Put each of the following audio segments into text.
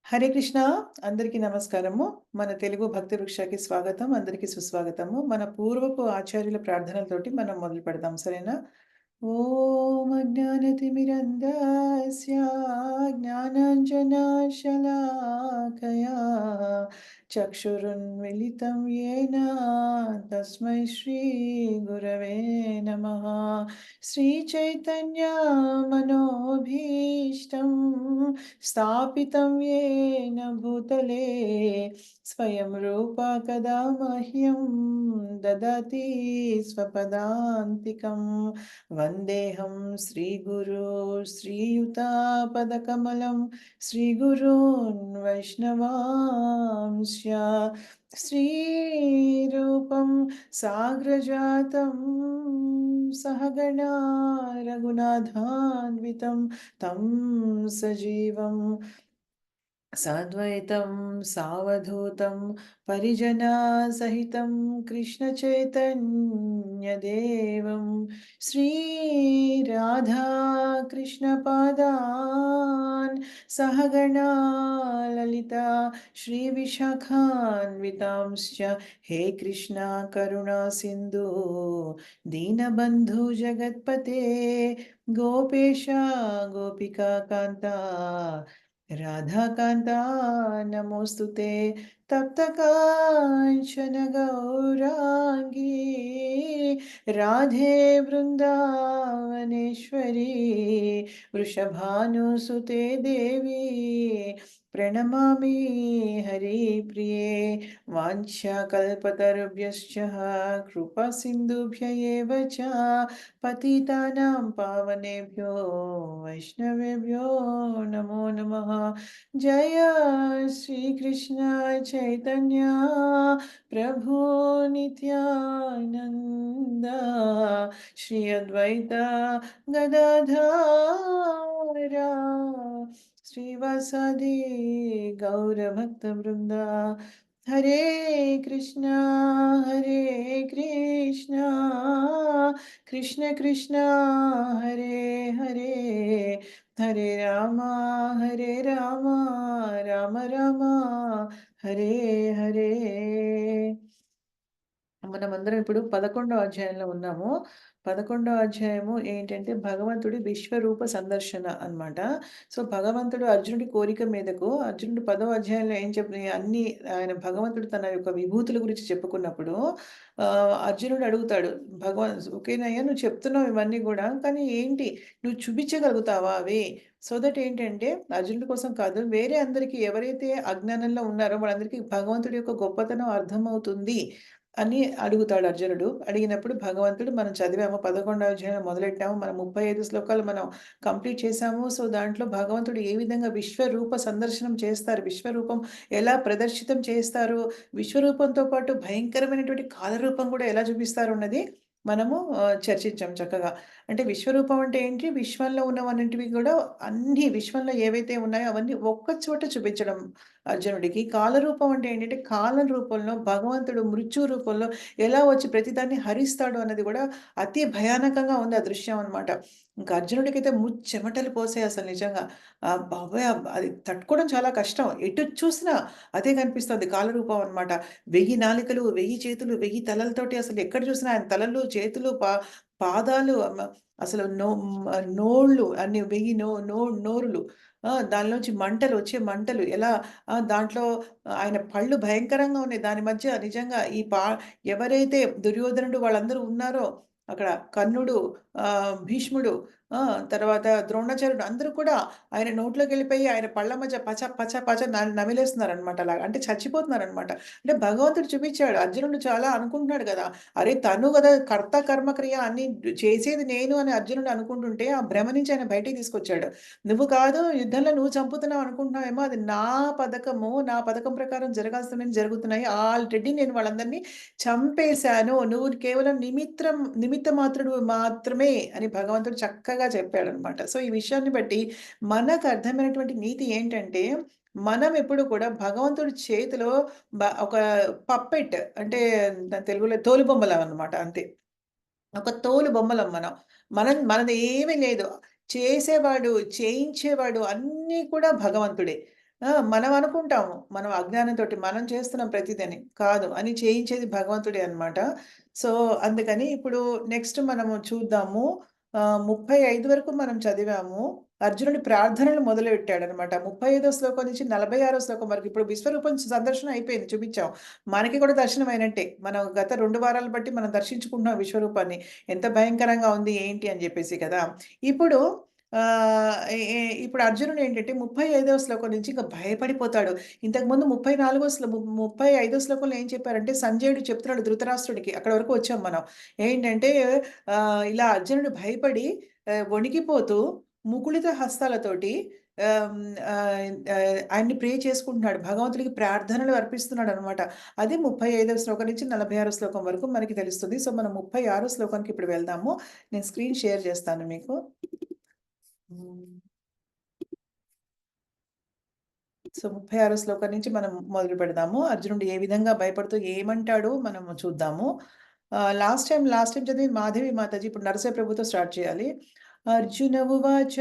హరే కృష్ణ. అందరికీ నమస్కారము. మన తెలుగు భక్తి వృక్షకి స్వాగతం. అందరికీ సుస్వాగతము. మన పూర్వపు ఆచార్యుల ప్రార్థనలతోటి మనం మొదలు పెడదాం. సరేనా? ఓం అజ్ఞానతిమిరంధస్య జ్ఞానాంజనశలాకయా చక్షురున్మిలితం యేన తస్మై శ్రీ గురవే నమః. శ్రీచైతన్య మనోభీష్టం స్థాపితం యేన భూతలే స్వయం రూపా కదా మహ్యం దదతి స్వపదాంతికం. వందేహం శ్రీగురు శ్రీయుతాపదకమలం శ్రీగురూన్ వైష్ణవాంశ శ్రీరూపం సాగ్రజాతం సహగణా రఘునాథాన్వితం తం సజీవం సాద్వైతం సావధూతం పరిజనసహితం కృష్ణచైతన్యదేవం శ్రీరాధాకృష్ణపాదాన్ సహగణా లలితా శ్రీవిశాఖాన్వితాంశ్చ. హే కృష్ణ కరుణా సింధు దీనబంధు జగత్పతే గోపేశ గోపికా కాంత రాధాకాంతా నమోస్తుతే. తప్త కాంచన గౌరాంగీ రాధే బృందావనేశ్వరీ వృషభానుసుతే దేవి ప్రణమామి హరిప్రియే. వాంఛాకల్పతరుభ్యశ్చ కృపా సింధుభ్య ఏవ చ పతితానాం పావనేభ్యో వైష్ణవేభ్యో నమో నమః. జయ శ్రీకృష్ణ చైతన్య ప్రభు నిత్యానంద శ్రీ అద్వైత గదాధర శ్రీవాసాది గౌరభక్త బృంద. హరే కృష్ణ హరే కృష్ణ కృష్ణ కృష్ణ హరే హరే హరే రామ హరే రామ రామ రామ హరే హరే. మనమందరం ఇప్పుడు 11వ అధ్యాయంలో ఉన్నాము. 11వ అధ్యాయము ఏంటంటే భగవంతుడి విశ్వరూప సందర్శన అన్నమాట. సో, భగవంతుడు అర్జునుడి కోరిక మీదకు అర్జునుడు 10వ అధ్యాయంలో ఏం అన్ని ఆయన భగవంతుడు తన యొక్క విభూతుల గురించి చెప్పుకున్నప్పుడు అర్జునుడు అడుగుతాడు, ఓకేనయ్యా నువ్వు చెప్తున్నావు ఇవన్నీ గూడా, కానీ ఏంటి నువ్వు చూపించగలుగుతావా అవి? సో దట్ ఏంటంటే అర్జునుడి కోసం కాదు, వేరే అందరికీ ఎవరైతే అజ్ఞానంలో ఉన్నారో వాళ్ళందరికీ భగవంతుడి యొక్క గొప్పతనం అర్థమవుతుంది అని అడుగుతాడు అర్జునుడు. అడిగినప్పుడు భగవంతుడు మనం చదివాము 11వ అధ్యాయం మొదలెట్టాము. మనం 35 శ్లోకాలు మనం కంప్లీట్ చేశాము. సో, దాంట్లో భగవంతుడు ఏ విధంగా విశ్వరూప సందర్శనం చేస్తారు, విశ్వరూపం ఎలా ప్రదర్శితం చేస్తారు, విశ్వరూపంతో పాటు భయంకరమైనటువంటి కాలరూపం కూడా ఎలా చూపిస్తారు అన్నది మనము చర్చించాం చక్కగా. అంటే విశ్వరూపం అంటే ఏంటి? విశ్వంలో ఉన్నవన్నింటివి కూడా అన్ని విశ్వంలో ఏవైతే ఉన్నాయో అవన్నీ ఒక్క చోట చూపించడం అర్జునుడికి. కాలరూపం అంటే ఏంటంటే కాలం రూపంలో భగవంతుడు మృత్యు రూపంలో ఎలా వచ్చి ప్రతిదాన్ని హరిస్తాడు అన్నది కూడా అతి భయానకంగా ఉంది ఆ దృశ్యం అన్నమాట. ఇంకా అర్జునుడికైతే చెమటలు పోసాయి అసలు నిజంగా. బాబోయ్! అది తట్టుకోవడం చాలా కష్టం. ఎటు చూసినా అదే కనిపిస్తుంది కాలరూపం అన్నమాట. 1000 నాలుకలు, 1000 చేతులు, 1000 తలలతోటి అసలు ఎక్కడ చూసినా ఆయన తలలు, చేతులు, పాదాలు అసలు నోళ్ళు అన్ని 1000 నోరులు. దానిలోంచి వచ్చే మంటలు ఎలా దాంట్లో ఆయన పళ్ళు భయంకరంగా ఉన్నాయి. దాని మధ్య నిజంగా ఎవరైతే దుర్యోధనుడు వాళ్ళందరూ ఉన్నారో అక్కడ కర్ణుడు, భీష్ముడు, తర్వాత ద్రోణాచార్యుడు అందరూ కూడా ఆయన నోట్లోకెళ్ళిపోయి ఆయన పళ్ళ మధ్య పచ పచ పచ నమిలేస్తున్నారనమాట అలాగా. అంటే చచ్చిపోతున్నారనమాట. అంటే భగవంతుడు చూపించాడు. అర్జునుడు చాలా అనుకుంటున్నాడు గదా! అరే! తను గదా కర్త, కర్మ, క్రియ అన్నీ చేసేది నేను అని అర్జునుడు అనుకుంటుంటే, ఆ భ్రమ నుంచి ఆయన బయటికి తీసుకొచ్చాడు. నువ్వు కాదు యుద్ధంలో నువ్వు చంపుతున్నావు అనుకుంటున్నావేమో, అది నా పథకము. నా పథకం ప్రకారం జరగాల్సినవి జరుగుతున్నాయి. ఆల్రెడీ నేను వాళ్ళందరినీ చంపేశాను. నువ్వు కేవలం నిమిత్త మాత్రుడు మాత్రమే అని భగవంతుడు చక్కగా చెప్పాడనమాట. సో, ఈ విషయాన్ని బట్టి మనకు అర్థమైనటువంటి నీతి ఏంటంటే, మనం ఎప్పుడు కూడా భగవంతుడి చేతిలో ఒక పప్పెట్ అంటే దాని తెలుగులో తోలుబొమ్మలం అన్నమాట అంతే. ఒక తోలు బొమ్మలం మనం. మనది ఏమీ లేదు. చేసేవాడు, చేయించేవాడు అన్నీ కూడా భగవంతుడే. మనం అనుకుంటాము. మనం అజ్ఞానంతోటి మనం చేస్తున్నాం ప్రతిదని. కాదు అని చేయించేది భగవంతుడే అన్నమాట. సో, అందుకని ఇప్పుడు నెక్స్ట్ మనము చూద్దాము. 35 వరకు మనం చదివాము. అర్జునుడి ప్రార్థనలు మొదలుపెట్టాడన్నమాట. 35 శ్లోకం నుంచి 46 శ్లోకం వరకు ఇప్పుడు విశ్వరూపం సందర్శనం అయిపోయింది చూపించాం. మనకి కూడా దర్శనం అయినట్టే. మనం గత 2 వారాలు బట్టి మనం దర్శించుకుంటున్నాం విశ్వరూపాన్ని. ఎంత భయంకరంగా ఉంది ఏంటి అని జెప్పేసి కదా! ఇప్పుడు ఆహ్, ఎ ఎ ఇప్పుడు అర్జునుడేంటంటే 35వ శ్లోకం నుంచి ఇంక భయపడిపోతాడు. ఇంతకుముందు 35 శ్లోకంలో ఏం చెప్పారంటే సంజయుడు చెప్తున్నాడు ధృతరాష్ట్రుడికి. అక్కడి వరకు వచ్చాం మనం. ఏంటంటే ఇలా అర్జునుడు భయపడి వణికిపోతూ ముకుళిత హస్తాలతోటి ఆహ్, హ్మ్, ఆహ్, ఆయన్ని ప్రే చేసుకుంటున్నాడు. భగవంతుడికి ప్రార్థనలు అర్పిస్తున్నాడనమాట. అది 35వ శ్లోకం నుంచి 46 శ్లోకం వరకు మనకి తెలుస్తుంది. సో, మనం 36 శ్లోకానికి ఇప్పుడు వెళ్దాము. నేను స్క్రీన్ షేర్ చేస్తాను మీకు. హ్మ్. సో, 36 శ్లోకం నుంచి మనం మొదలుపెడదాము. అర్జునుడు ఏ విధంగా భయపడుతూ ఏమంటాడో మనము చూద్దాము. లాస్ట్ టైమ్ చదివింది మాధవి మాతాజీ. ఇప్పుడు నరసింహ ప్రభుతో స్టార్ట్ చేయాలి. అర్జున ఉవాచ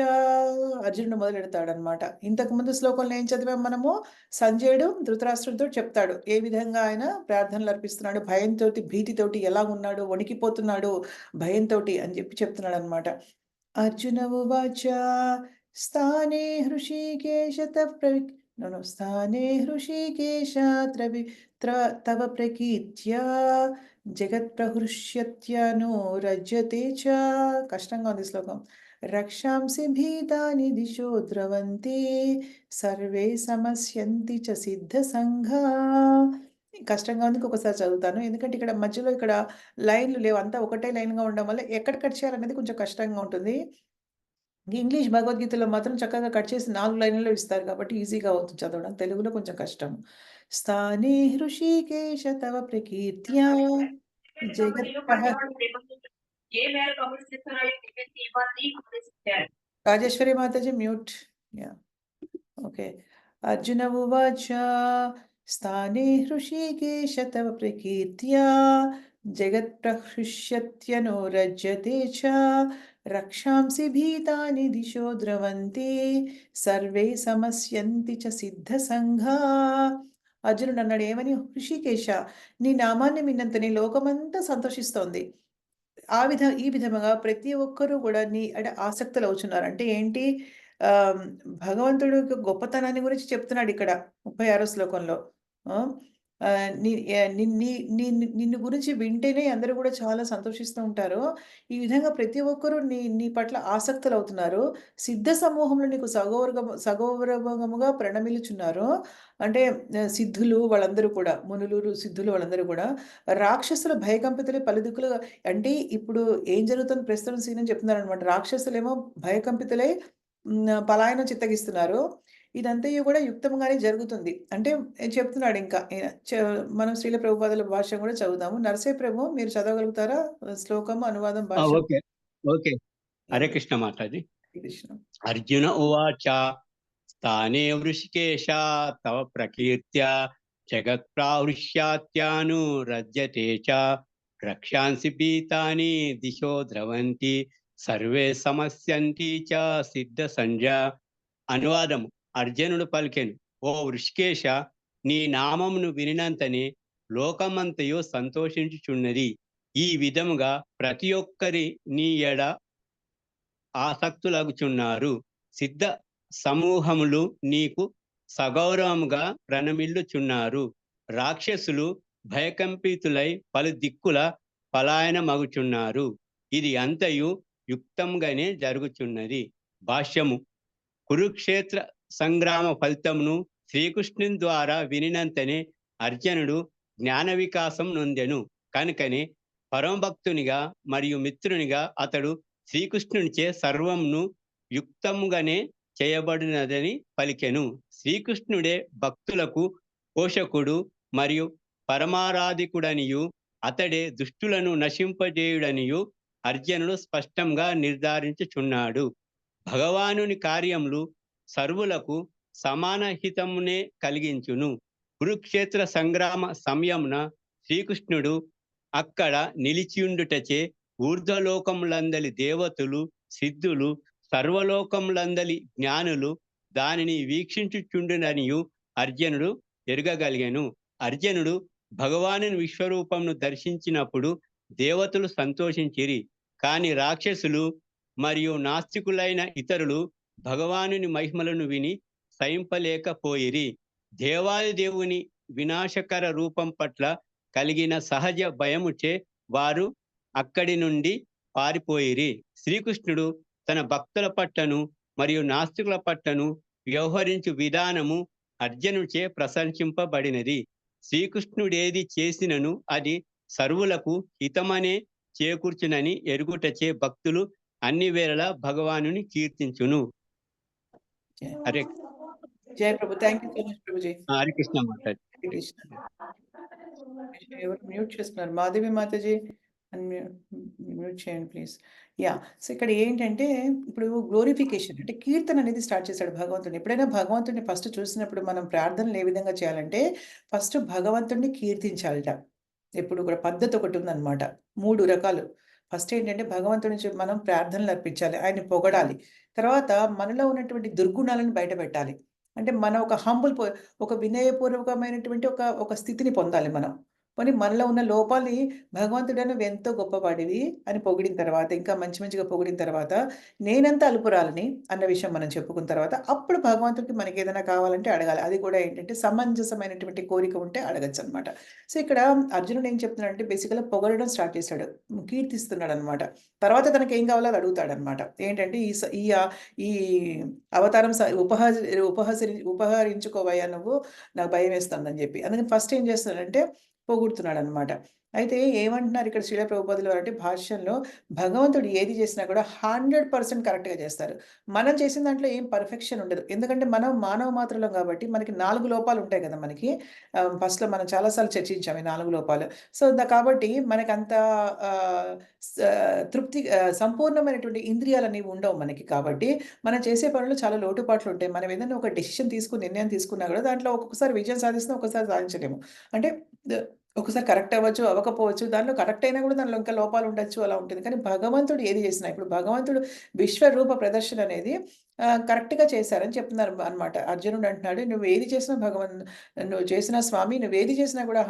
అర్జునుడు మొదలెడతాడనమాట. ఇంతకుముందు శ్లోకంలో ఏం చదివాం మనము? సంజయుడు ధృతరాష్ట్రుడితో చెప్తాడు. ఏ విధంగా ఆయన ప్రార్థనలర్పిస్తున్నాడు, భయంతోటి, భీతితోటి ఎలా ఉన్నాడు, వణికిపోతున్నాడు భయంతోటి అని చెప్పి చెప్తున్నాడనమాట. अर्जुन उवाच स्थाने हृषीकेश तव नो नो स्थाने हृषीकेश त्रवि त्र तव प्रकीर्त्या జగత్ప్రహృష్యత్యను రజ్యతే చ కష్టంగా ఉంది శ్లోకం. రక్షాంసి భీతాని దిశో ద్రవంతి సర్వే సమస్యంతి చ సిద్ధ సంఘా. కష్టంగా ఉంది. ఇంకొకసారి చదువుతాను. ఎందుకంటే ఇక్కడ మధ్యలో ఇక్కడ లైన్‌లు లేవు. అంతా ఒకటే లైన్‌గా ఉండడం వల్ల ఎక్కడ కట్ చేయాలనేది కొంచెం కష్టంగా ఉంటుంది. ఇంగ్లీష్ భగవద్గీతలో మాత్రం చక్కగా కట్ చేసి 4 లైన్‌లలో ఇస్తారు కాబట్టి ఈజీగా అవుతుంది చదవడం. తెలుగులో కొంచెం కష్టం. స్థానే హృషీకేశ తవ ప్రకీర్త్యా జగత్ప్రహ ఏ మేరకు అమలు చేస్తున్నారో చెప్పేసి ఇవ్వాలని ఆదేశించారు. Rajeshwari Mataji mute. Yeah! Okay. Arjuna ఉవాచ స్థానే హృషీకేశ తవ ప్రకీర్త్యా జగత్ప్రహృష్యత్యనో రజ్యతే చ రక్షాంసి భీతాని దిశో ద్రవంతి సర్వే సమస్యంతి చ సిద్ధ సంఘా. అర్జునుడు అన్నాడు ఏమని? హృషికేశ, నీ నామాన్ని విన్నంతనే లోకమంతా సంతోషిస్తోంది. ఈ విధముగా ప్రతి ఒక్కరు గూడా నీ అంటే ఆసక్తులవుచున్నారు. అంటే ఏంటి? ఆహ్, భగవంతుడు యొక్క గొప్పతనాన్ని గురించి చెప్తున్నాడిక్కడ 36 శ్లోకంలో. ఆ! ఆహ్, నీ యాహ్! నిన్ను గురించి వింటేనే అందరూ గూడా చాలా సంతోషిస్తూ ఉంటారు. ఈ విధంగా ప్రతి ఒక్కరు నీ నీ పట్ల ఆసక్తులవుతున్నారు. సిద్ధ సమూహంలో నీకు సగౌరవముగా ప్రణమిల్లుచున్నారు. అంటే సిద్ధులు వాళ్ళందరూ కూడా మునులు, సిద్ధులు వాళ్ళందరూ గూడా రాక్షసుల భయకంపితులై పలుదిక్కులుగా అంటే ఇప్పుడు ఏం జరుగుతుంది ప్రస్తుతం సీన్ అని చెప్తున్నారనమాట. రాక్షసులేమో భయకంపితులై పలాయనం చిత్తగిస్తున్నారు. ఇదంతయు గూడా యుక్తంగానే జరుగుతుంది. అంటే చెప్తున్నాడింకా ఈయన. మనం శ్రీల ప్రభుపాదుల భాష్యం గూడా చదువుదాము. నరసింహ ప్రభు మీరు చదవగలుగుతారా? శ్లోకము, అనువాదం, భాష్యం? Okay. Okay. Hare yeah! Krishna Mataji. Hare Krishna. Arjuna ఉవాచ స్థానే వృషికేశ తవ ప్రకీర్త్యా జగత్ప్రావృష్యాత్యాను రజ్యతే చ రక్షాంసి పీతాని దిశో ద్రవంతి సర్వే సమస్యంతి చ సిద్ధ సంజ. అనువాదము. అర్జునుడు పలికెను, ఓ వృషికేశ, నీ నామమును వినినంతనే లోకమంతయు సంతోషించుచున్నది. ఈ విధముగా ప్రతి ఒక్కరి నీ ఎడ ఆసక్తులగుచున్నారు. సిద్ధ సమూహములు నీకు సగౌరవముగా ప్రణమిల్లుచున్నారు. రాక్షసులు భయకంపితులై పలు దిక్కుల పలాయనమగుచున్నారు. ఇది అంతయు యుక్తంగానే జరుగుచున్నది. భాష్యము. కురుక్షేత్ర సంగ్రామ ఫలితమును శ్రీకృష్ణుని ద్వారా వినినంతనే అర్జునుడు జ్ఞాన వికాసం నొందెను. కనుకనే పరమభక్తునిగా మరియు మిత్రునిగా అతడు శ్రీకృష్ణునిచే సర్వమును యుక్తముగానే చేయబడినదని పలికెను. శ్రీకృష్ణుడే భక్తులకు పోషకుడు మరియు పరమారాధికుడనియు అతడే దుష్టులను నశింపజేయుడనియు అర్జునుడు స్పష్టంగా నిర్ధారించుచున్నాడు. భగవానుని కార్యములు సర్వులకు సమాన హితమునే కలిగించును. కురుక్షేత్ర సంగ్రామ సమయమున శ్రీకృష్ణుడు అక్కడ నిలిచియుండుటచే ఊర్ధ్వలోకములందలి దేవతలు, సిద్ధులు, సర్వలోకములందలి జ్ఞానులు దానిని వీక్షించుచుండుననియు అర్జునుడు ఎరుగగలిగెను. అర్జునుడు భగవానుని విశ్వరూపంను దర్శించినప్పుడు దేవతలు సంతోషించిరి. కాని రాక్షసులు మరియు నాస్తికులైన ఇతరులు భగవానుని మహిమలను విని సహింపలేకపోయిరి. దేవాది దేవుని వినాశకర రూపం పట్ల కలిగిన సహజ భయముచే వారు అక్కడి నుండి పారిపోయిరి. శ్రీకృష్ణుడు తన భక్తుల పట్లను మరియు నాస్తికుల పట్లను వ్యవహరించు విధానము అర్జునుచే ప్రశంసింపబడినది. శ్రీకృష్ణుడేది చేసినను అది సర్వులకు హితమనే చేకూర్చునని ఎరుగుటచే భక్తులు అన్ని వేళలా భగవానుని కీర్తించును. జై హరే జై ప్రభు. Thank you so much Prabhuji. Hare Krishna Mataji. Hare Krishna. ఎవరు మ్యూట్ చేస్తున్నారు? మాధవి మాతాజీ మ్యూట్ చేయండి ప్లీజ్. యాహ్! సో, ఇక్కడ ఏంటంటే ఇప్పుడు గ్లోరిఫికేషన్ అంటే కీర్తన అనేది స్టార్ట్ చేశాడు భగవంతుడిని. ఎప్పుడైనా భగవంతుడిని ఫస్ట్ చూసినప్పుడు మనం ప్రార్థనలు ఏ విధంగా చేయాలంటే ఫస్ట్ భగవంతుడిని కీర్తించాలట. ఎప్పుడు కూడా పద్ధతి ఒకటుందనమాట. 3 రకాలు. ఫస్ట్ ఏంటంటే భగవంతుడి నుంచి మనం ప్రార్థనలు అర్పించాలి. ఆయన్ని పొగడాలి. తర్వాత మనలో ఉన్నటువంటి దుర్గుణాలను బయటపెట్టాలి. అంటే మనం ఒక ఒక వినయపూర్వకమైనటువంటి ఒక స్థితిని పొందాలి మనం. పోనీ మనలో ఉన్న లోపాల్ని భగవంతుడా నువ్వెంతో గొప్పవాడివి అని పొగిడిన తర్వాత, ఇంకా మంచి మంచిగా పొగిడిన తర్వాత, నేనెంత అల్పురాలిని అన్న విషయం మనం చెప్పుకున్న తర్వాత, అప్పుడు భగవంతుడికి మనకేదైనా కావాలంటే అడగాలి. అది కూడా ఏంటంటే సమంజసమైనటువంటి కోరిక ఉంటే అడగొచ్చనమాట. సో, ఇక్కడ అర్జునుడు ఏం చెప్తున్నాడంటే బేసికల్‌గా పొగడడం స్టార్ట్ చేశాడు. కీర్తిస్తున్నాడనమాట. తర్వాత తనకేం కావాలో అది అడుగుతాడనమాట. ఏంటంటే ఈ అవతారం ఉపహరించుకోవయ్యా నువ్వు, నాకు భయమేస్తుందని జెప్పి. అందుకని ఫస్ట్ ఏం చేస్తున్నాడంటే పోగొడుతున్నాడనమాట. అయితే ఏమంటున్నారు ఇక్కడ శ్రీల ప్రభుపాదులు వారంటే భాష్యంలో భగవంతుడు ఏది చేసినా కూడా 100% కరెక్ట్‌గా చేస్తారు. మనం చేసిన దాంట్లో ఏం పర్ఫెక్షన్ ఉండదు. ఎందుకంటే మనం మానవ మాత్రులం కాబట్టి మనకి 4 లోపాలు ఉంటాయి కదా! మనకి. ఫస్ట్‌లో మనం చాలా సార్లు చర్చించాం ఈ 4 లోపాలు. సో, కాబట్టి మనకంత ఆహ్, స సంపూర్ణమైనటువంటి ఇంద్రియాలనేవి ఉండవు మనకి కాబట్టి, మనం చేసే పనులు చాలా లోటుపాట్లు ఉంటాయి. మనం ఏదైనా ఒక డెసిషన్ నిర్ణయం తీసుకున్నా కూడా దాంట్లో ఒక్కొక్కసారి విజయం సాధిస్తాం, ఒక్కొక్కసారి సాధించలేము. అంటే ద ఒక్కోసారి కరెక్ట్ అవ్వచ్చు, అవ్వకపోవచ్చు. దాంట్లో కరెక్ట్ అయినా కూడా దాంట్లో ఇంకా లోపాలు ఉండొచ్చు అలా ఉంటుంది. కానీ భగవంతుడు ఏది చేసినా ఇప్పుడు భగవంతుడు విశ్వరూప ప్రదర్శన అనేది కరెక్ట్‌గా చేశారని చెప్తున్నారు అనమాట. అర్జునుడు అంటున్నాడు, "నువ్వు ఏది చేసినా నువ్వు చేసిన స్వామి నువ్వేది చేసినా కూడా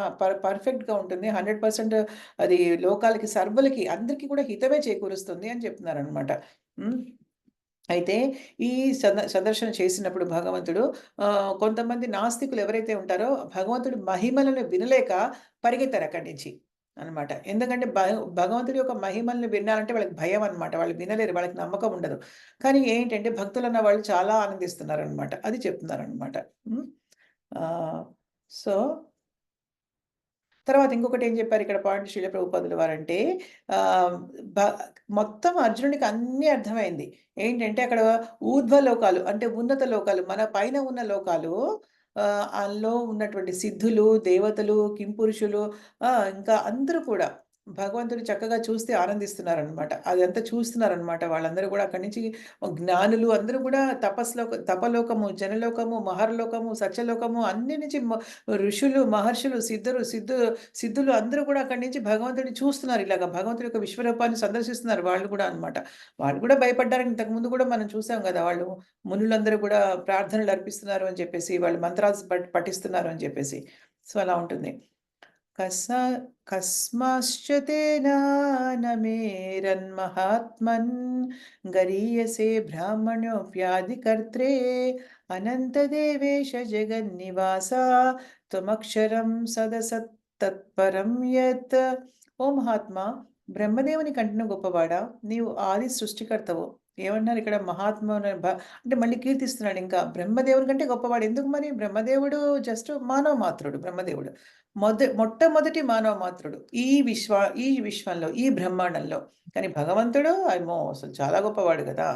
పర్ఫెక్ట్‌గా ఉంటుంది. 100% అది లోకాలకి, సర్వులకి అందరికీ కూడా హితమే చేకూరుస్తుంది" అని చెప్తున్నారనమాట. హ్మ్. అయితే ఈ సందర్శన చేసినప్పుడు భగవంతుడు కొంతమంది నాస్తికులు ఎవరైతే ఉంటారో భగవంతుడి మహిమలను వినలేక పరిగెత్తారు అక్కడి నుంచి అనమాట. ఎందుకంటే భగవంతుడి యొక్క మహిమలను వినాలంటే వాళ్ళకి భయం అనమాట. వాళ్ళు వినలేరు. వాళ్ళకి నమ్మకం ఉండదు. కానీ ఏంటంటే భక్తులన్న వాళ్ళు చాలా ఆనందిస్తున్నారనమాట. అది చెప్తున్నారనమాట. హ్మ్. ఆహ్, సో తర్వాత ఇంకొకటేం జెప్పారు ఇక్కడ పాయింట్ శ్రీల ప్రభుపాదుల వారంటే ఆహ్, బ మొత్తం అర్జునుడికి అన్నీ అర్థమైంది. ఏంటంటే అక్కడ ఊర్ధ్వలోకాలు అంటే ఉన్నత లోకాలు మన పైన ఉన్న లోకాలు ఆళ్ళలో ఉన్నటువంటి సిద్ధులు, దేవతలు, కింపురుషులు ఇంకా అందరూ కూడా భగవంతుడిని చక్కగా చూస్తే ఆనందిస్తున్నారనమాట. అదంతా చూస్తున్నారనమాట. వాళ్ళందరూ గూడా అక్కడి నుంచి జ్ఞానులు అందరూ గూడా తపలోకము, జనలోకము, మహర్లోకము, సత్యలోకము అన్ని నుంచి ఋషులు, మహర్షులు, సిద్ధులు అందరూ కూడా అక్కడి నుంచి భగవంతుడిని చూస్తున్నారు. ఇలాగ భగవంతుడి యొక్క విశ్వరూపాన్ని సందర్శిస్తున్నారు వాళ్ళు కూడా అన్నమాట. వాళ్ళు కూడా భయపడ్డారని ఇంతకుముందు కూడా మనం చూసాం గదా! వాళ్ళు మునులందరూ కూడా ప్రార్థనలు అర్పిస్తున్నారు అని చెప్పేసి, వాళ్ళు మంత్రాలు పఠిస్తున్నారు అని చెప్పేసి. సో, అలా ఉంటుంది. కస కస్మాశ్చ తేన నమేరన్మహాత్మన్ గరీయసే బ్రాహ్మణోऽప్యాదికర్త్రే అనంతదేవేశ జగన్నివాస త్వమక్షరం సదసత్తత్పరం యత్. ఓ మహాత్మా, బ్రహ్మదేవుని కంటేను గొప్పవాడా, నీవు ఆది సృష్టికర్తవు. ఏమన్నారు ఇక్కడ మహాత్మ అంటే మళ్ళీ కీర్తిస్తున్నాడు ఇంకా. బ్రహ్మదేవుని కంటే గొప్పవాడు. ఎందుకు మరి? బ్రహ్మదేవుడు జస్ట్ మానవ మాత్రుడు బ్రహ్మదేవుడు. మొట్టమొదటి మానవ మాత్రుడు. ఈ విశ్వంలో, ఈ బ్రహ్మాండంలో. కానీ భగవంతుడు అమ్మో! అసలు చాలా గొప్పవాడు గదా!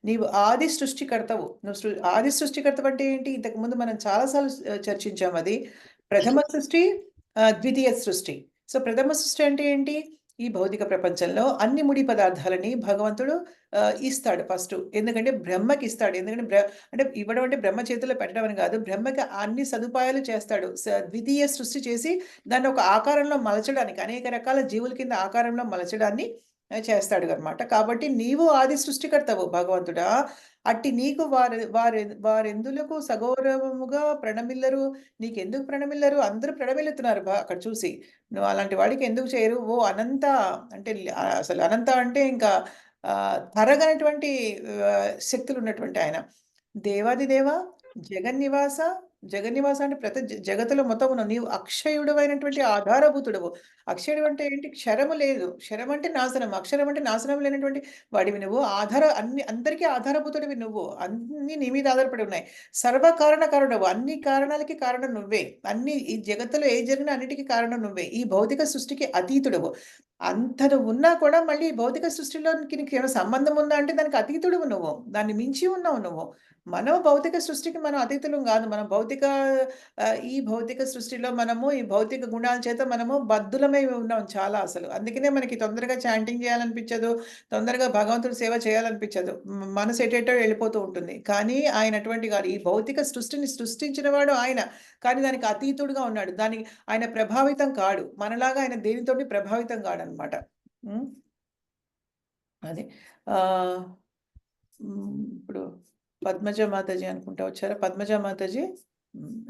నీవు ఆది సృష్టికర్తవు. నువ్వు ఆది సృష్టికర్తవంటే ఏంటి? ఇంతకుముందు మనం చాలా సార్లు చర్చించాం అది. ప్రథమ సృష్టి, ద్వితీయ సృష్టి. సో, ప్రథమ సృష్టి అంటే ఏంటి? ఈ భౌతిక ప్రపంచంలో అన్ని ముడి పదార్థాలని భగవంతుడు ఇస్తాడు ఫస్టు. ఎందుకంటే బ్రహ్మకిస్తాడు. ఎందుకంటే అంటే ఇవ్వడం అంటే బ్రహ్మ చేతుల్లో పెట్టడం అని గాదు. బ్రహ్మకి అన్ని సదుపాయాలు చేస్తాడు. ద్వితీయ సృష్టి చేసి దాన్ని ఒక ఆకారంలో మలచడానికి అనేక రకాల జీవుల కింద ఆకారంలో మలచడాన్ని చేస్తాడు అన్నమాట. కాబట్టి నీవు ఆది సృష్టికర్తవు భగవంతుడా. అట్టి నీకు వారెందులకు సగౌరవముగా ప్రణమిల్లరు. నీకెందుకు ప్రణమిల్లరు? అందరూ ప్రణమిల్లుతున్నారు అక్కడ చూసి. నువ్వు అలాంటి వాడికి ఎందుకు చేయరు? ఓ అనంత అంటే అసలు అనంత అంటే ఇంకా తరగనటువంటి శక్తులున్నటువంటి ఆయన. దేవాదిదేవ, జగన్నివాస, జగన్నివాస అంటే ప్రతి జగత్తులో మొత్తమున నీవు అక్షయుడవైనటువంటి ఆధారభూతుడవు. అక్షయుడు అంటే ఏంటి? క్షరము లేదు. క్షరం అంటే నాశనం. అక్షరం అంటే నాశనం లేనటువంటి వాడివి నువ్వు. అందరికీ ఆధారభూతుడివి నువ్వు. అన్నీ నీ మీద ఆధారపడి ఉన్నాయి. సర్వకారణ కారణవు. అన్ని కారణాలకి కారణం నువ్వే. ఈ జగత్తులో ఏది జరిగినా అన్నిటికి కారణం నువ్వే. ఈ భౌతిక సృష్టికి అతీతుడవు. అంత నువ్వున్నా కూడా మళ్ళీ ఈ భౌతిక సృష్టిలోనికి నీకేమైనా సంబంధం ఉందా అంటే దానికి అతీతుడివి నువ్వు. దాన్ని మించి ఉన్నావు నువ్వు. మనం భౌతిక సృష్టికి మనం అతీతులం గాదు. మనం ఈ భౌతిక సృష్టిలో మనము ఈ భౌతిక గుణాల చేత మనము బద్ధులమై ఉన్నాం చాలా అసలు. అందుకనే మనకి తొందరగా చాంటింగ్ చేయాలనిపించదు. తొందరగా భగవంతుడి సేవ చేయాలనిపించదు. మనసు ఎటేటో వెళ్ళిపోతూ ఉంటుంది. కానీ ఆయన అటువంటి గాదు. ఈ భౌతిక సృష్టిని సృష్టించినవాడు ఆయన. కానీ దానికి అతీతుడుగా ఉన్నాడు. ఆయన ప్రభావితం కాడు. మనలాగా ఆయన దేనితోటి ప్రభావితం కాడనమాట. హ్మ్. అది. ఆహ్, ఇప్పుడు పద్మజ మాతాజీ అనుకుంటా వచ్చారా? పద్మజ మాతాజీ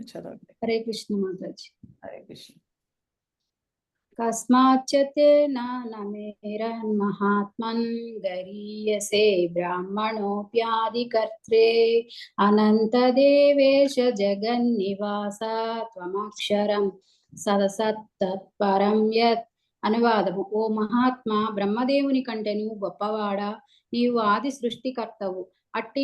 చదవండి. హరే కృష్ణ మాతాజీ. హరే కృష్ణ. కస్మాచ్చ తేన నమేరన్మహాత్మన్ గరీయసే బ్రాహ్మణోప్యాదికర్త్రే అనంతదేవేశ జగన్నివాస త్వమక్షరం సదసత్తత్పరం యత్. అనువాదము: ఓ మహాత్మా, బ్రహ్మదేవుని కంటెను గొప్పవాడా, నీవు ఆది సృష్టికర్తవు. అట్టి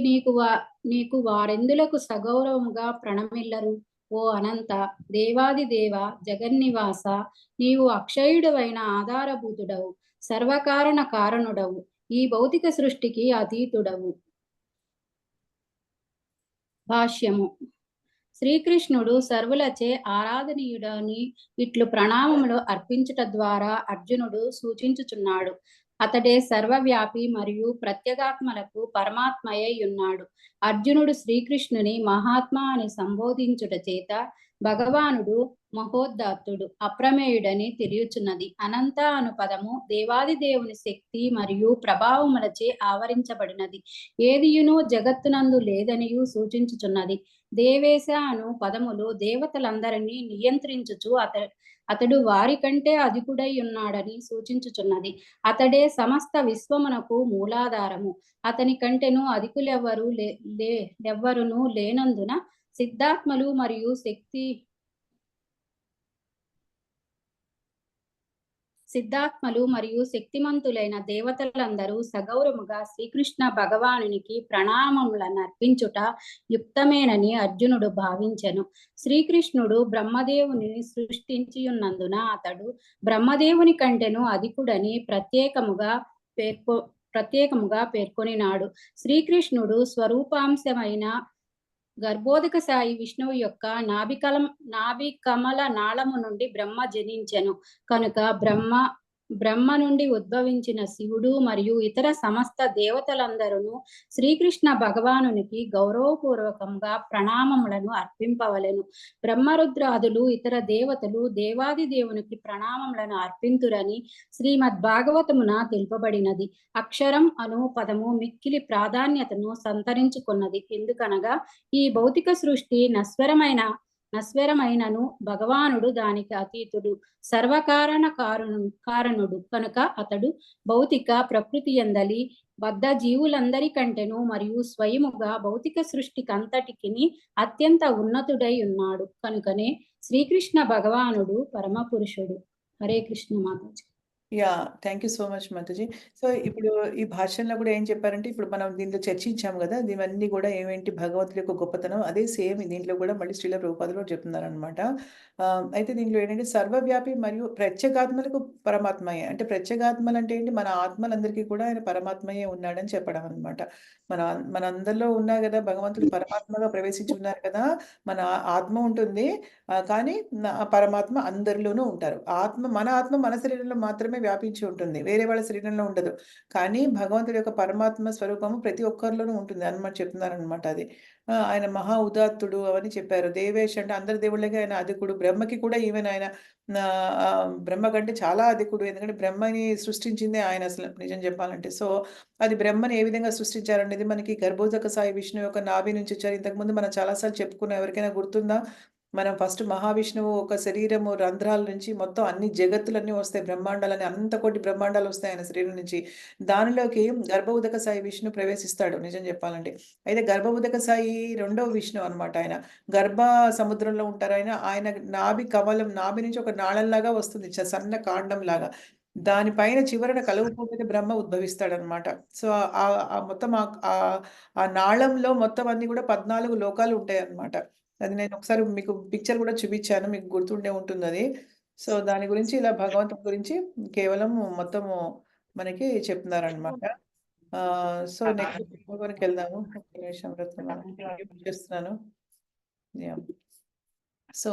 నీకు వారెందులకు సగౌరవముగా ప్రణమిల్లరు. ఓ అనంత దేవాది దేవ, జగన్నివాస, నీవు అక్షయుడవైన ఆధారభూతుడవు, సర్వకారణ కారణుడవు, ఈ భౌతిక సృష్టికి అతీతుడవు. భాష్యము: శ్రీకృష్ణుడు సర్వులచే ఆరాధనీయుడని ఇట్లు ప్రణామములు అర్పించుట ద్వారా అర్జునుడు సూచించుచున్నాడు. అతడే సర్వవ్యాపి మరియు ప్రత్యేగాత్మలకు పరమాత్మయై ఉన్నాడు. అర్జునుడు శ్రీకృష్ణుని మహాత్మా అని సంబోధించుట చేత భగవానుడు మహోదాత్తుడు, అప్రమేయుడని తెలియచున్నది. అనంత అను పదము దేవాది దేవుని శక్తి మరియు ప్రభావములచే ఆవరించబడినది. ఏదియును జగత్తునందు లేదనియు సూచించుచున్నది. దేవేశ అను పదములు దేవతలందరినీ నియంత్రించుచు అతడు వారి కంటే అధికుడై ఉన్నాడని సూచించుచున్నది. అతడే సమస్త విశ్వమునకు మూలాధారము. అతని కంటెను అధికులెవ్వరు ఎవ్వరును లేనందున సిద్ధాత్మలు మరియు శక్తిమంతులైన దేవతలందరూ సగౌరవముగా శ్రీకృష్ణ భగవానునికి ప్రణామములను అర్పించుట యుక్తమేనని అర్జునుడు భావించెను. శ్రీకృష్ణుడు బ్రహ్మదేవుని సృష్టించి ఉన్నందున అతడు బ్రహ్మదేవుని కంటెను అధికుడని ప్రత్యేకముగా పేర్కొనినాడు. శ్రీకృష్ణుడు స్వరూపాంశమైన గర్భోదక సాయి విష్ణువు యొక్క నాభికమల నాళము నుండి బ్రహ్మ జనించెను కనుక బ్రహ్మ నుండి ఉద్భవించిన శివుడు మరియు ఇతర సమస్త దేవతలందరూ శ్రీకృష్ణ భగవానునికి గౌరవపూర్వకంగా ప్రణామములను అర్పింపవలెను. బ్రహ్మరుద్రాదులు ఇతర దేవతలు దేవాది దేవునికి ప్రణామములను అర్పింతురని శ్రీమద్ భాగవతమున తెలుపబడినది. అక్షరం అను పదము మిక్కిలి ప్రాధాన్యతను సంతరించుకున్నది. ఎందుకనగా ఈ భౌతిక సృష్టి నశ్వరమైనను భగవానుడు దానికి అతీతుడు, సర్వకారణ కారణుడు కనుక అతడు భౌతిక ప్రకృతి యందలి బద్ధ జీవులందరికంటెను మరియు స్వయముగా భౌతిక సృష్టికంతటికి అత్యంత ఉన్నతుడై ఉన్నాడు. కనుకనే శ్రీకృష్ణ భగవానుడు పరమ పురుషుడు. హరే కృష్ణ మాతాజీ. థ్యాంక్ యూ సో మచ్ మాతాజీ. సో ఇప్పుడు ఈ భాషల్లో కూడా ఏం చెప్పారంటే, ఇప్పుడు మనం దీంట్లో చర్చించాము కదా, ఇవన్నీ కూడా ఏమేంటి భగవంతుడి యొక్క గొప్పతనం, అదే సేమ్ దీంట్లో కూడా మళ్ళీ శ్రీల ప్రభుపాదులు చెప్తున్నారనమాట. అయితే దీంట్లో ఏంటంటే సర్వవ్యాపి మరియు ప్రత్యేగాత్మలకు పరమాత్మయే. అంటే ప్రత్యేగాత్మలు అంటే ఏంటి? మన ఆత్మలందరికీ కూడా ఆయన పరమాత్మయే ఉన్నాడని చెప్పడం అనమాట. మన అందరిలో ఉన్నా కదా, భగవంతుడు పరమాత్మగా ప్రవేశించి ఉన్నారు కదా, మన ఆత్మ ఉంటుంది. కానీ పరమాత్మ అందరిలోనూ ఉంటారు. మన ఆత్మ మన శరీరంలో మాత్రమే వ్యాపించి ఉంటుంది. వేరే వాళ్ళ శరీరంలో ఉండదు. కానీ భగవంతుడి యొక్క పరమాత్మ స్వరూపము ప్రతి ఒక్కరిలోనూ ఉంటుంది అని చెప్తున్నారనమాట అది. ఆయన మహా ఉదాత్తుడు అవన్నీ చెప్పారు. దేవేష్ అంటే అందరి దేవుళ్ళకి ఆయన అధికుడు. బ్రహ్మకి కూడా ఈవెన్ ఆయన బ్రహ్మ కంటే చాలా అధికుడు. ఎందుకంటే బ్రహ్మని సృష్టించిందే ఆయన అసలు నిజం చెప్పాలంటే. సో, అది బ్రహ్మని ఏ విధంగా సృష్టించారనేది మనకి గర్భోదక సాయి విష్ణువు యొక్క నాభి నుంచి వచ్చారు. ఇంతకుముందు మనం చాలా సార్లు చెప్పుకున్నాం. ఎవరికైనా గుర్తుందా? మనం ఫస్ట్ మహావిష్ణువు ఒక శరీరము రంధ్రాల నుంచి మొత్తం అన్ని జగత్తులన్నీ వస్తాయి. బ్రహ్మాండాలని అనంత కోటి బ్రహ్మాండాలు వస్తాయి ఆయన శరీరం నుంచి. దానిలోకి గర్భోదక సాయి విష్ణు ప్రవేశిస్తాడు నిజం చెప్పాలంటే. అయితే గర్భోదక సాయి రెండవ విష్ణువు అనమాట ఆయన. గర్భ సముద్రంలో ఉంటారు ఆయన. ఆయన నాభి కమలం నాభి నుంచి ఒక నాళంలాగా వస్తుంది. సన్న కాండంలాగా. దానిపైన చివరన కలువపూతకి బ్రహ్మ ఉద్భవిస్తాడనమాట. సో, మొత్తం ఆ నాళంలో మొత్తం అన్నీ కూడా 14 లోకాలు ఉంటాయన్నమాట. అది నేను ఒకసారి మీకు పిక్చర్ కూడా చూపించాను. మీకు గుర్తుండే ఉంటుందది. సో, దాని గురించి ఇలా భగవంతుడి గురించి కేవలం మొత్తము మనకి చెప్తున్నారనమాట. సో, నెక్స్ట్ శ్లోకానికెళ్దాము. ఒక్క నిమిషం రత్నమాల. చేస్తున్నాను. యాహ్! సో,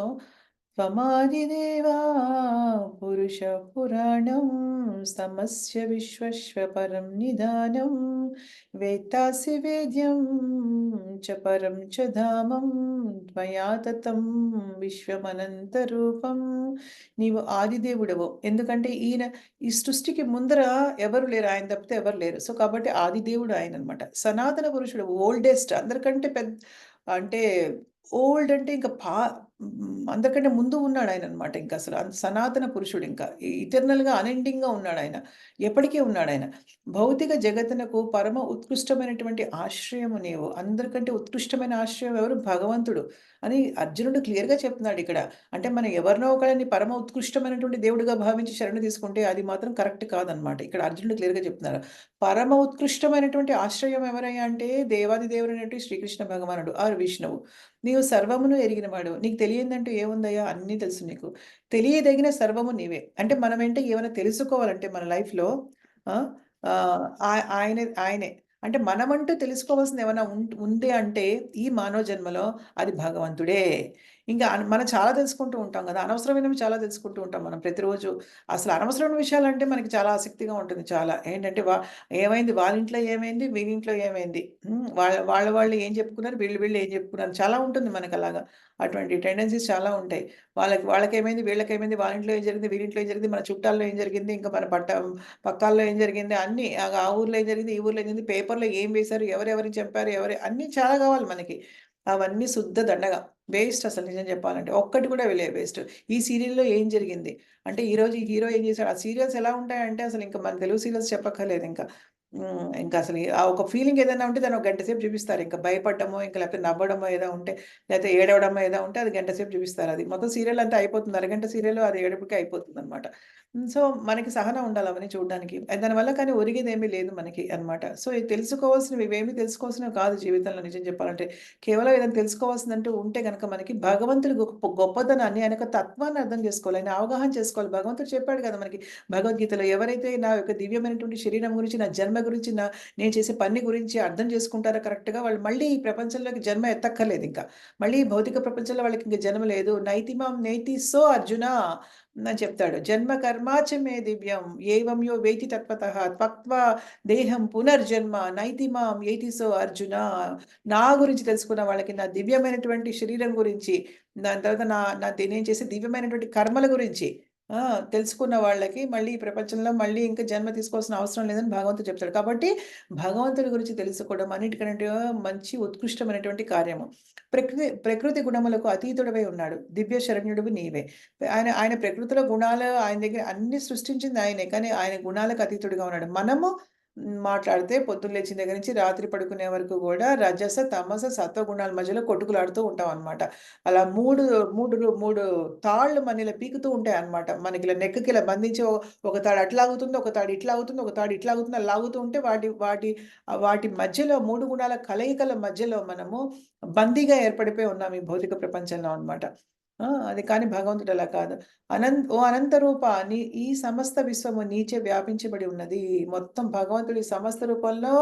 త్వమాదిదేవా పురుషः పురాణం సమస్య విశ్వస్య పరం నిదానం వేత్తాసి వేద్యం చ పరం చ ధామం త్వయా తతం విశ్వమనంతరూపం. నీవు ఆదిదేవుడవు. ఎందుకంటే ఈ సృష్టికి ముందర ఎవరు లేరు. ఆయన తప్పితే ఎవరు లేరు. సో, కాబట్టి ఆదిదేవుడు ఆయననమాట. సనాతన పురుషుడు ఓల్డెస్ట్ అందరికంటే అంటే ఓల్డ్ అంటే ఇంకా అందరికంటే ముందు ఉన్నాడు ఆయననమాట. ఇంకసలు సనాతన పురుషుడు ఇంకా. ఇటర్నల్‌గా అన్‌ఎండింగ్‌గా ఉన్నాడాయన. ఎప్పటికీ ఉన్నాడాయన. భౌతిక జగత్తునకు పరమ ఉత్కృష్టమైనటువంటి ఆశ్రయము నీవు. అందరికంటే ఉత్కృష్టమైన ఆశ్రయం ఎవరు? భగవంతుడు అని అర్జునుడు క్లియర్‌గా చెప్తున్నాడిక్కడ. అంటే మనం ఎవరినో ఒకళ్ళని పరమ ఉత్కృష్టమైనటువంటి దేవుడిగా భావించి శరణు తీసుకుంటే అది మాత్రం కరెక్ట్ కాదనమాట. ఇక్కడ అర్జునుడు క్లియర్‌గా చెప్తున్నారు. పరమ ఉత్కృష్టమైనటువంటి ఆశ్రయం ఎవరయ్యా అంటే దేవాది దేవుడైనటువంటి శ్రీకృష్ణ భగవానుడు ఆర్ విష్ణువు. నీవు సర్వమును ఎరిగినవాడు. నీకు తెలియనిదంటూ ఏముందయ్యా? అన్నీ తెలుసు నీకు. తెలియదగిన సర్వము నీవే. అంటే మనమేంటే ఏమైనా తెలుసుకోవాలంటే మన లైఫ్‌లో ఆ! ఆయనే. అంటే మనమంటూ తెలుసుకోవాల్సింది ఏమైనా ఉంది అంటే ఈ మానవ జన్మలో అది భగవంతుడే. ఇంకా మనం చాలా తెలుసుకుంటూ ఉంటాం గదా! అనవసరమైనవి చాలా తెలుసుకుంటూ ఉంటాం మనం ప్రతిరోజు. అసలు అనవసరమైన విషయాలంటే మనకి చాలా ఆసక్తిగా ఉంటుంది చాలా. ఏంటంటే ఏమైంది? వాళ్ళింట్లో ఏమైంది? వీళ్ళింట్లో ఏమైంది? వాళ్ళు ఏం చెప్పుకున్నారు? వీళ్ళు ఏం చెప్పుకున్నారు? చాలా ఉంటుంది మనకలాగా. అటువంటి టెండెన్సీస్ చాలా ఉంటాయి. వాళ్ళకేమైంది? వీళ్ళకేమైంది? వాళ్ళింట్లో ఏం జరిగింది? వీళ్ళింట్లో ఏం జరిగింది? మన చుట్టాల్లో ఏం జరిగింది? ఇంకా మన పక్కాల్లో ఏం జరిగింది? అన్నీ ఆ ఊర్లో ఏం జరిగింది? ఈ ఊర్లో ఏం జరిగింది? పేపర్‌లో ఏం వేశారు? ఎవరెవరిని చంపారు? అన్నీ చాలా కావాలి మనకి. అవన్నీ శుద్ధ దండగ. వేస్ట్ అసలు నిజం చెప్పాలంటే. ఒక్కటి కూడా వేస్ట్. ఈ సీరియల్‌లో ఏం జరిగింది? అంటే ఈరోజు ఈ హీరో ఏం చేశాడు? ఆ సీరియల్స్ ఎలా ఉంటాయంటే అసలు ఇంక మన తెలుగు సీరియల్స్ చెప్పక్కర్లేదింక. ఇంకా అసలు ఆ ఒక ఫీలింగ్ ఏదైనా ఉంటే దాన్ని ఒక గంట సేపు చూపిస్తారు. ఇంక భయపడ్డమో, ఇంక లేకపోతే నవ్వడమో ఏదో ఉంటే, లేకపోతే ఏడవడమో ఏదో ఉంటే అది గంట సేపు చూపిస్తారది. మొత్తం సీరియల్ అంతా అయిపోతుంది. అరగంట సీరియల్ అది ఏడుపుకే అయిపోతుందనమాట. సో, మనకి సహనం ఉండాలి అవన్నీ చూడడానికి. దానివల్ల కానీ ఒరిగేదేమీ లేదు మనకి అన్నమాట. సో, ఇది తెలుసుకోవాల్సినవి ఇవేమీ తెలుసుకోవాల్సినవి కాదు జీవితంలో నిజం చెప్పాలంటే. కేవలం ఏదైనా తెలుసుకోవాల్సిందంటూ ఉంటే గనక మనకి భగవంతుడి గొప్పదనాన్ని, ఆయన యొక్క తత్వాన్ని అర్థం చేసుకోవాలి. ఆయన అవగాహన చేసుకోవాలి. భగవంతుడు చెప్పాడు కదా మనకి భగవద్గీతలో, ఎవరైతే నా యొక్క దివ్యమైనటువంటి శరీరం గురించి, నా జన్మ గురించి, నేను చేసే పని గురించి అర్థం చేసుకుంటారో కరెక్ట్‌గా వాళ్ళు మళ్ళీ ఈ ప్రపంచంలోకి జన్మ ఎత్తక్కర్లేదింక. మళ్ళీ ఈ భౌతిక ప్రపంచంలో వాళ్ళకింక జన్మ లేదు. నైతిమాం నేతి సో అర్జున అని చెప్తాడు. జన్మ కర్మాచ మే దివ్యం ఏవం యో వేతి తత్వతః త్వక్త్వా దేహం పునర్జన్మ నైతి మాం ఏతి సో అర్జున. నా గురించి తెలుసుకున్న వాళ్ళకి, నా దివ్యమైనటువంటి శరీరం గురించి, దాని తర్వాత నేను చేసే దివ్యమైనటువంటి కర్మల గురించి ఆ! తెలుసుకున్న వాళ్ళకి మళ్ళీ ఈ ప్రపంచంలో మళ్ళీ ఇంకా జన్మ తీసుకోవాల్సిన అవసరం లేదని భగవంతుడు చెప్తాడు. కాబట్టి భగవంతుడి గురించి తెలుసుకోవడం అన్నిటికంటే మంచి ఉత్కృష్టమైనటువంటి కార్యము. ప్రకృతి గుణములకు అతీతుడవై ఉన్నాడు. దివ్య శరణ్యుడివి నీవే. ఆయన ప్రకృతిలో గుణాలు ఆయన దగ్గర అన్నీ సృష్టించింది ఆయనే. కానీ ఆయన గుణాలకు అతీతుడిగా ఉన్నాడు. మనము మాట్లాడితే పొద్దున్న లేచిన దగ్గర నుంచి రాత్రి పడుకునే వరకు గూడా రజస, తమస, సత్వ గుణాల మధ్యలో కొట్టుకులాడుతూ ఉంటామనమాట. అలా 3 తాళ్ళు మనీలా పీకుతూ ఉంటాయన్నమాట. మనకిలా నెక్‌కి ఇలా బంధించి ఒక తాడు అట్లా లాగుతుంది, ఒక తాడు ఇట్లా లాగుతుంది, ఒక తాడు ఇట్లా లాగుతుంది. అలా లాగుతూ ఉంటే వాటి మధ్యలో 3 గుణాల కలయికల మధ్యలో మనము బందీగా ఏర్పడిపోయి ఉన్నాం ఈ భౌతిక ప్రపంచంలో అన్నమాట. అది కానీ భగవంతుడు అలా కాదు. ఓ అనంత రూప ఈ సమస్త విశ్వము నీచే వ్యాపించబడి ఉన్నది. మొత్తం భగవంతుడి సమస్త రూపంలో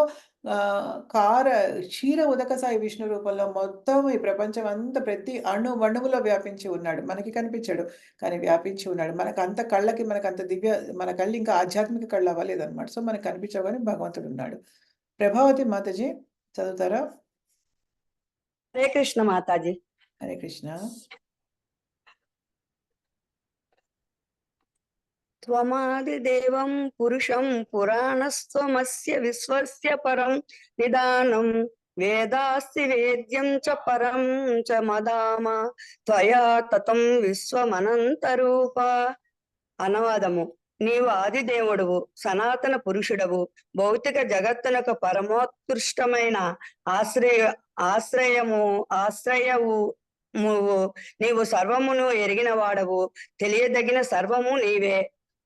కార క్షీర ఉదక సాయి విష్ణు రూపంలో మొత్తం ఈ ప్రపంచం అంతా ప్రతి అణువణువులో వ్యాపించి ఉన్నాడు. మనకి కనిపించడు. కానీ వ్యాపించి ఉన్నాడు. మనకంత కళ్ళకి మనకంత మన కళ్ళు ఇంకా ఆధ్యాత్మిక కళ్ళు అవ్వలేదన్నమాట. సో, మనకు కనిపించవు గానీ భగవంతుడున్నాడు. ప్రభావతి మాతాజీ చదువుతారా? హరే కృష్ణ మాతాజీ. హరే కృష్ణ. త్వమాదిదేవం పురుషం పురాణస్త్వమస్య విశ్వస్య పరం నిదానం వేదాస్తి వేద్యం చ పరం చ మదామ త్వయా తతం విశ్వమనంతరూప. అనువాదము: నీవు ఆదిదేవుడువు, సనాతన పురుషుడవు, భౌతిక జగత్తునకు పరమోత్కృష్టమైన ఆశ్రయవు నీవు సర్వమును ఎరిగిన వాడవు, తెలియదగిన సర్వము నీవే.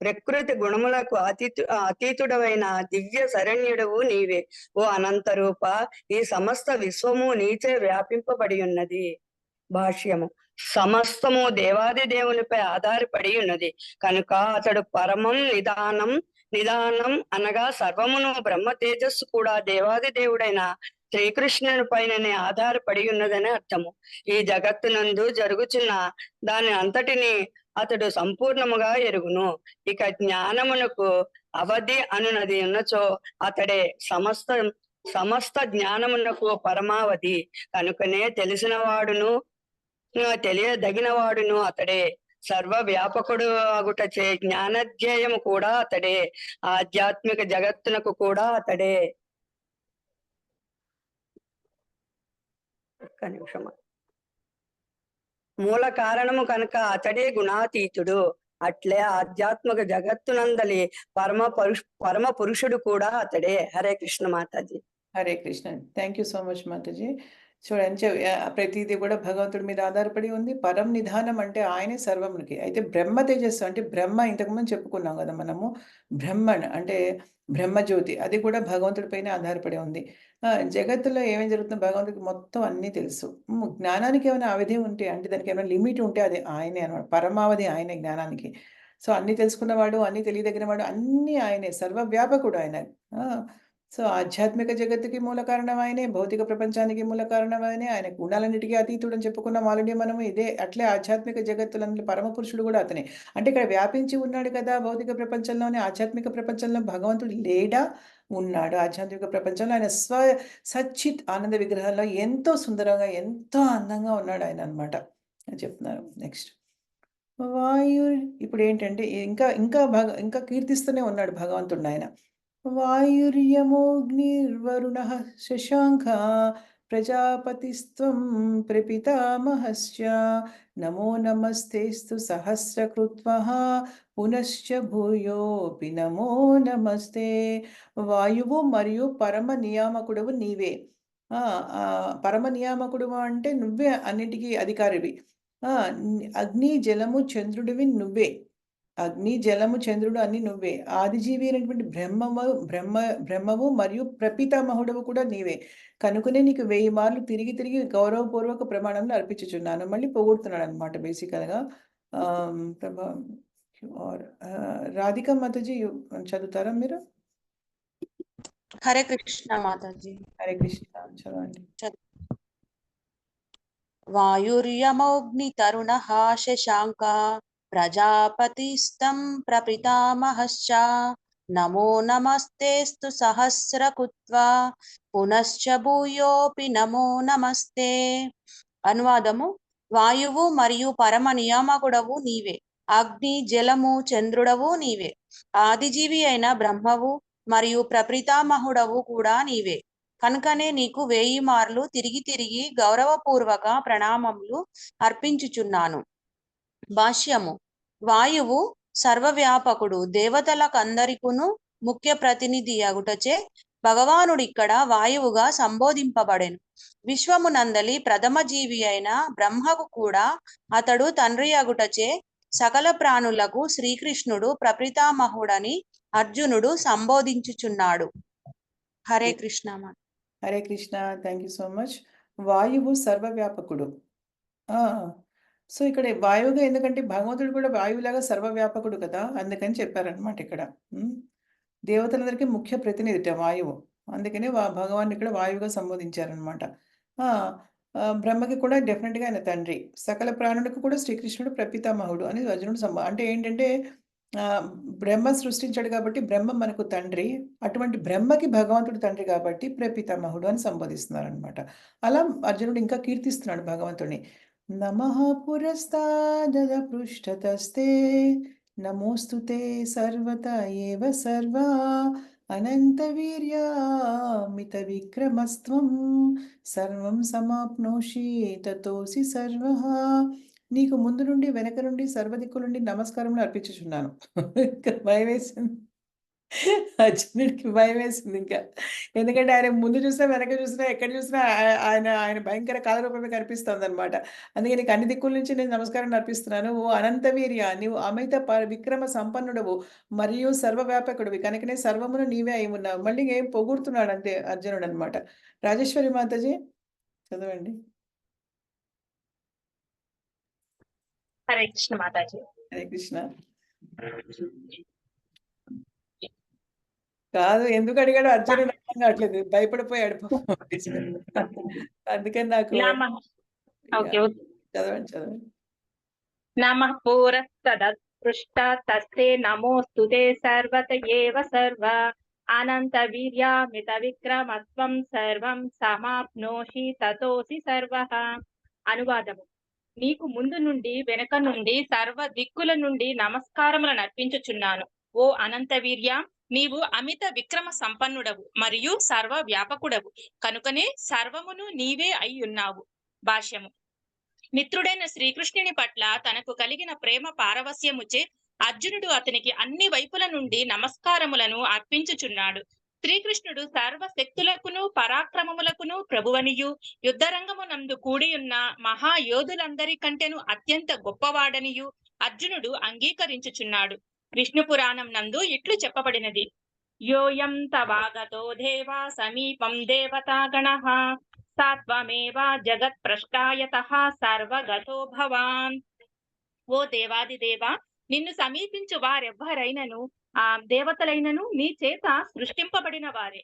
ప్రకృతి గుణములకు అతీతుడవైన దివ్య శరణ్యుడవు నీవే. ఓ అనంతరూప, ఈ సమస్త విశ్వము నీచే వ్యాపింపబడి ఉన్నది. భాష్యము: సమస్తము దేవాది దేవునిపై ఆధారపడి ఉన్నది కనుక అతడు పరమం నిదానం అనగా సర్వమును బ్రహ్మ తేజస్సు కూడా దేవాది దేవుడైన శ్రీకృష్ణుని పైననే ఆధారపడి ఉన్నదని అర్థము. ఈ జగత్తునందు జరుగుచున్న దాని అంతటిని అతడు సంపూర్ణముగా ఎరుగును. ఇక జ్ఞానమునకు అవధి అనునది ఉన్నచో అతడే సమస్త జ్ఞానమునకు పరమావధి. కనుకనే తెలిసిన వాడును తెలియదగిన వాడును అతడే. సర్వ వ్యాపకుడు అగుటచే జ్ఞానధ్యేయము కూడా అతడే. ఆధ్యాత్మిక జగత్తునకు కూడా అతడే. ఒక్క నిమిషం. మూల కారణము కనుక అతడే గుణాతీతుడు. అట్లే ఆధ్యాత్మిక జగత్తునందలి పరమ పురుషుడు కూడా అతడే. Hare Krishna Mataji. Hare Krishna. Thank you so much Mataji. చూడండి, ప్రతిదీ కూడా భగవంతుడి మీద ఆధారపడి ఉంది. పరం నిధానం అంటే ఆయనే సర్వమునికి. అయితే బ్రహ్మ తేజస్సు అంటే బ్రహ్మ, ఇంతకుముందు చెప్పుకున్నాం కదా మనము. బ్రహ్మణ్ అంటే బ్రహ్మజ్యోతి, అది కూడా భగవంతుడి పైన ఆధారపడి ఉంది. జగత్తులో ఏమేమి జరుగుతుందో భగవంతుడికి మొత్తం అన్నీ తెలుసు. జ్ఞానానికి ఏమైనా అవధి ఉంటే, అంటే దానికి ఏమైనా లిమిట్ ఉంటే అది ఆయనే అనమాట. పరమావధి ఆయనే జ్ఞానానికి. సో, అన్నీ తెలుసుకున్నవాడు, అన్నీ తెలియదగిన వాడు, అన్నీ ఆయనే. సర్వవ్యాపకుడు ఆయన. సో, ఆధ్యాత్మిక జగత్తుకి మూల కారణం ఆయనే, భౌతిక ప్రపంచానికి మూల కారణం ఆయనే, ఆయన గుణాలన్నిటికీ అతీతుడు అని చెప్పుకున్నాం ఆల్రెడీ మనము. ఇదే అట్లే ఆధ్యాత్మిక జగత్తులందు పరమ పురుషుడు కూడా అతనే. అంటే ఇక్కడ వ్యాపించి ఉన్నాడు కదా భౌతిక ప్రపంచంలోనే. ఆధ్యాత్మిక ప్రపంచంలో భగవంతుడు లేడా? ఉన్నాడు. ఆధ్యాత్మిక ప్రపంచంలో ఆయన సచ్చిత్ ఆనంద విగ్రహంలో ఎంతో సుందరంగా, ఎంతో అందంగా ఉన్నాడు ఆయన అనమాట అని చెప్తున్నారు. నెక్స్ట్ ఇప్పుడు ఏంటంటే ఇంకా కీర్తిస్తూనే ఉన్నాడు భగవంతుడిని ఆయన. వాయుర్యమోగ్నిర్వరుణః శశాంఖः ప్రజాపతిస్త్వం ప్రపితామహశ్చ నమో నమస్తేస్తు సహస్రకృత్వః పునశ్చ భూయోపి నమో నమస్తే. వాయువు మరియు పరమ నియామకుడవు నీవే. పరమ నియామకుడు అంటే నువ్వే అన్నిటికీ అధికారివి. అగ్ని జలము చంద్రుడివి నువ్వే. అగ్ని జలము చంద్రుడు అన్ని నువ్వే. ఆదిజీవి అయినటువంటి బ్రహ్మవు మరియు ప్రపితామహుడవు కూడా నీవే. కనుకనే నీకు 1000 మార్లు తిరిగి తిరిగి గౌరవపూర్వక ప్రమాణంలో అర్పించుచున్నాను. మళ్ళీ పొగుడుతున్నాడు అనమాట బేసికల్గా. రాధికా మాతాజీ చదువుతారా మీరు? హరే కృష్ణ మాతాజీ. హరే కృష్ణ, చదవండి. వాయుర్యమోగ్ని తరుణః శశాంకః ప్రజాపతిస్తం ప్రపితామహశ్చ నమో నమస్తేస్తు సహస్రకృత్వా పునశ్చ భూయోపి నమో నమస్తే. అనువాదము: వాయువు మరియు పరమ నియామకుడవు నీవే. అగ్ని జలము చంద్రుడవు నీవే. ఆదిజీవి అయిన బ్రహ్మవు మరియు ప్రపితామహుడవు కూడా నీవే. కనుకనే నీకు 1000 మార్లు తిరిగి తిరిగి గౌరవపూర్వక ప్రణామములు అర్పించుచున్నాను. భాష్యము: వాయువు సర్వవ్యాపకుడు, దేవతలకందరికును ముఖ్య ప్రతినిధి అగుటచే భగవానుడిక్కడ వాయువుగా సంబోధింపబడెను. విశ్వమునందలి ప్రథమ జీవి అయిన బ్రహ్మకు కూడా అతడు తండ్రి అగుటచే సకల ప్రాణులకు శ్రీకృష్ణుడు ప్రపితామహుడని అర్జునుడు సంబోధించుచున్నాడు. Hare Krishna. Hare Krishna. Thank you so much. వాయువు సర్వవ్యాపకుడు. సో ఇక్కడ వాయువుగా, ఎందుకంటే భగవంతుడు కూడా వాయువులాగా సర్వవ్యాపకుడు కదా, అందుకని చెప్పారనమాట ఇక్కడ. దేవతలందరికీ ముఖ్య ప్రతినిధిట వాయువు. అందుకనే భగవాన్ ఇక్కడ వాయువుగా సంబోధించారనమాట. ఆ! బ్రహ్మకి కూడా డెఫినిట్‌గా ఆయన తండ్రి. సకల ప్రాణులకు కూడా శ్రీకృష్ణుడు ప్రపితామహుడు అని అర్జునుడు అంటే ఏంటంటే బ్రహ్మ సృష్టించాడు కాబట్టి బ్రహ్మ మనకు తండ్రి. అటువంటి బ్రహ్మకి భగవంతుడు తండ్రి కాబట్టి ప్రపితామహుడు అని సంబోధిస్తున్నారనమాట. అలా అర్జునుడు ఇంకా కీర్తిస్తున్నాడు భగవంతుడిని. నమః పురస్తాదద పృష్ఠతస్తే నమోస్తుతే సర్వత ఏవ సర్వా అనంతవీర్యామిత విక్రమస్త్వం సర్వం సమాప్నోషి తతోసి సర్వః. నీకు ముందు నుండి వెనక నుండి సర్వదిక్కుల నుండి నమస్కారములు అర్పించుచున్నాను. ఇంకా భయమేసింది. అర్జునుడికి భయమేసింది ఇంకా. ఎందుకంటే ఆయన ముందు చూసినా, వెనక చూసినా, ఎక్కడ చూసినా ఆయన ఆయన భయంకర కాలరూపమే కనిపిస్తోందనమాట. అందుకే నీకు అన్ని దిక్కుల నుంచి నేను నమస్కారం అర్పిస్తున్నాను. ఓ అనంతవీర్య, నీవు అమిత విక్రమ సంపన్నుడవు మరియు సర్వవ్యాపకుడివి. కనుకనే సర్వమును నీవే అయి ఉన్నావు. మళ్ళీ ఏం పొగుడుతున్నాడు అంతే అర్జునుడనమాట. రాజేశ్వరి మాతాజీ చదవండి. హరే కృష్ణ మాతాజీ. హరే కృష్ణ. కాదు ఎందుకు అడిగాడో అర్జునుడు అర్థం కావట్లేదు. భయపడిపోయాడు పాపం. అందుకని నాకు నమః ఓకే ఓకే. చదవండి చదవండి. నమః పురస్తదత్పృష్టతస్తే నమోస్తుతే సర్వత ఏవ సర్వ అనంత వీర్యామిత విక్రమత్వం సర్వం సమాప్నోషి తతోసి సర్వః. అనువాదము: నీకు ముందు నుండి వెనక నుండి సర్వ దిక్కుల నుండి నమస్కారములను అర్పించుచున్నాను. ఓ అనంత వీర్య, నీవు అమిత విక్రమ సంపన్నుడవు మరియు సర్వ వ్యాపకుడవు, కనుకనే సర్వమును నీవే అయి ఉన్నావు. భాష్యము: మిత్రుడైన శ్రీకృష్ణుని పట్ల తనకు కలిగిన ప్రేమ పారవస్యముచే అర్జునుడు అతనికి అన్ని వైపుల నుండి నమస్కారములను అర్పించుచున్నాడు. శ్రీకృష్ణుడు సర్వశక్తులకును పరాక్రమములకును ప్రభువనియు యుద్ధరంగమునందు కూడియున్న మహాయోధులందరికంటేను అత్యంత గొప్పవాడనియు అర్జునుడు అంగీకరించుచున్నాడు. విష్ణు పురాణం నందు ఇట్లు చెప్పబడినది: యోయం తవాగతో దేవా సమీపం దేవతాగణః సాత్వమేవ జగత్ప్రష్టాయతః సర్వగతో భవాన్. ఓ దేవాది దేవ, నిన్ను సమీపించు వారెవ్వరైనను ఆ దేవతలైనను నీ చేత సృష్టింపబడిన వారే.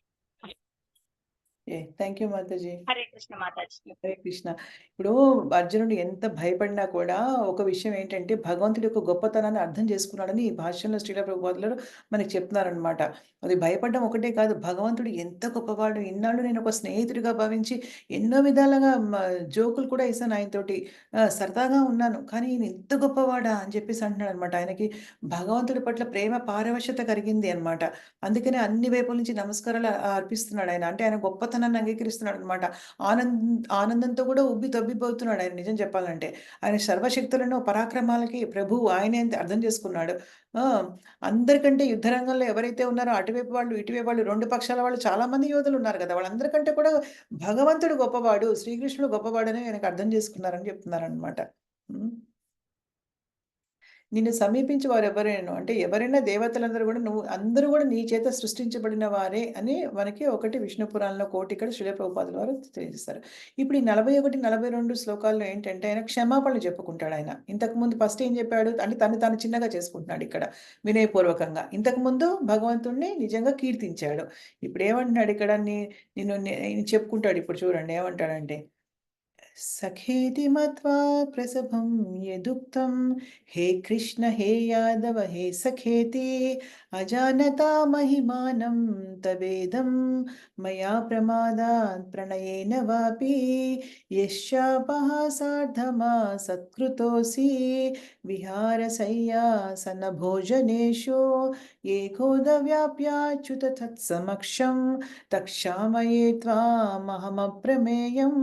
థ్యాంక్ యూ మాతాజీ. హరే కృష్ణ మాతాజీ. హరే కృష్ణ. ఇప్పుడు అర్జునుడు ఎంత భయపడినా కూడా ఒక విషయం ఏంటంటే భగవంతుడి యొక్క గొప్పతనాన్ని అర్థం చేసుకున్నాడని ఈ భాష్యంలో శ్రీల ప్రభుపాదులు మనకి చెప్తున్నారనమాట. అది భయపడడం ఒకటే కాదు, భగవంతుడు ఎంత గొప్పవాడు. ఇన్నాళ్ళు నేను ఒక స్నేహితుడిగా భావించి ఎన్నో విధాలుగా జోకులు కూడా వేసాను ఆయనతోటి, సరదాగా ఉన్నాను. కానీ ఈయన ఇంత గొప్పవాడా అని చెప్పేసి అంటున్నాడు అనమాట. ఆయనకి భగవంతుడి పట్ల ప్రేమ పారవశ్యత కలిగింది అనమాట. అందుకనే అన్ని వైపుల నుంచి నమస్కారాలు అర్పిస్తున్నాడు ఆయన. అంటే ఆయన గొప్పతనాన్ని అంగీకరిస్తున్నాడు అనమాట. ఆనందంతో కూడా ఉబ్బి తబ్బిబ్బవుతున్నాడు ఆయన నిజం చెప్పాలంటే. ఆయన సర్వశక్తులను పరాక్రమాలకి ప్రభువు ఆయనే అని అర్థం చేసుకున్నాడు. ఆ! అందరికంటే యుద్ధరంగంలో ఎవరైతే ఉన్నారో అటువైపు వాళ్ళు, ఇటువైపు వాళ్ళు 2 పక్షాల వాళ్ళు చాలా మంది యోధులు ఉన్నారు కదా! వాళ్ళందరికంటే కూడా భగవంతుడు గొప్పవాడు, శ్రీకృష్ణుడు గొప్పవాడని ఆయనకు అర్థం చేసుకున్నారని చెప్తున్నారనమాట. హ్మ్. నిన్ను సమీపించి వారెవరైనా అంటే ఎవరైనా దేవతలందరూ కూడా అందరూ కూడా నీ చేత సృష్టించబడిన వారే అని మనకి ఒకటి విష్ణు పురాణంలో కోటి ఇక్కడ శ్రీల ప్రభుపాదుల వారు తెలియజేస్తారు. ఇప్పుడు ఈ 41, 42 శ్లోకాల్లో ఏంటంటే ఆయన క్షమాపణలు చెప్పుకుంటాడు ఆయన. ఇంతకుముందు ఫస్ట్ ఏం చెప్పాడు అంటే తను చిన్నగా చేసుకుంటున్నాడు ఇక్కడ వినయపూర్వకంగా. ఇంతకుముందు భగవంతుడిని నిజంగా కీర్తించాడు. ఇప్పుడు ఏమంటున్నాడు ఇక్కడ నిన్ను చెప్పుకుంటాడు. ఇప్పుడు చూడండి ఏమంటాడంటే, సఖేతి మత్వా ప్రసభం యదుక్తం హే కృష్ణ హే యాదవ హే సఖేతి అజానతా మహిమానం తవేదం మయా ప్రమాదాత్ ప్రణయేన వాపి యశ్చాపహాసార్థమా సత్కృతోసి విహారశయ్యాసన భోజనేషు ఏకోద వ్యాప్యాచ్యుత తత్సమక్షం తక్షామయే త్వామహమప్రమేయం.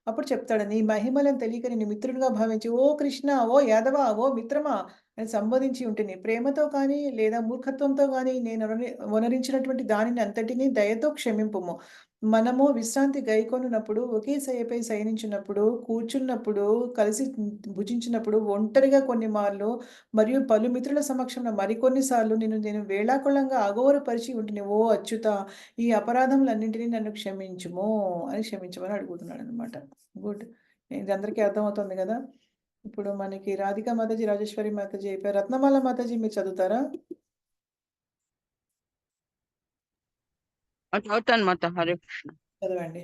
అప్పుడు చెప్తాడు, నీ మహిమలను తెలియక నీ మిత్రుడిగా భావించి ఓ కృష్ణ, ఓ యాదవ, ఓ మిత్రమా అని సంబోధించి ఉంటుంది. ప్రేమతో కానీ లేదా మూర్ఖత్వంతో కానీ నేను వనరించినటువంటి దానిని అంతటినీ దయతో క్షమింపుము. మనము విశ్రాంతి గైకొనున్నప్పుడు, ఒకే శయ్యపై శయనించినప్పుడు, కూర్చున్నప్పుడు, కలిసి భుజించినప్పుడు, ఒంటరిగా కొన్ని మార్లు మరియు పలు మిత్రుల సమక్షంలో మరికొన్ని సార్లు నేను వేళాకొళంగా అగౌరవపరిచి ఉంటుంది. ఓ అచ్యుత, ఈ అపరాధములన్నింటినీ నన్ను క్షమించుము అని క్షమించమని అడుగుతున్నాడు అనమాట. గుడ్. ఇది అందరికీ అర్థమవుతుంది కదా. ఇప్పుడు మనకి రాధికా మాతాజీ, రాజేశ్వరి మాతాజీ అయిపోయారు. రత్నమాల మాతాజీ మీరు చదువుతారా? చదువుతాను మాత. హరే కృష్ణ. చదవండి.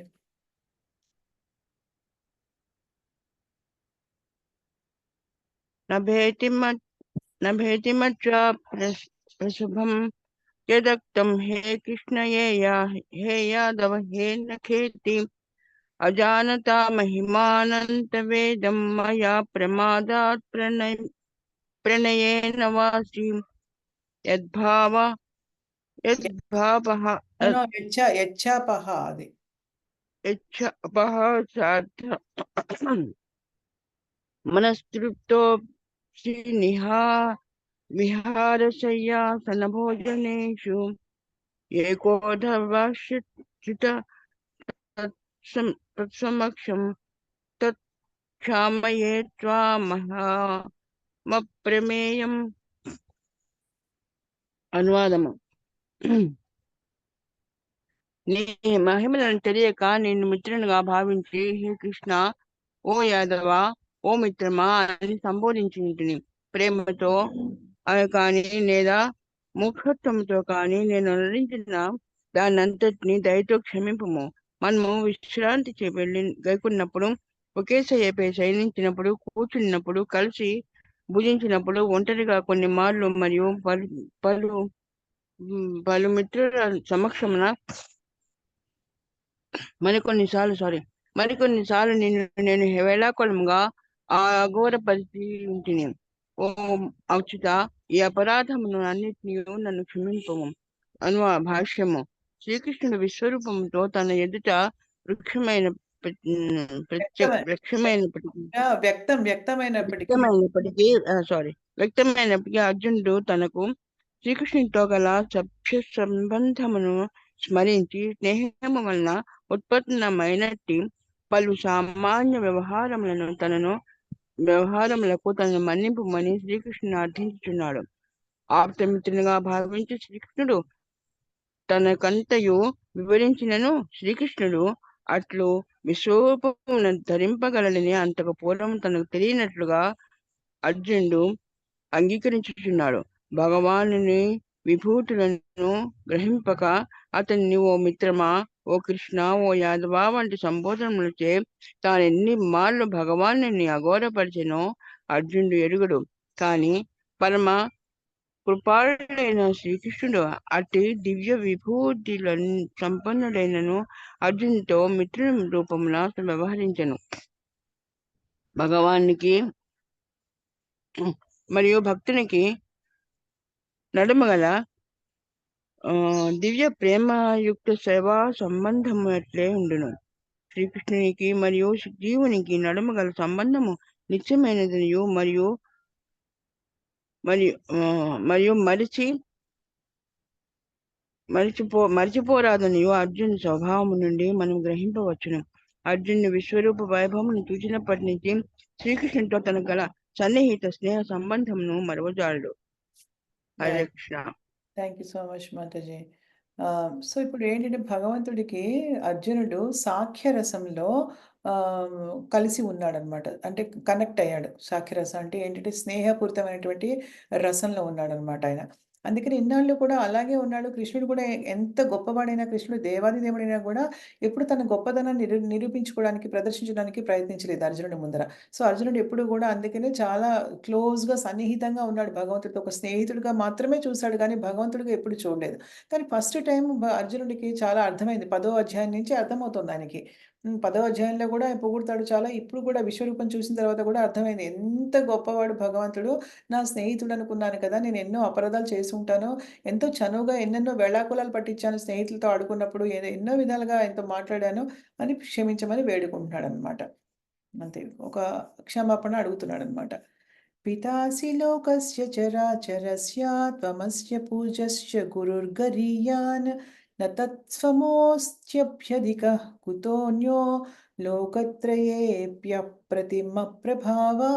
నభేతి మచ్చా ప్రశుభం యదక్తం హే కృష్ణ హే యాదవ హే నఖేతి అజానతా మహిమానంత వేదం మయా ప్రమాదాత్ ప్రణయేన వాసి యద్భావః యచ్చాపహ అది యచ్చపః సార్థ మనస్తృప్తో విహారశయ్యాసనభోజనేషు ఏకోధవాశ్చిత తత్సమక్షం తత్క్షామయే త్వామహమప్రమేయం. అనువాదము. నీ మహిమలను తెలియక నిన్ను మిత్రునిగా భావించి హే కృష్ణ, ఓ యాదవ, ఓ మిత్రమా అని సంబోధించుంటిని. ప్రేమతో కానీ లేదా మూర్ఖత్వంతో కానీ నేను నటించిన దాన్నంతటిని దయతో క్షమింపుము. మనము విశ్రాంతి వెళ్ళి గైకున్నప్పుడు, ఒకే శయ్యపై శయనించినప్పుడు, కూర్చున్నప్పుడు, కలిసి భుజించినప్పుడు, ఒంటరిగా కొన్ని మార్లు మరియు పలు మిత్రుల సమక్షమున మరికొన్నిసార్లు నేను వేళాకొళముగా అఘోరపరిచి ఉంటిని. ఓ అచ్యుత, ఈ అపరాధమును అన్నిటినీ నన్ను క్షమింపము. భాష్యము. శ్రీకృష్ణుడు విశ్వరూపంతో తన ఎదుట వ్యక్తమైనప్పటికీ అర్జునుడు తనకు శ్రీకృష్ణుడితో గల సభ్య సంబంధమును స్మరించి స్నేహము వలన ఉత్పన్నమైనట్టి పలు సామాన్య వ్యవహారములకు తనను మన్నింపుమని శ్రీకృష్ణుని అర్థించుచున్నాడు. ఆప్తమిత్రునిగా భావించి శ్రీకృష్ణుడు తనకంతయు వివరించినను శ్రీకృష్ణుడు అట్లు విశ్వరూపమును ధరింపగలడని అంతకు పూర్వం తనకు తెలియనట్లుగా అర్జునుడు అంగీకరించుచున్నాడు. భగవానుని విభూతులను గ్రహింపక అతన్ని ఓ మిత్రమా, ఓ కృష్ణ, ఓ యాదవ వంటి సంబోధనములచే తానెన్ని మార్లు భగవానుని అఘోరపరిచెనో అర్జునుడు ఎరుగుడు. కాని పరమ కృపాళుడైన శ్రీకృష్ణుడు అట్టి దివ్య విభూతులను సంపన్నుడైనను అర్జునుడితో మిత్రుని రూపమున వ్యవహరించెను. భగవానికి మరియు భక్తునికి నడుమగల దివ్య ప్రేమయుక్త సేవా సంబంధము అట్లే ఉండును. శ్రీకృష్ణునికి మరియు జీవునికి నడుమగల సంబంధము నిత్యమైనదనియు మరియు మరిచిపోరాదనియు అర్జును స్వభావము నుండి మనం గ్రహింపవచ్చును. అర్జునుని విశ్వరూప వైభవమును చూసినప్పటి నుంచి శ్రీకృష్ణునితో తనకు గల సన్నిహిత స్నేహ సంబంధమును మరవజాలడు. Hare Krishna. Thank you so much మాతాజీ. సో ఇప్పుడు ఏంటంటే భగవంతుడికి అర్జునుడు సాఖ్యరసంలో కలిసి ఉన్నాడనమాట. అంటే కనెక్ట్ అయ్యాడు. సాఖ్యరసం అంటే ఏంటంటే స్నేహపూరితమైనటువంటి రసంలో ఉన్నాడనమాట ఆయన. అందుకని ఇన్నాళ్ళు కూడా అలాగే ఉన్నాడు. కృష్ణుడు కూడా ఎంత గొప్పవాడైనా, కృష్ణుడు దేవాది దేవుడైనా కూడా ఎప్పుడు తన గొప్పదనాన్ని నిరూపించుకోవడానికి, ప్రదర్శించడానికి ప్రయత్నించలేదు అర్జునుడి ముందర. సో అర్జునుడు ఎప్పుడు కూడా అందుకనే చాలా క్లోజ్గా సన్నిహితంగా ఉన్నాడు భగవంతుడితో. ఒక స్నేహితుడిగా మాత్రమే చూశాడు కానీ భగవంతుడిగా ఎప్పుడు చూడలేదు. కానీ ఫస్ట్ టైం అర్జునుడికి చాలా అర్థమైంది. 10వ అధ్యాయం నుంచి అర్థమవుతుంది ఆయనకి. 10వ అధ్యాయంలో కూడా ఆయన పొగుడుతాడు చాలా. ఇప్పుడు కూడా విశ్వరూపం చూసిన తర్వాత కూడా అర్థమైంది. ఎంత గొప్పవాడు భగవంతుడు, నా స్నేహితుడు అనుకున్నాను కదా, నేను ఎన్నో అపరాధాలు చేసి ఉంటాను, ఎంతో చనువుగా ఎన్నెన్నో వేళాకులాలు పట్టించాను స్నేహితులతో ఆడుకున్నప్పుడు, ఎన్నో విధాలుగా ఆయనతో మాట్లాడాను అని క్షమించమని వేడుకుంటున్నాడు అనమాట. అంతే, ఒక క్షమాపణ అడుగుతున్నాడు అనమాట. పితాసి లోకస్య చరాచరస్య త్వమస్య పూజ్యస్య గురుర్గరీయాన్ న తత్స్వమోస్త్యభ్యధికః కుతోన్యో లోకత్రయేప్యప్రతిమ ప్రభావా.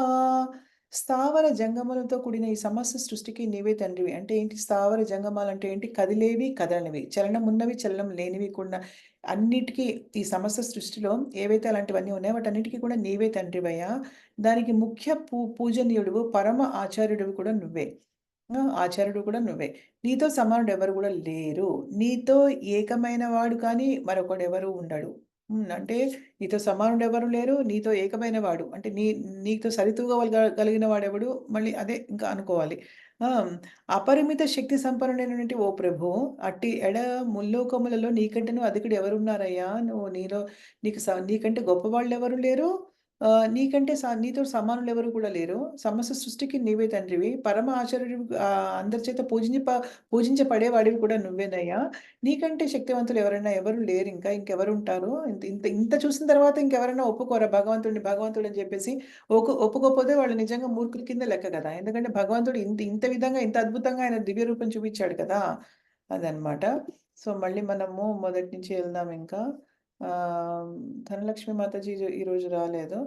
స్థావర జంగములతో కూడిన ఈ సమస్త సృష్టికి నీవే తండ్రివి. అంటే ఏంటి స్థావర జంగమాలు అంటే ఏంటి? కదిలేవి, కదలనివి, చలనం ఉన్నవి, చలనం లేనివి కూడా అన్నిటికీ ఈ సమస్త సృష్టిలో ఏవైతే అలాంటివన్నీ ఉన్నాయో వాటన్నిటికీ కూడా నీవే తండ్రివయ్యా. దానికి ముఖ్య పూజనీయుడువు, పరమ ఆచార్యుడివి కూడా నువ్వే. ఆచార్యుడు కూడా నువ్వే. నీతో సమానుడు ఎవరు కూడా లేరు. నీతో ఏకమైన వాడు కానీ మరొకడెవరు ఉండడు. అంటే నీతో సమానుడు ఎవరు లేరు. నీతో ఏకమైన వాడు అంటే నీతో సరితూగగలిగిన వాడెవడు మళ్ళీ అదే ఇంకా అనుకోవాలి. ఆ! అపరిమిత శక్తి సంపన్నుడైనటువంటి ఓ ప్రభూ! అట్టి ముల్లోకములలో నీకంటేను అధికుడు ఎవరున్నారయ్యా? నీకంటే గొప్పవాళ్ళెవరు లేరు. నీతో సమానులెవరు కూడా లేరు. సమస్త సృష్టికి నీవే తండ్రివి. పరమ ఆచార్యుడివి అందరి చేత పూజించబడేవాడివి కూడా నువ్వేనయ్యా. నీకంటే శక్తివంతులు ఎవరైనా ఎవరు లేరింకా. ఇంకెవరుంటారు? ఇంత ఇంత ఇంత చూసిన తర్వాత ఇంకెవరైనా ఒప్పుకోరా భగవంతుడని చెప్పేసి? ఒప్పుకోకపోతే వాళ్ళు నిజంగా మూర్ఖుల కింద లెక్క కదా! ఎందుకంటే భగవంతుడు ఇంత విధంగా ఇంత అద్భుతంగా ఆయన దివ్య రూపం చూపించాడు కదా! అదనమాట. సో, మళ్ళీ మనము మొదటి నుంచి వెళ్దాం ఇంకా. ధనలక్ష్మి మాతాజీ ఈరోజు రాలేదు.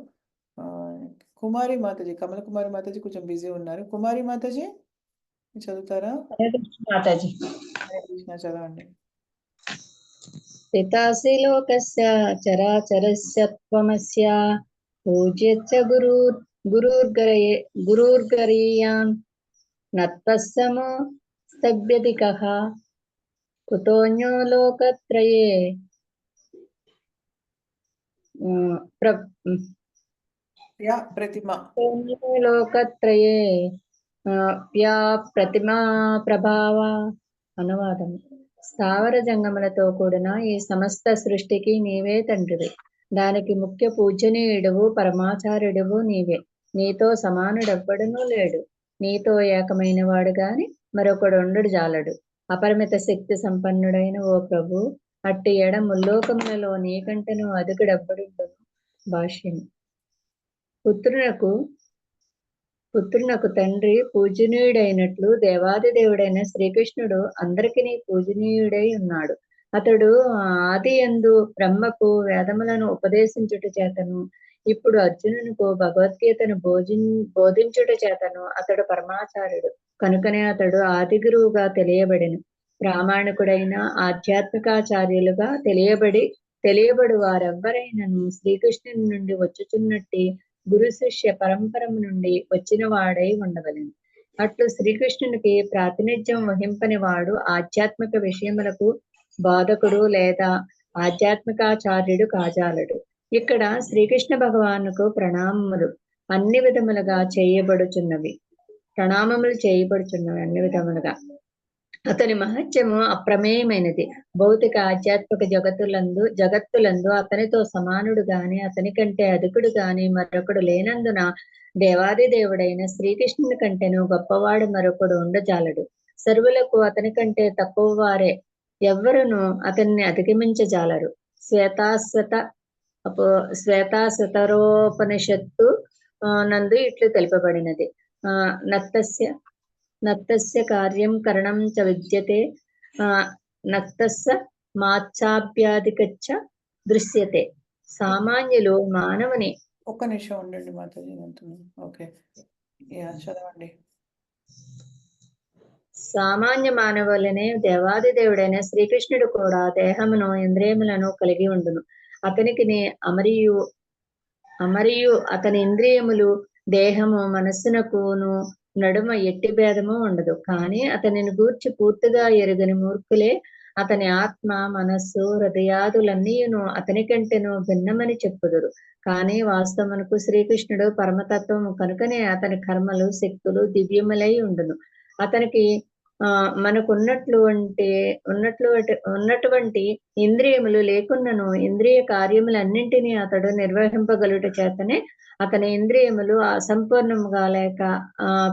కుమారి మాతాజీ, కమల కుమారి మాతాజీ కొంచెం బిజీ ఉన్నారు. కుమారి మాతాజీ చదువుతారా? మాతాజీ హరే కృష్ణ చదవండి. పితాసి లోకస్య చరాచరస్య త్వమస్య పూజ్యచ్చ గురుర్గరీయాన్ నత్వస్సమో స్తభ్యధికః కుతోన్యో లోకత్రయే ప్రతిమ లోకత్రయే ప్రతిమా ప్రభావ. అనువాదం. స్థావర జంగములతో కూడిన ఈ సమస్త సృష్టికి నీవే తండ్రివి. దానికి ముఖ్య పూజనీయుడువు పరమాచార్యుడువు నీవే. నీతో సమానుడెవ్వడునూ లేడు. నీతో ఏకమైన వాడు గాని మరొకడు ఉండడు జాలడు. అపరిమిత శక్తి సంపన్నుడైన ఓ ప్రభు, అట్టి ముల్లోకములలో నీకంటేను అధికుడెవ్వడుండును. భాష్యం. పుత్రునకు తండ్రి పూజనీయుడైనట్లు దేవాది దేవుడైన శ్రీకృష్ణుడు అందరికీ పూజనీయుడై ఉన్నాడు. అతడు ఆదియందు బ్రహ్మకు వేదములను ఉపదేశించుట చేతను, ఇప్పుడు అర్జునునకు భగవద్గీతను బోధించుట చేతను అతడు పరమాచార్యుడు. కనుకనే అతడు ఆది గురువుగా తెలియబడెను. ప్రామాణికుడైన ఆధ్యాత్మికాచార్యులుగా తెలియబడు వారెవ్వరైనను శ్రీకృష్ణుని నుండి వచ్చుచున్నట్టి గురు శిష్య పరంపరము నుండి వచ్చిన వాడై ఉండవలెను. అట్లు శ్రీకృష్ణునికి ప్రాతినిధ్యం వహింపని వాడు ఆధ్యాత్మిక విషయములకు బోధకుడు లేదా ఆధ్యాత్మికాచార్యుడు కాజాలడు. ఇక్కడ శ్రీకృష్ణ భగవానుకు ప్రణామములు అన్ని విధములుగా చేయబడుచున్నవి అన్ని విధములుగా. అతని మహత్యము అప్రమేయమైనది. భౌతిక ఆధ్యాత్మిక జగత్తులందు అతనితో సమానుడు గాని అతని కంటే అధికుడు గాని మరొకడు లేనందున దేవాది దేవుడైన శ్రీకృష్ణుని కంటేను గొప్పవాడు మరొకడు ఉండజాలడు. సర్వులకు అతని కంటే తక్కువ వారే ఎవ్వరును అతన్ని అధిగమించజాలరు. శ్వేతాశ్వతరోపనిషత్తు నందు ఇట్లు తెలుపబడినది. నత్తస్య కార్యం కరణం చ విద్యతే నత్తస్య మాచ్చాభ్యాధికచ్చ దృశ్యతే. సామాన్యులు మానవుని. ఒక్క నిమిషం ఉండండి మాతాజీ. ఓకే, చదవండి. సామాన్య మానవులనే దేవాది దేవుడైన శ్రీకృష్ణుడు కూడా దేహమును ఇంద్రియములను కలిగి ఉండును. అతనికి అమరియు అతని ఇంద్రియములు దేహము మనస్సునకును నడుమ ఎట్టి భేదము ఉండదు. కానీ అతనిని గూర్చి పూర్తిగా ఎరుగని మూర్ఖులే అతని ఆత్మ మనస్సు హృదయాదులన్నీయును అతని కంటేను భిన్నమని చెప్పుదురు. కానీ వాస్తవమునకు శ్రీకృష్ణుడు పరమతత్వము కనుకనే అతని కర్మలు శక్తులు దివ్యములై ఉండును. అతనికి ఉన్నటువంటి ఇంద్రియములు లేకున్నను ఇంద్రియ కార్యములన్నింటినీ అతడు నిర్వహింపగలుగుట చేతనే అతని ఇంద్రియములు అసంపూర్ణముగా లేక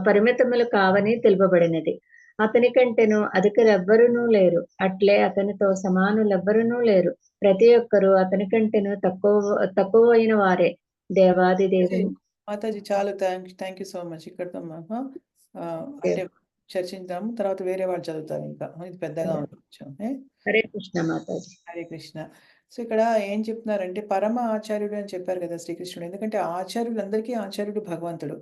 పరిమితములు కావని తెలుపబడినది. అతని కంటేను అధికులెవ్వరునూ లేరు. అట్లే అతనితో సమానులెవ్వరునూ లేరు. ప్రతి ఒక్కరూ అతని కంటేను తక్కువైన వారే. దేవాది దేవుడు. మాతాజీ చాలు. Thank you so much. ఇక్కడతో అంటే చర్చించాము. తర్వాత వేరే వాళ్ళు చదువుతారు. ఇంకా ఇది పెద్దగా ఉండొచ్చు. హరే కృష్ణ మాతాజీ. హరే కృష్ణ. సో ఇక్కడ ఏం చెప్తున్నారంటే పరమ ఆచార్యుడు అని చెప్పారు కదా శ్రీకృష్ణుడు. ఎందుకంటే ఆచార్యులందరికీ ఆచార్యుడు భగవంతుడు.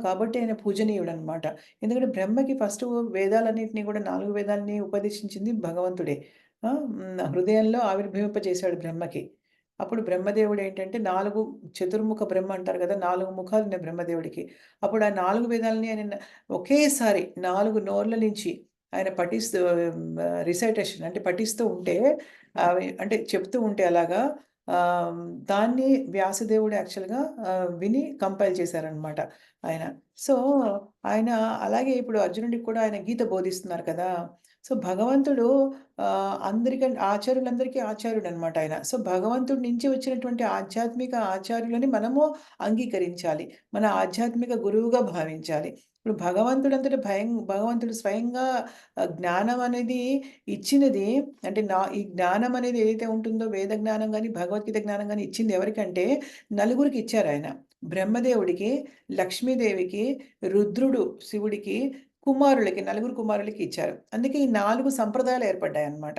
కాబట్టి ఆయన పూజనీయుడు అనమాట. ఎందుకంటే బ్రహ్మకి ఫస్ట్ వేదాలన్నింటినీ కూడా 4 వేదాలని ఉపదేశించింది భగవంతుడే. హృదయంలో ఆవిర్భవింపజేశాడు బ్రహ్మకి. అప్పుడు బ్రహ్మదేవుడు ఏంటంటే 4 చతుర్ముఖ బ్రహ్మ అంటారు కదా! 4 ముఖాలు ఉన్నాయి బ్రహ్మదేవుడికి. అప్పుడు ఆ 4 వేదాలని ఆయన ఒకేసారి 4 నోర్ల నుంచి ఆయన పఠిస్తూ రిసైటేషన్ అంటే పఠిస్తూ ఉంటే అవి అంటే చెప్తూ ఉంటే అలాగా ఆహ్, దాన్ని వ్యాసదేవుడు యాక్చువల్‌గా విని కంపైల్ చేశారనమాట ఆయన. సో, ఆయన అలాగే ఇప్పుడు అర్జునుడికి కూడా ఆయన గీత బోధిస్తున్నారు కదా! సో, భగవంతుడు ఆచార్యులందరికీ ఆచార్యుడనమాట ఆయన. సో, భగవంతుడి నుంచి వచ్చినటువంటి ఆధ్యాత్మిక ఆచార్యులని మనము అంగీకరించాలి. మన ఆధ్యాత్మిక గురువుగా భావించాలి. ఇప్పుడు భగవంతుడు స్వయంగా జ్ఞానం అనేది ఇచ్చినది అంటే ఈ జ్ఞానం అనేది ఏదైతే ఉంటుందో వేద జ్ఞానం గాని, భగవద్గీత జ్ఞానం గాని ఇచ్చింది ఎవరికంటే నలుగురికి ఇచ్చారాయన. బ్రహ్మదేవుడికి, లక్ష్మీదేవికి, రుద్రుడు శివుడికి, నలుగురు కుమారులకి ఇచ్చారు. అందుకే ఈ 4 సంప్రదాయాలు ఏర్పడ్డాయన్నమాట.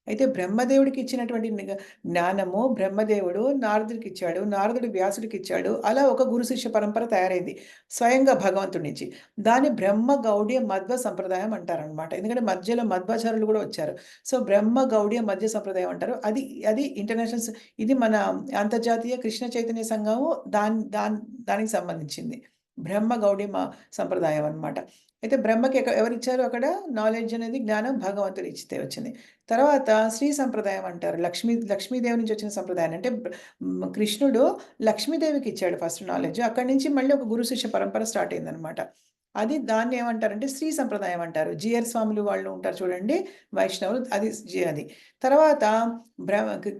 అయితే బ్రహ్మదేవుడికి ఇచ్చినటువంటి జ్ఞానము బ్రహ్మదేవుడు నారదుడికిచ్చాడు. నారదుడు వ్యాసుడికిచ్చాడు. అలా ఒక గురు శిష్య పరంపర తయారైంది. స్వయంగా భగవంతుడి నుంచి. దాన్ని బ్రహ్మ గౌడీయ మధ్వ సంప్రదాయం అంటారనమాట. ఎందుకంటే మధ్యలో మధ్వాచార్యులు కూడా వచ్చారు. సో, బ్రహ్మ గౌడీయ మధ్య సంప్రదాయం అంటారు. అది ఇంటర్నేషనల్ ఇది మన అంతర్జాతీయ కృష్ణ చైతన్య సంఘము దానికి సంబంధించింది. బ్రహ్మ గౌడీ సంప్రదాయం అన్నమాట. అయితే బ్రహ్మకి ఎవరిచ్చారు అక్కడ నాలెడ్జ్ అనేది జ్ఞానం భగవంతుడు ఇచ్చితే వచ్చింది. తర్వాత శ్రీ సంప్రదాయం అంటారు. లక్ష్మీదేవి నుంచి వచ్చిన సంప్రదాయం. అంటే కృష్ణుడు లక్ష్మీదేవికి ఇచ్చాడు ఫస్ట్ నాలెడ్జ్. అక్కడి నుంచి మళ్ళీ ఒక గురు శిష్య పరంపర స్టార్ట్ అయిందనమాట. దాన్ని ఏమంటారంటే శ్రీ సంప్రదాయం అంటారు. జీఆర్ స్వాములు వాళ్ళు ఉంటారు చూడండి వైష్ణవులు అది. తర్వాత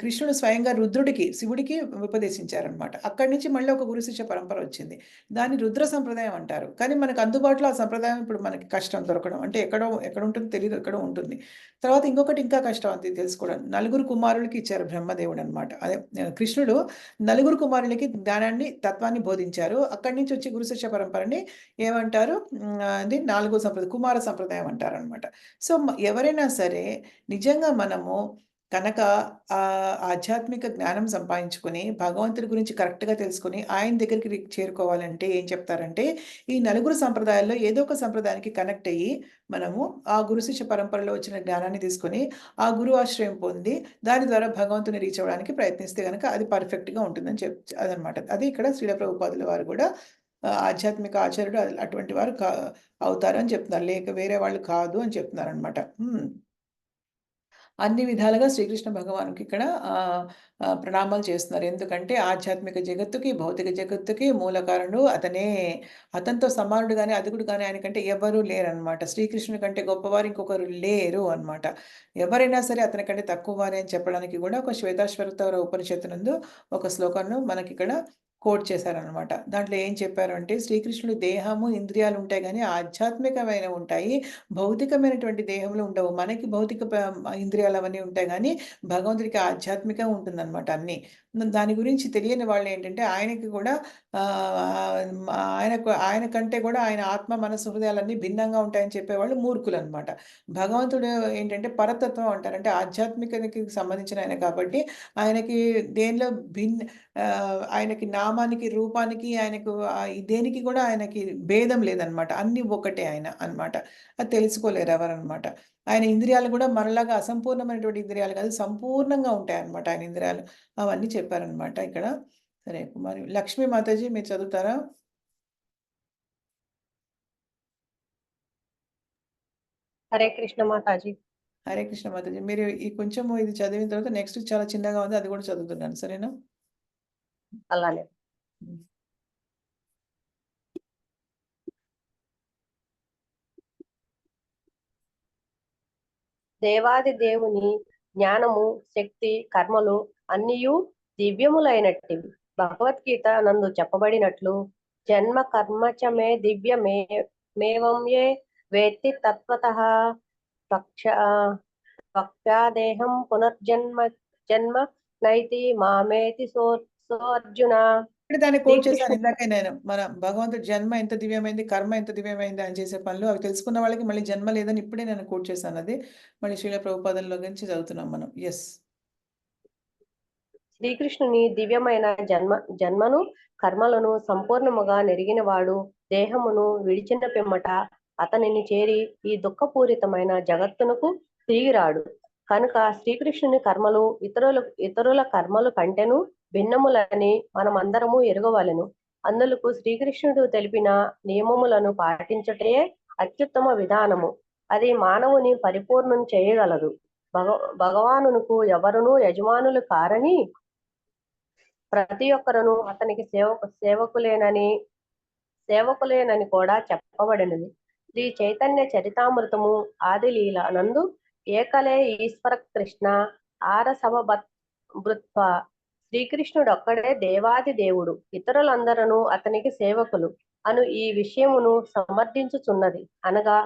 కృష్ణుడు స్వయంగా రుద్రుడికి, శివుడికి ఉపదేశించారనమాట. అక్కడి నుంచి మళ్ళీ ఒక గురు శిష్య పరంపర వచ్చింది. దాన్ని రుద్ర సంప్రదాయం అంటారు. కానీ మనకు అందుబాటులో ఆ సంప్రదాయం ఇప్పుడు మనకి కష్టం దొరకడం. అంటే ఎక్కడ ఉంటుందో తెలీదు. ఎక్కడో ఉంటుంది. తర్వాత ఇంకొకటి ఇంకా కష్టం అది తెలుసుకోవడం. నలుగురు కుమారులకి ఇచ్చారు బ్రహ్మదేవుడు అనమాట. అదే కృష్ణుడు నలుగురు కుమారులకి జ్ఞానాన్ని, తత్వాన్ని బోధించారు. అక్కడి నుంచి వచ్చే గురు శిష్య పరంపరని ఏమంటారు? అది 4వ కుమార సంప్రదాయం అంటారనమాట. సో, ఎవరైనా సరే నిజంగా మనము కనుక ఆధ్యాత్మిక జ్ఞానం సంపాదించుకొని, భగవంతుడి గురించి కరెక్ట్‌గా తెలుసుకొని, ఆయన దగ్గరికి చేరుకోవాలంటే ఏం చెప్తారంటే, ఈ నలుగురు సంప్రదాయాల్లో ఏదో ఒక సంప్రదాయానికి కనెక్ట్ అయ్యి, మనము ఆ గురు శిష్య పరంపరలో వచ్చిన జ్ఞానాన్ని తీసుకొని, ఆ గురువు ఆశ్రయం పొంది, దాని ద్వారా భగవంతుని రీచ్ అవ్వడానికి ప్రయత్నిస్తే గనక అది పర్ఫెక్ట్‌గా ఉంటుందని అదనమాట. అది ఇక్కడ శ్రీల ప్రభుపాదుల వారు కూడా ఆధ్యాత్మిక ఆచార్యుడు అటువంటి వారు అవుతారని చెప్తున్నారు. లేక వేరే వాళ్ళు కాదు అని చెప్తున్నారనమాట. అన్ని విధాలుగా శ్రీకృష్ణ భగవానుకి ఇక్కడ ప్రణామాలు చేస్తున్నారు. ఎందుకంటే ఆధ్యాత్మిక జగత్తుకి, భౌతిక జగత్తుకి మూల కారణుడు అతనే. అతనితో సమానుడు గాని, అధికుడు గాని ఆయనకంటే ఎవరు లేరనమాట. శ్రీకృష్ణుని కంటే గొప్పవారు ఇంకొకరు లేరు అనమాట. ఎవరైనా సరే అతని కంటే తక్కువ వారే అని చెప్పడానికి కూడా ఒక శ్వేతాశ్వతర ఉపనిషత్తు నందు ఒక శ్లోకంను మనకిక్కడ కోట్ చేశారనమాట. దాంట్లో ఏం చెప్పారు అంటే శ్రీకృష్ణుడి దేహము, ఇంద్రియాలు ఉంటాయి గానీ ఆధ్యాత్మికమైనవి ఉంటాయి. భౌతికమైనటువంటి దేహంలో ఉండవు. మనకి భౌతిక ఇంద్రియాలు అవన్నీ ఉంటాయి గానీ, భగవంతుడికి ఆధ్యాత్మికం ఉంటుందనమాట అన్నీ. దాని గురించి తెలియని వాళ్ళేంటంటే, ఆయనకి కూడా ఆయన కంటే కూడా ఆయన ఆత్మ, మనసు, హృదయాలన్నీ భిన్నంగా ఉంటాయని చెప్పేవాళ్ళు మూర్ఖులనమాట. భగవంతుడు ఏంటంటే పరతత్వం అంటారు. అంటే ఆధ్యాత్మికతకి సంబంధించిన ఆయన కాబట్టి, ఆయనకి దేనిలో ఆయనకి నామానికి, రూపానికి, ఆయనకు దేనికి కూడా ఆయనకి భేదం లేదనమాట. అన్నీ ఒకటే ఆయన అన్నమాట. అది తెలుసుకోలేరు ఎవరనమాట. ఆయన ఇంద్రియాలు కూడా మనలాగా అసంపూర్ణమైనటువంటి ఇంద్రియాలు కాదు, సంపూర్ణంగా ఉంటాయన్నమాట ఆయన ఇంద్రియాలు. అవన్నీ చెప్పారనమాట ఇక్కడ. సరే కుమారి లక్ష్మీ మాతాజీ మీరు చదువుతారా? హరే కృష్ణ మాతాజీ. హరే కృష్ణ మాతాజీ. మీరు ఈ కొంచెము ఇది చదివిన తర్వాత నెక్స్ట్ చాలా చిన్నగా ఉంది. అది కూడా చదువుతున్నాను. సరేనా? అలానే. దేవాది దేవుని జ్ఞానము, శక్తి, కర్మలు అన్నియు దివ్యములైనట్టివి. భగవద్గీత నందు చెప్పబడినట్లు జన్మ కర్మచమే దివ్యమేవం ఏ వేత్తి తత్వతః దేహం జన్మ నైతి మామేతి సో అర్జున. దాన్ని కోట్ చేశాను ఇందాకే నేను. మన భగవంతుడి జన్మ ఎంత దివ్యమైంది, కర్మ ఎంత దివ్యమైంది అని చేసే పనులు అవి తెలుసుకున్న వాళ్ళకి మళ్ళీ జన్మ లేదని ఇప్పుడే నేను కోట్ చేశాను. అది మళ్ళీ శ్రీల ప్రభుపాదంలో నుంచి చదువుతున్నాం మనం. ఎస్. శ్రీకృష్ణుని దివ్యమైన జన్మను, కర్మలను సంపూర్ణముగా నెరిగినవాడు దేహమును విడిచిన పిమ్మట అతనిని చేరి ఈ దుఃఖపూరితమైన జగత్తునకు తిరిగిరాడు. కనుక శ్రీకృష్ణుని కర్మలు ఇతరుల కర్మలు కంటేను భిన్నములని మనమందరము ఎరుగవలెను. అందులకు శ్రీకృష్ణుడు తెలిపిన నియమములను పాటించుటే అత్యుత్తమ విధానము. అది మానవుని పరిపూర్ణం చేయగలదు. భగవానునకు ఎవరునూ యజమానులు కారని, ప్రతి ఒక్కరును అతనికి సేవకులేనని కూడా చెప్పబడినది. శ్రీ చైతన్య చరితామృతము ఆది లీల నందు ఏకలే ఈశ్వర కృష్ణ ఆరసభృత్వ, శ్రీకృష్ణుడొక్కడే దేవాది దేవుడు, ఇతరులందరూ అతనికి సేవకులు అను ఈ విషయమును సమర్థించుచున్నది. అనగా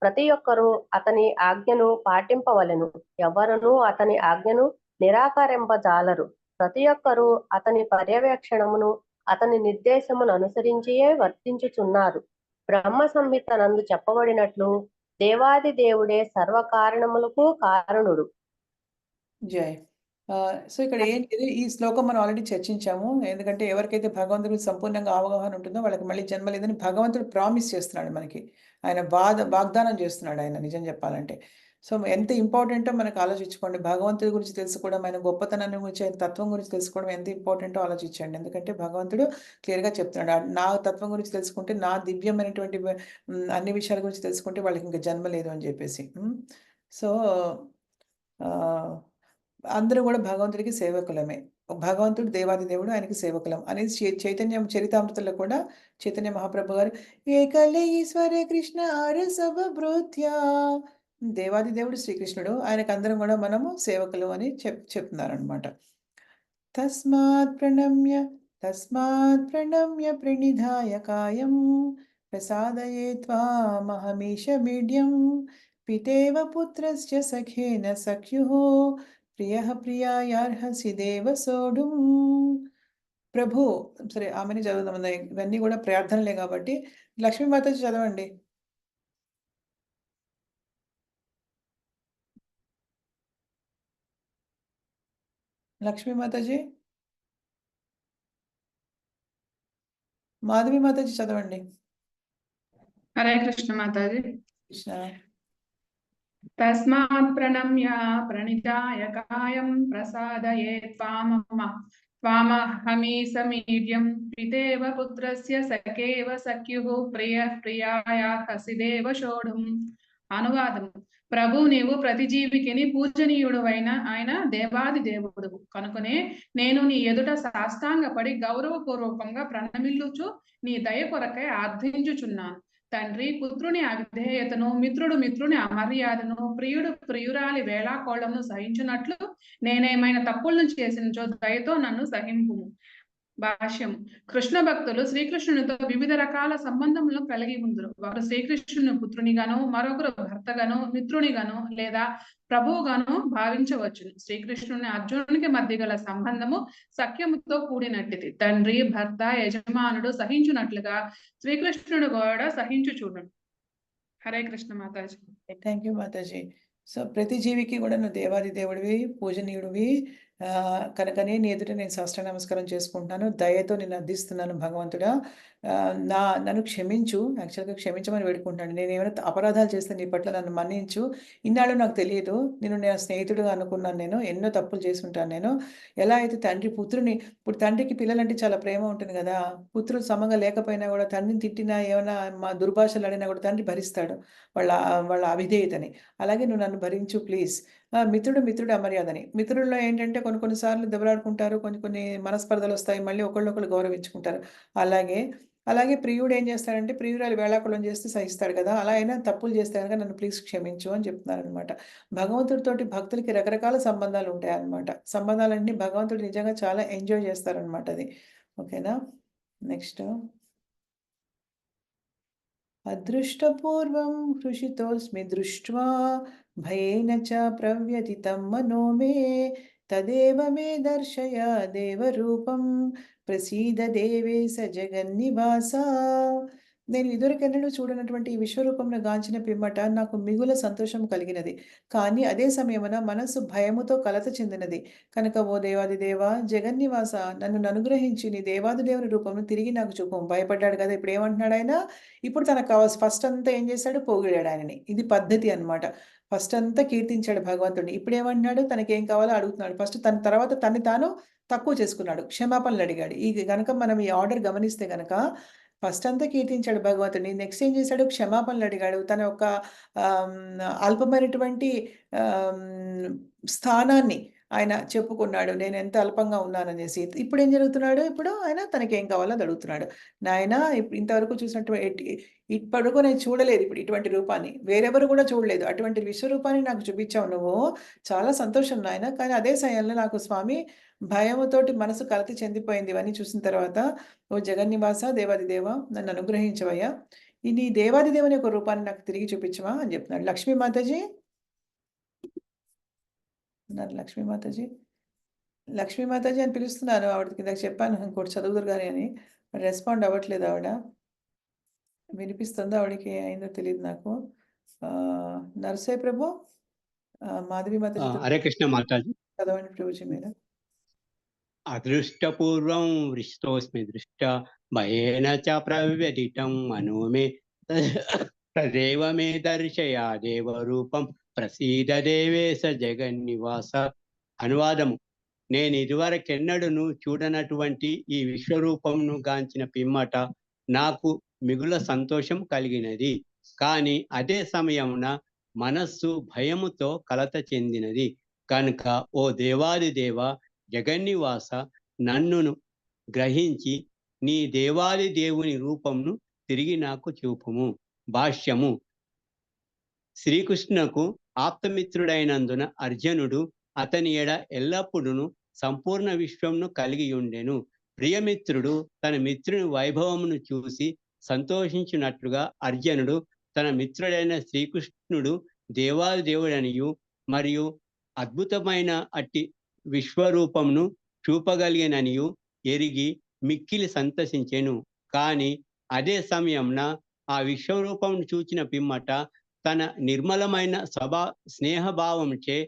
ప్రతి ఒక్కరూ అతని ఆజ్ఞను పాటింపవలెను. ఎవరునూ అతని ఆజ్ఞను నిరాకరింపజాలరు. ప్రతి ఒక్కరూ అతని పర్యవేక్షణమును అతని నిర్దేశమును అనుసరించియే వర్తించుచున్నారు. బ్రహ్మ సంహిత నందు చెప్పబడినట్లు దేవాది దేవుడే సర్వకారణములకు కారణుడు. జై. సో ఇక్కడ ఏంటి, ఈ శ్లోకం మనం ఆల్రెడీ చర్చించాము. ఎందుకంటే ఎవరికైతే భగవంతుడి సంపూర్ణంగా అవగాహన ఉంటుందో వాళ్ళకి మళ్ళీ జన్మ లేదని భగవంతుడు ప్రామిస్ చేస్తున్నాడు మనకి. ఆయన వాగ్దానం చేస్తున్నాడు ఆయన, నిజం చెప్పాలంటే. సో ఎంత ఇంపార్టెంటో మనకు ఆలోచించుకోండి. భగవంతుడి గురించి తెలుసుకోవడం, ఆయన గొప్పతనాన్ని గురించి, ఆయన తత్వం గురించి తెలుసుకోవడం ఎంత ఇంపార్టెంటో ఆలోచించండి. ఎందుకంటే భగవంతుడు క్లియర్గా చెప్తున్నాడు, నా తత్వం గురించి తెలుసుకుంటే, నా దివ్యమైనటువంటి అన్ని విషయాల గురించి తెలుసుకుంటే వాళ్ళకి ఇంకా జన్మ లేదు అని చెప్పేసి. సో అందరూ కూడా భగవంతుడికి సేవకులమే. భగవంతుడు దేవాది దేవుడు, ఆయనకి సేవకులం అనేది చైతన్య చరితామృతంలో కూడా చైతన్య మహాప్రభు గారు ఏకలే ఈశ్వరే కృష్ణ ఆర్యసభృత్యా, దేవాది దేవుడు శ్రీకృష్ణుడు, ఆయనకు అందరం కూడా మనము సేవకులు అని చెప్తున్నారనమాట. తస్మాత్ ప్రణమ్య ప్రణిధాయ కాయం ప్రసాదయే త్వామహమీశ మీడ్యం పితేవ పుత్రస్య సఖేన సఖ్యుః ప్రియాయార్హసి దేవ సోఢుం. ప్రభు, సరే ఆమెని చదువుదాం. ఇవన్నీ కూడా ప్రార్థనలే కాబట్టి లక్ష్మీమాతాజీ చదవండి. లక్ష్మీమాతాజీ, మాధవి మాతాజీ చదవండి. హరే కృష్ణ మాతాజీ. కృష్ణ. తస్మాత్ ప్రణమ్య ప్రణిధాయ కాయం ప్రసాదయే త్వామహమీశమీడ్యం పితేవ పుత్రస్య సఖేవ సఖ్యుః ప్రియాయార్హసి దేవ సోఢుం. అనువాదం: ప్రభు, నీవు ప్రతి జీవికిని పూజనీయుడు ఆయన దేవాది దేవుడు కనుకనే నేను నీ ఎదుట సాష్టాంగపడి గౌరవపూర్వకంగా ప్రణమిల్లుచు నీ దయ కొరకై ఆర్థించుచున్నాను. తండ్రి పుత్రుని అవిధేయతను, మిత్రుని అమర్యాదను, ప్రియుడు ప్రియురాలి వేళాకోళమును సహించున్నట్లు నేనేమైనా తప్పులను చేసినచో దయతో నన్ను సహింపుము. భాష్యం: కృష్ణ భక్తులు శ్రీకృష్ణునితో వివిధ రకాల సంబంధములను కలిగి ఉందరు. ఒకరు శ్రీకృష్ణుని పుత్రునిగాను, మరొకరు భర్తగాను, మిత్రునిగాను లేదా ప్రభువుగాను భావించవచ్చును. శ్రీకృష్ణుని అర్జునునికి మధ్య గల సంబంధము సఖ్యముతో కూడినట్టిది. తండ్రి, భర్త, యజమానుడు సహించున్నట్లుగా శ్రీకృష్ణుడు కూడా సహించుచుండును. హరే కృష్ణ మాతాజీ. థ్యాంక్ యూ మాతాజీ. సో ప్రతి జీవికి కూడా నువ్వు దేవాది దేవుడివి, పూజనీయుడివి కనుకనే నీ ఎదుట నేను సాష్టాంగ నమస్కారం చేసుకుంటున్నాను. దయతో నేను అర్థిస్తున్నాను భగవంతుడా. నన్ను క్షమించు, యాక్చువల్గా క్షమించమని వేడుకుంటున్నాను. నేను ఏమైనా అపరాధాలు చేస్తే నీ పట్ల నన్ను మన్నించు. ఇన్నాళ్ళు నాకు తెలియదు, నేను స్నేహితుడిగా అనుకున్నాను. నేను ఎన్నో తప్పులు చేసి ఉంటాను. నేను ఎలా అయితే ఇప్పుడు తండ్రికి పిల్లలంటే చాలా ప్రేమ ఉంటుంది కదా. పుత్రుడు సమంగా లేకపోయినా కూడా, తండ్రిని తిట్టినా, ఏమైనా మా దుర్భాషలు ఆడినా కూడా తండ్రి భరిస్తాడు వాళ్ళ అవిధేయతని. అలాగే నువ్వు నన్ను భరించు ప్లీజ్. మిత్రుడు అమర్యాదని. మిత్రుల్లో ఏంటంటే కొన్నిసార్లు దెబ్బలాడుకుంటారు, కొన్ని మనస్పర్ధలు వస్తాయి, మళ్ళీ ఒకళ్ళొకళ్ళు గౌరవించుకుంటారు. అలాగే ప్రియుడు ఏం చేస్తాడంటే, ప్రియురాలు వేళాకుళం చేస్తే సహిస్తాడు కదా. అలా అయినా తప్పులు చేస్తే కనుక నన్ను ప్లీజ్ క్షమించు అని చెప్తున్నారు అనమాట. భగవంతుడితోటి భక్తులకి రకరకాల సంబంధాలు ఉంటాయి అన్నమాట. సంబంధాలన్నీ భగవంతుడు నిజంగా చాలా ఎంజాయ్ చేస్తారనమాట అది. ఓకేనా. నెక్స్ట్, అదృష్టపూర్వం హృషితోస్మి దృష్ట్వా భయేన చ ప్రవ్యతితం మనో మే తదేవ మే దర్శయ దేవరూపం ప్రసీద దేవేశ జగన్నివాస. నేను ఇదివరకెన్నడూ చూడనటువంటి ఈ విశ్వరూపమును గాంచిన పిమ్మట నాకు మిగుల సంతోషం కలిగినది. కానీ అదే సమయమున మనస్సు భయముతో కలత చెందినది. కనుక ఓ దేవాదిదేవా, జగన్నివాస, నన్ను అనుగ్రహించి నీ దేవాదిదేవుని రూపమును తిరిగి నాకు చూపుము. భయపడ్డాడు కదా! ఇప్పుడేమంటున్నాడు ఆయన? ఇప్పుడు తనకు ఫస్ట్ అంతా ఏం చేశాడు? పొగిడాడు ఆయనని. ఇది పద్ధతి అన్నమాట. ఫస్ట్ అంతా కీర్తించాడు భగవంతుడిని. ఇప్పుడేమంటున్నాడు? తనకేం కావాలో అడుగుతున్నాడు. ఫస్ట్ తర్వాత తనని తాను తక్కువ చేసుకున్నాడు. క్షమాపణలు అడిగాడు. గనక మనం ఈ ఆర్డర్ గమనిస్తే గనక ఫస్ట్ అంతా కీర్తించాడు భగవంతుడిని. నెక్స్ట్ ఏం చేశాడు? క్షమాపణలు అడిగాడు. తన యొక్క అల్పమైనటువంటి స్థానాన్ని ఆయన చెప్పుకున్నాడు. నేను ఎంత అల్పంగా ఉన్నాననేసి. ఇప్పుడేం జరుగుతున్నాడు? ఇప్పుడు ఆయన తనకేం కావాలో అది అడుగుతున్నాడు. నాయనా, ఇంతవరకు ఇప్పటివరకు నేను చూడలేదు ఇప్పుడు ఇటువంటి రూపాన్ని. వేరెవరు కూడా చూడలేదు. అటువంటి విశ్వరూపాన్ని నాకు చూపించావు నువ్వు. చాలా సంతోషం నాయన. కానీ అదే సమయంలో నాకు స్వామి భయముతోటి మనసు కలత చెందిపోయింది. ఇవన్నీ చూసిన తర్వాత, ఓ జగన్నివాస, దేవాదిదేవా, నన్ను అనుగ్రహించవయ్యా. నీ దేవాదిదేవుని యొక్క రూపాన్ని నాకు తిరిగి చూపించవా అని చెప్తున్నాడు. లక్ష్మీ మాతాజీ ఉన్నారు. లక్ష్మీ మాతాజీ అని పిలుస్తున్నాను. ఆవిడకి ఇందాక చెప్పాను ఇంకోటి చదువుదురు గాని అని. రెస్పాండ్ అవ్వట్లేదు ఆవిడ. వినిపిస్తుందో ఆవిడకి అయిందో తెలియదు నాకు. నరసయ్య ప్రభు, మాధవి మాతాజీ హరే కృష్ణ మాతాజీ. చదవండి ప్రభుజీ మీరు. అదృష్టపూర్వం వృష్టోస్మి దృష్ట భయేన చ ప్రవ్యదితం మనో మే తదేవ మే దర్శయ దేవరూపం ప్రసీద దేవేశ జగన్నివాస. అనువాదము: నేను ఇదివరకెన్నడూను చూడనటువంటి ఈ విశ్వరూపంను గాంచిన పిమ్మట నాకు మిగుల సంతోషం కలిగినది. కానీ అదే సమయమున మనస్సు భయముతో కలత చెందినది. కనుక ఓ దేవాదిదేవ, జగన్నివాస, నన్నును గ్రహించి నీ దేవాది దేవుని రూపంను తిరిగి నాకు చూపుము. భాష్యము: శ్రీకృష్ణునకు ఆప్తమిత్రుడైనందున అర్జునుడు అతని ఎడ ఎల్లప్పుడూ సంపూర్ణ విశ్వంను కలిగి ఉండెను. ప్రియమిత్రుడు తన మిత్రుని వైభవమును చూసి సంతోషించినట్లుగా అర్జునుడు తన మిత్రుడైన శ్రీకృష్ణుడు దేవాది దేవుడనియు మరియు అద్భుతమైన అట్టి విశ్వరూపమును చూపగలిగిననియు ఎరిగి మిక్కిలి సంతసించెను. కాని అదే సమయంన ఆ విశ్వరూపమును చూచిన పిమ్మట తన నిర్మలమైన స్నేహభావముచే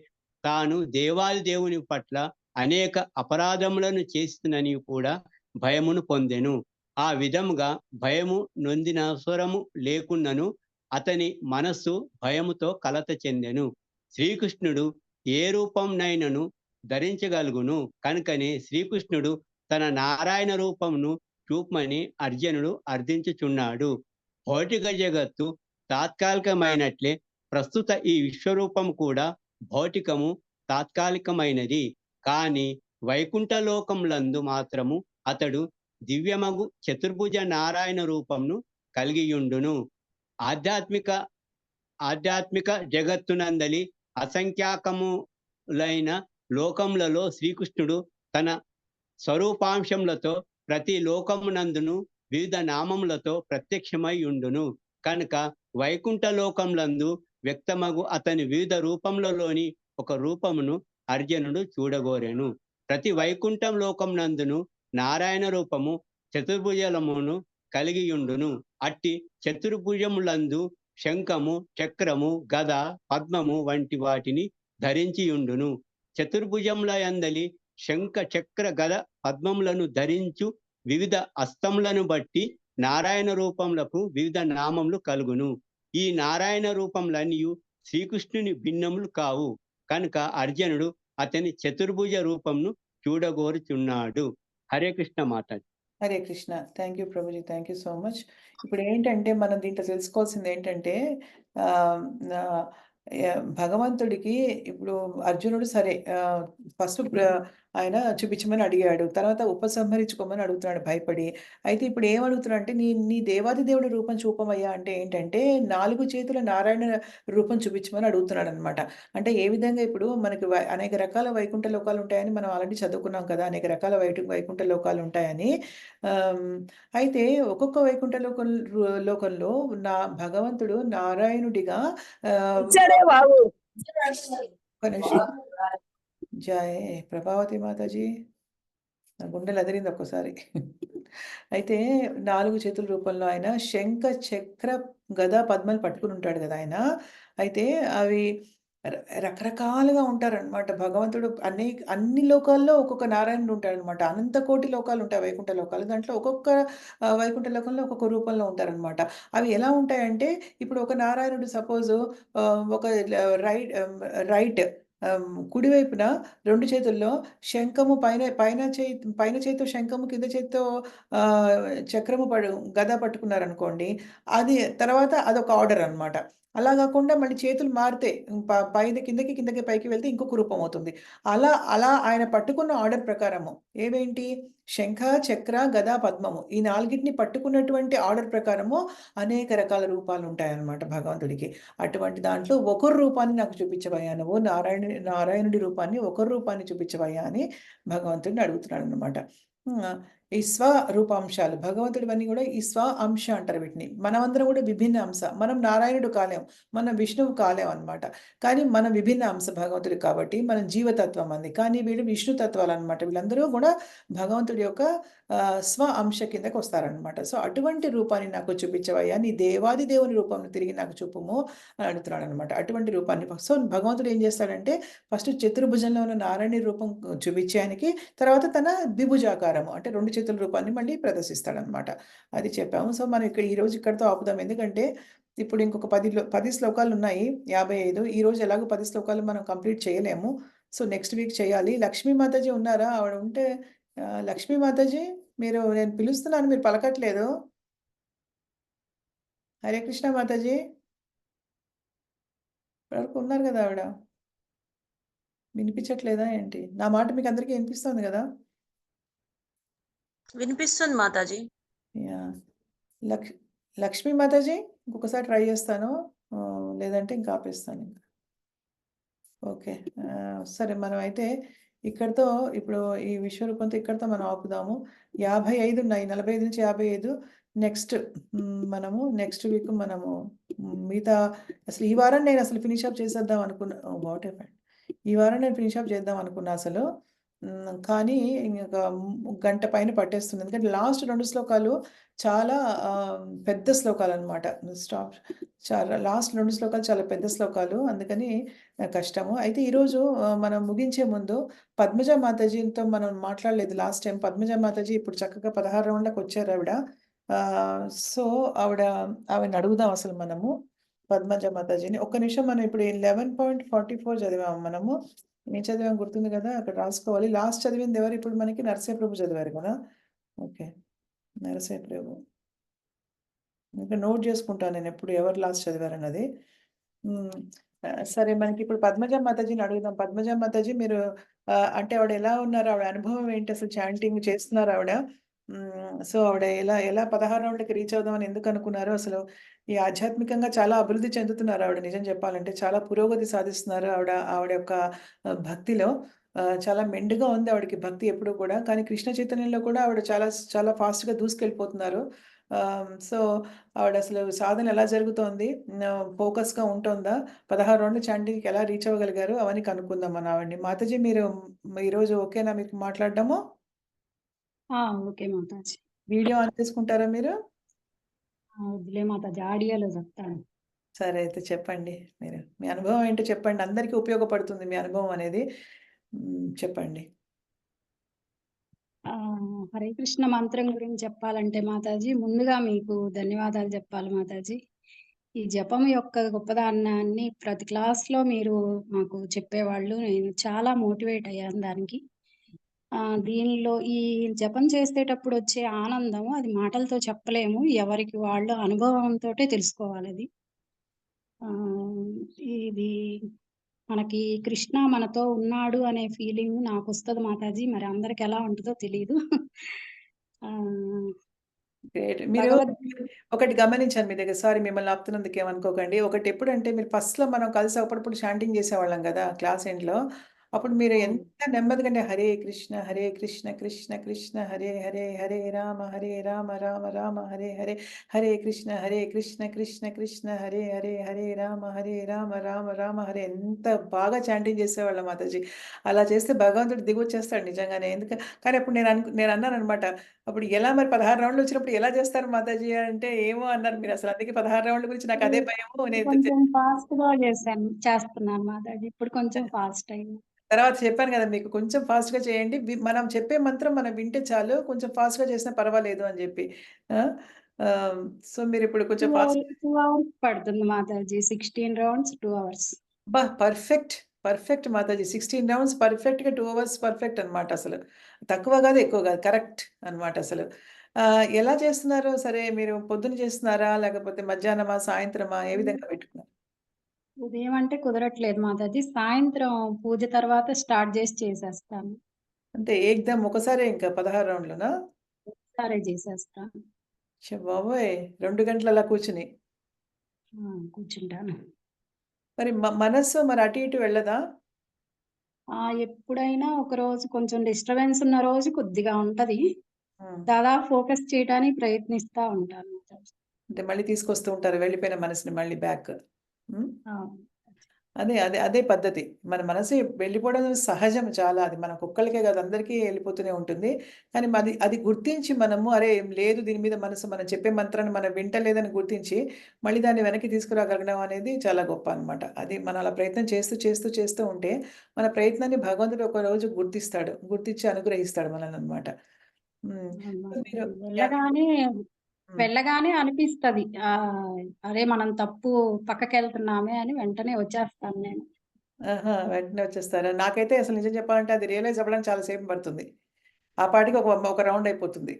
తాను దేవాది దేవుని పట్ల అనేక అపరాధములను చేస్తునని కూడా భయమును పొందెను. ఆ విధముగా భయము నొందినవసరము లేకున్నను అతని మనస్సు భయముతో కలత చెందెను. శ్రీకృష్ణుడు ఏ రూపంనైనను ధరించగలుగును. కనుకనే శ్రీకృష్ణుడు తన నారాయణ రూపమును చూపమని అర్జునుడు అర్థించుచున్నాడు. భౌతిక జగత్తు తాత్కాలికమైనట్లే ప్రస్తుత ఈ విశ్వరూపం కూడా భౌతికము, తాత్కాలికమైనది. కానీ వైకుంఠలోకములందు మాత్రము అతడు దివ్యమగు చతుర్భుజ నారాయణ రూపంను కలిగియుండును. ఆధ్యాత్మిక జగత్తునందలి అసంఖ్యాకములైన లోకములలో శ్రీకృష్ణుడు తన స్వరూపాంశములతో ప్రతి లోకమునందును వివిధ నామములతో ప్రత్యక్షమై ఉండును. కనుక వైకుంఠ లోకములందు వ్యక్తమగు అతని వివిధ రూపములలోని ఒక రూపమును అర్జునుడు చూడగోరెను. ప్రతి వైకుంఠం లోకమునందును నారాయణ రూపము చతుర్భుజమును కలిగియుండును. అట్టి చతుర్భుజములందు శంఖము, చక్రము, గద, పద్మము వంటి వాటిని ధరించియుండును. చతుర్భుజముల యందలి శంఖ, చక్ర, గద, పద్మములను ధరించు వివిధ అస్తములను బట్టి నారాయణ రూపములకు వివిధ నామములు కలుగును. ఈ నారాయణ రూపములన్నీ శ్రీకృష్ణుని భిన్నములు కావు. కనుక అర్జునుడు అతని చతుర్భుజ రూపంను చూడగోరుచున్నాడు. Hare Krishna Mataji. Hare Krishna. Thank you Prabhuji. Thank you so much. ఇప్పుడు ఏంటంటే మనం దీంట్లో తెలుసుకోవాల్సింది ఏంటంటే భగవంతుడికి ఇప్పుడు అర్జునుడు సరే ఫస్ట్ ఆయన చూపించమని అడిగాడు. తర్వాత ఉపసంహరించుకోమని అడుగుతున్నాడు భయపడి. అయితే ఇప్పుడు ఏమడుగుతున్నాడు అంటే నీ దేవాది దేవుడి రూపం చూపమయ్యా అంటే ఏంటంటే 4 చేతుల నారాయణ రూపం చూపించమని అడుగుతున్నాడు అనమాట. అంటే ఏ విధంగా ఇప్పుడు మనకి అనేక రకాల వైకుంఠ లోకాలు ఉంటాయని మనం ఆల్రెడీ చదువుకున్నాం కదా, అనేక రకాల వైకుంఠ లోకాలు ఉంటాయని. అయితే ఒక్కొక్క వైకుంఠ లోకంలో భగవంతుడు నారాయణుడిగా బాబు జయ ప్రభావతి మాతాజీ నా గుండెలు అదిరింది ఒక్కసారి. అయితే 4 చేతుల రూపంలో ఆయన శంఖ, చక్ర, గద, పద్మాలు పట్టుకొని ఉంటాడు గదా ఆయన. అయితే అవి రకరకాలుగా ఉంటారనమాట. భగవంతుడు అన్ని లోకాల్లో ఒక్కొక్క నారాయణుడు ఉంటాడనమాట. అనంత కోటి లోకాలుంటాయి వైకుంఠ లోకాలు. దాంట్లో ఒక్కొక్క వైకుంఠ లోకంలో ఒక్కొక్క రూపంలో ఉంటారనమాట. అవి ఎలా ఉంటాయంటే, ఇప్పుడు ఒక నారాయణుడు సపోజు ఒక రైట్ కుడివైపున 2 చేతుల్లో శంఖము పైన చేత్తో శంఖము, కింద చేత్తో చక్రము గద పట్టుకున్నారనుకోండి. అది తర్వాత అదొక ఆర్డర్ అనమాట. అలా గాకుండా మళ్ళీ చేతులు మారితే పైన కిందకి, కిందకి పైకి వెళ్తే ఇంకొక రూపం అవుతుంది. అలా ఆయన పట్టుకున్న ఆర్డర్ ప్రకారము ఏవేంటి శంఖ, చక్ర, గద, పద్మము ఈ 4టిని పట్టుకున్నటువంటి ఆర్డర్ ప్రకారము అనేక రకాల రూపాలుంటాయన్నమాట భగవంతుడికి. అటువంటి దాంట్లో ఒకరి రూపాన్ని నాకు చూపించవయ్యా నువ్వు నారాయణుడి రూపాన్ని, ఒకరి రూపాన్ని చూపించవయ్యా అని భగవంతుడిని అడుగుతున్నాడన్నమాట. ఈ స్వరూపాంశాలు భగవంతుడివన్నీ కూడా ఈ స్వ అంశ అంటారు వీటిని. మనమందరం కూడా విభిన్న అంశ. మనం నారాయణుడు కాలేం, మనం విష్ణువు కాలేం అనమాట. కానీ మనం విభిన్న అంశ భగవంతుడు కాబట్టి మనం జీవతత్వం అంది. కానీ వీళ్ళు విష్ణు తత్వాలు అనమాట. వీళ్ళందరూ కూడా భగవంతుడి యొక్క స్వ అంశ కిందకి వస్తారనమాట. సో అటువంటి రూపాన్ని నాకు చూపించవయ్యా, నీ దేవాది దేవుని రూపంను తిరిగి నాకు చూపుము అని అడుగుతున్నాడు అనమాట. అటువంటి రూపాన్ని సో భగవంతుడు ఏం చేస్తాడంటే ఫస్ట్ చతుర్భుజంలో ఉన్న నారాయణ రూపం చూపించడానికి, తర్వాత తన ద్విభుజాకారము అంటే 2 చేతుల రూపాన్ని మళ్ళీ ప్రదర్శిస్తాడనమాట. అది చెప్పాము. సో మనం ఈరోజు ఇక్కడితో ఆపుదాం. ఎందుకంటే ఇప్పుడు ఇంకొక 10 శ్లోకాలు ఉన్నాయి. 55 ఈరోజు ఎలాగో 10 శ్లోకాలు మనం కంప్లీట్ చేయలేము. సో నెక్స్ట్ వీక్ చేయాలి. లక్ష్మీ మాతాజీ ఉన్నారా? ఆవిడ ఉంటే లక్ష్మీ మాతాజీ నేను పిలుస్తున్నాను, మీరు పలకట్లేదు. హరే కృష్ణ మాతాజీ ఇప్పటివరకు ఉన్నారు కదా ఆవిడ. వినిపించట్లేదా ఏంటి? నా మాట మీకు అందరికీ వినిపిస్తుంది కదా? వినిపిస్తుంది మాతాజీ. యాహ్! లక్ష్మీ మాతాజీ ఇంకొకసారి ట్రై చేస్తాను. లేదంటే ఇంకా ఆపేస్తాను. ఓకే. సరే మనమైతే ఇక్కడితో ఇప్పుడు ఈ విశ్వరూపంతో ఇక్కడితో మనం ఆపుదాము. 55 ఉన్నాయి. 45 నుంచి 55 నెక్స్ట్ మనము నెక్స్ట్ వీక్ మనము మిగతా అసలు ఈ వారం నేను అసలు ఫినిష్ అప్ చేసేద్దాం అనుకున్నా. What happened? ఈ వారం నేను ఫినిష్ అప్ చేద్దాం అనుకున్నా అసలు. కానీ ఇంక గంట పైన పట్టేస్తుంది. ఎందుకంటే లాస్ట్ 2 శ్లోకాలు చాలా పెద్ద శ్లోకాలనమాట. లాస్ట్ 2 శ్లోకాలు చాలా పెద్ద శ్లోకాలు. అందుకని కష్టము. అయితే ఈరోజు మనం ముగించే ముందు పద్మజ మాతాజీతో మనం మాట్లాడలేదు లాస్ట్ టైం. పద్మజ మాతాజీ ఇప్పుడు చక్కగా 16 రౌండ్‌లకు వచ్చారు ఆవిడ. సో ఆవిడని అడుగుదాం అసలు మనము పద్మజ మాతాజీని. ఒక్క నిమిషం మనం ఇప్పుడు 11.44 చదివాము మనము. ఏం చదివాం గుర్తుంది కదా? అక్కడ రాసుకోవాలి. లాస్ట్ చదివింది ఎవరు? ఇప్పుడు మనకి నరసింహ ప్రభు చదివారు కదా? ఓకే. నరసింహ ప్రభు. ఇంకా నోట్ చేసుకుంటాను నేను ఎప్పుడు ఎవరు లాస్ట్ చదివారన్నది. సరే మనకి ఇప్పుడు పద్మజ మాతాజీని అడుగుదాం. పద్మజ మాతాజీ మీరు అంటే ఆవిడ ఎలా ఉన్నారు? ఆవిడ అనుభవం ఏంటి? అసలు చాంటింగ్ చేస్తున్నారు ఆవిడ. సో ఆవిడ ఎలా 16 రౌండ్‌లకి రీచ్ అవుదామని ఎందుకు అనుకున్నారు? అసలు ఈ ఆధ్యాత్మికంగా చాలా అభివృద్ధి చెందుతున్నారు ఆవిడ నిజం చెప్పాలంటే. చాలా పురోగతి సాధిస్తున్నారు ఆవిడ యొక్క భక్తిలో. చాలా మెండుగా ఉంది ఆవిడకి భక్తి ఎప్పుడు కూడా. కానీ కృష్ణ చైతన్యంలో కూడా ఆవిడ చాలా ఫాస్ట్‌గా దూసుకెళ్ళిపోతున్నారు. సో ఆవిడ అసలు సాధన ఎలా జరుగుతోంది? ఫోకస్‌గా ఉంటోందా? 16 రౌండ్ల చాంటింగ్‌కి ఎలా రీచ్ అవ్వగలిగారు? అవన్నీ కనుక్కుందాం మనం ఆవిడని. మాతాజీ మీరు ఈరోజు ఓకేనా మీకు మాట్లాడడము? ఓకే మాతాజీ. వీడియో ఆన్ చేసుకుంటారా మీరు? వద్దులే మాతాజీ, ఆడియోలో చెప్తాను. సరే అయితే చెప్పండి మీరు. మీ అనుభవం ఏంటో చెప్పండి. అందరికీ ఉపయోగపడుతుంది మీ అనుభవం అనేది. చెప్పండి. హరే కృష్ణ మంత్రం గురించి చెప్పాలంటే మాతాజీ ముందుగా మీకు ధన్యవాదాలు చెప్పాలి మాతాజీ. ఈ జపం యొక్క గొప్పదనాన్ని ప్రతి క్లాస్‌లో మీరు మాకు చెప్పేవాళ్ళు. నేను చాలా మోటివేట్ అయ్యాను దానికి. దీనిలో ఈ జపం చేసేటప్పుడు వచ్చే ఆనందం అది మాటలతో చెప్పలేము. ఎవరికి వాళ్ళు అనుభవంతోటే తెలుసుకోవాలది. ఇది మనకి కృష్ణ మనతో ఉన్నాడు అనే ఫీలింగ్ నాకొస్తది మాతాజీ. మరి అందరికి ఎలా ఉంటదో తెలీదు. గ్రేట్. మీరు ఒకటి గమనించాను మీ దగ్గర. సారీ మిమ్మల్ని ఆపుతున్నందుకు ఏమనుకోకండి. ఒకటి ఎప్పుడంటే మీరు ఫస్ట్‌లో మనం కలిసి అప్పుడప్పుడు చాంటింగ్ చేసేవాళ్ళం కదా! క్లాస్ ఎండ్‌లో. అప్పుడు మీరు అవును. ఎంత నెమ్మదిగానే హరే కృష్ణ కృష్ణ కృష్ణ హరే హరే హరే రామ రామ రామ హరే హరే హరే కృష్ణ కృష్ణ కృష్ణ హరే హరే హరే రామ రామ రామ హరే ఎంత బాగా చాంటింగ్ చేసేవాళ్ళం మాతాజీ. అలా చేస్తే భగవంతుడు దిగొచ్చేస్తాడు నిజంగానే. కానీ అప్పుడు నేను అన్నాననమాట. అప్పుడు ఎలా మరి 16 రౌండ్‌లు వచ్చినప్పుడు ఎలా చేస్తారు మాతాజీ అంటే, ఏమో అన్నారు మీరసలు. అందుకే 16 రౌండ్ల గురించి నాకు అదే భయము. ఇప్పుడు కొంచెం ఫాస్ట్‌గా చేస్తున్నాను మాతాజీ. ఇప్పుడు కొంచెం ఫాస్ట్ అయింది. తర్వాత చెప్పాను గదా! మీకు కొంచెం ఫాస్ట్‌గా చేయండి. మనం చెప్పే మంత్రం మనం వింటే చాలు. కొంచెం ఫాస్ట్‌గా చేసినా పర్వాలేదు అని జెప్పి. ఆ! ఆహ్, సో, మీరిప్పుడు కొంచెం 2 అవర్స్ పడుతుంది మాతాజీ. 16 rounds 2 hours. అబ్బా! పర్ఫెక్ట్. పర్ఫెక్ట్ మాతాజీ. 16 రౌండ్స్ పర్ఫెక్ట్‌గా 2 అవర్స్ పర్ఫెక్ట్ అనమాట అసలు. తక్కువ గాదు, ఎక్కువ గాదు. కరెక్ట్ అనమాట అసలు. ఎలా చేస్తున్నారు? సరే మీరు పొద్దున చేస్తున్నారా? లేకపోతే మధ్యాహ్నమా? సాయంత్రమా? ఏ విధంగా పెట్టుకున్నారు? ఉదయం అంటే కుదరట్లేదు మాతాజీ. సాయంత్రం పూజ తర్వాత స్టార్ట్ చేసేస్తాను. అంటే ఏకదమ్ ఒకసారే ఇంకా 16 రౌండ్‌లోనా? ఒకసారే చేసేస్తాను. బాబోయ్! 2 గంటలు అలా కూర్చొని. కూర్చుంటాను. మరి మనస్సు మరి అటు ఇటు వెళ్ళదా? ఎప్పుడైనా ఒకరోజు కొంచెం డిస్టర్బెన్స్ ఉన్న రోజు కొద్దిగా ఉంటది. హ్మ్. దాదాపు ఫోకస్ చేయడానికి ప్రయత్నిస్తా ఉంటాను మాతాజీ. అంటే మళ్ళీ తీసుకొస్తూ ఉంటారు వెళ్ళిపోయిన మనసుని మళ్ళీ బ్యాక్. హ్మ్. అవును. అదే పద్ధతి. మన మనసు వెళ్ళిపోవడం సహజం చాలా. అది మనకొక్కళ్ళకే కాదు అందరికీ వెళ్ళిపోతూనే ఉంటుంది. కానీ అది గుర్తించి మనము అరే! లేదు దీని మీద మనసు మనం చెప్పే మంత్రాన్ని మనం వింటలేదని గుర్తించి, మళ్ళీ దాన్ని వెనక్కి తీసుకురాగలగడం అనేది చాలా గొప్ప అనమాట. అది మనం అలా ప్రయత్నం చేస్తూ ఉంటే, మన ప్రయత్నాన్ని భగవంతుడు ఒకరోజు గుర్తిస్తాడు. గుర్తించి అనుగ్రహిస్తాడు మనల్ననమాట. హ్మ్. అవును సో, మాతాజీ. మీరు వెళ్ళగానే హ్మ్. వెళ్ళగానే అనిపిస్తది. అరే! మనం పక్కకెళ్తున్నామే అని వెంటనే వచ్చేస్తాను నేను. ఆహా! వెంటనే వచ్చేస్తారా? నాకైతే అసలు నిజం చెప్పాలంటే అది రియలైజ్ అవ్వడానికి చాలా సేపు పడుతుంది. ఆ పాటికి ఒక రౌండ్ అయిపోతుంది.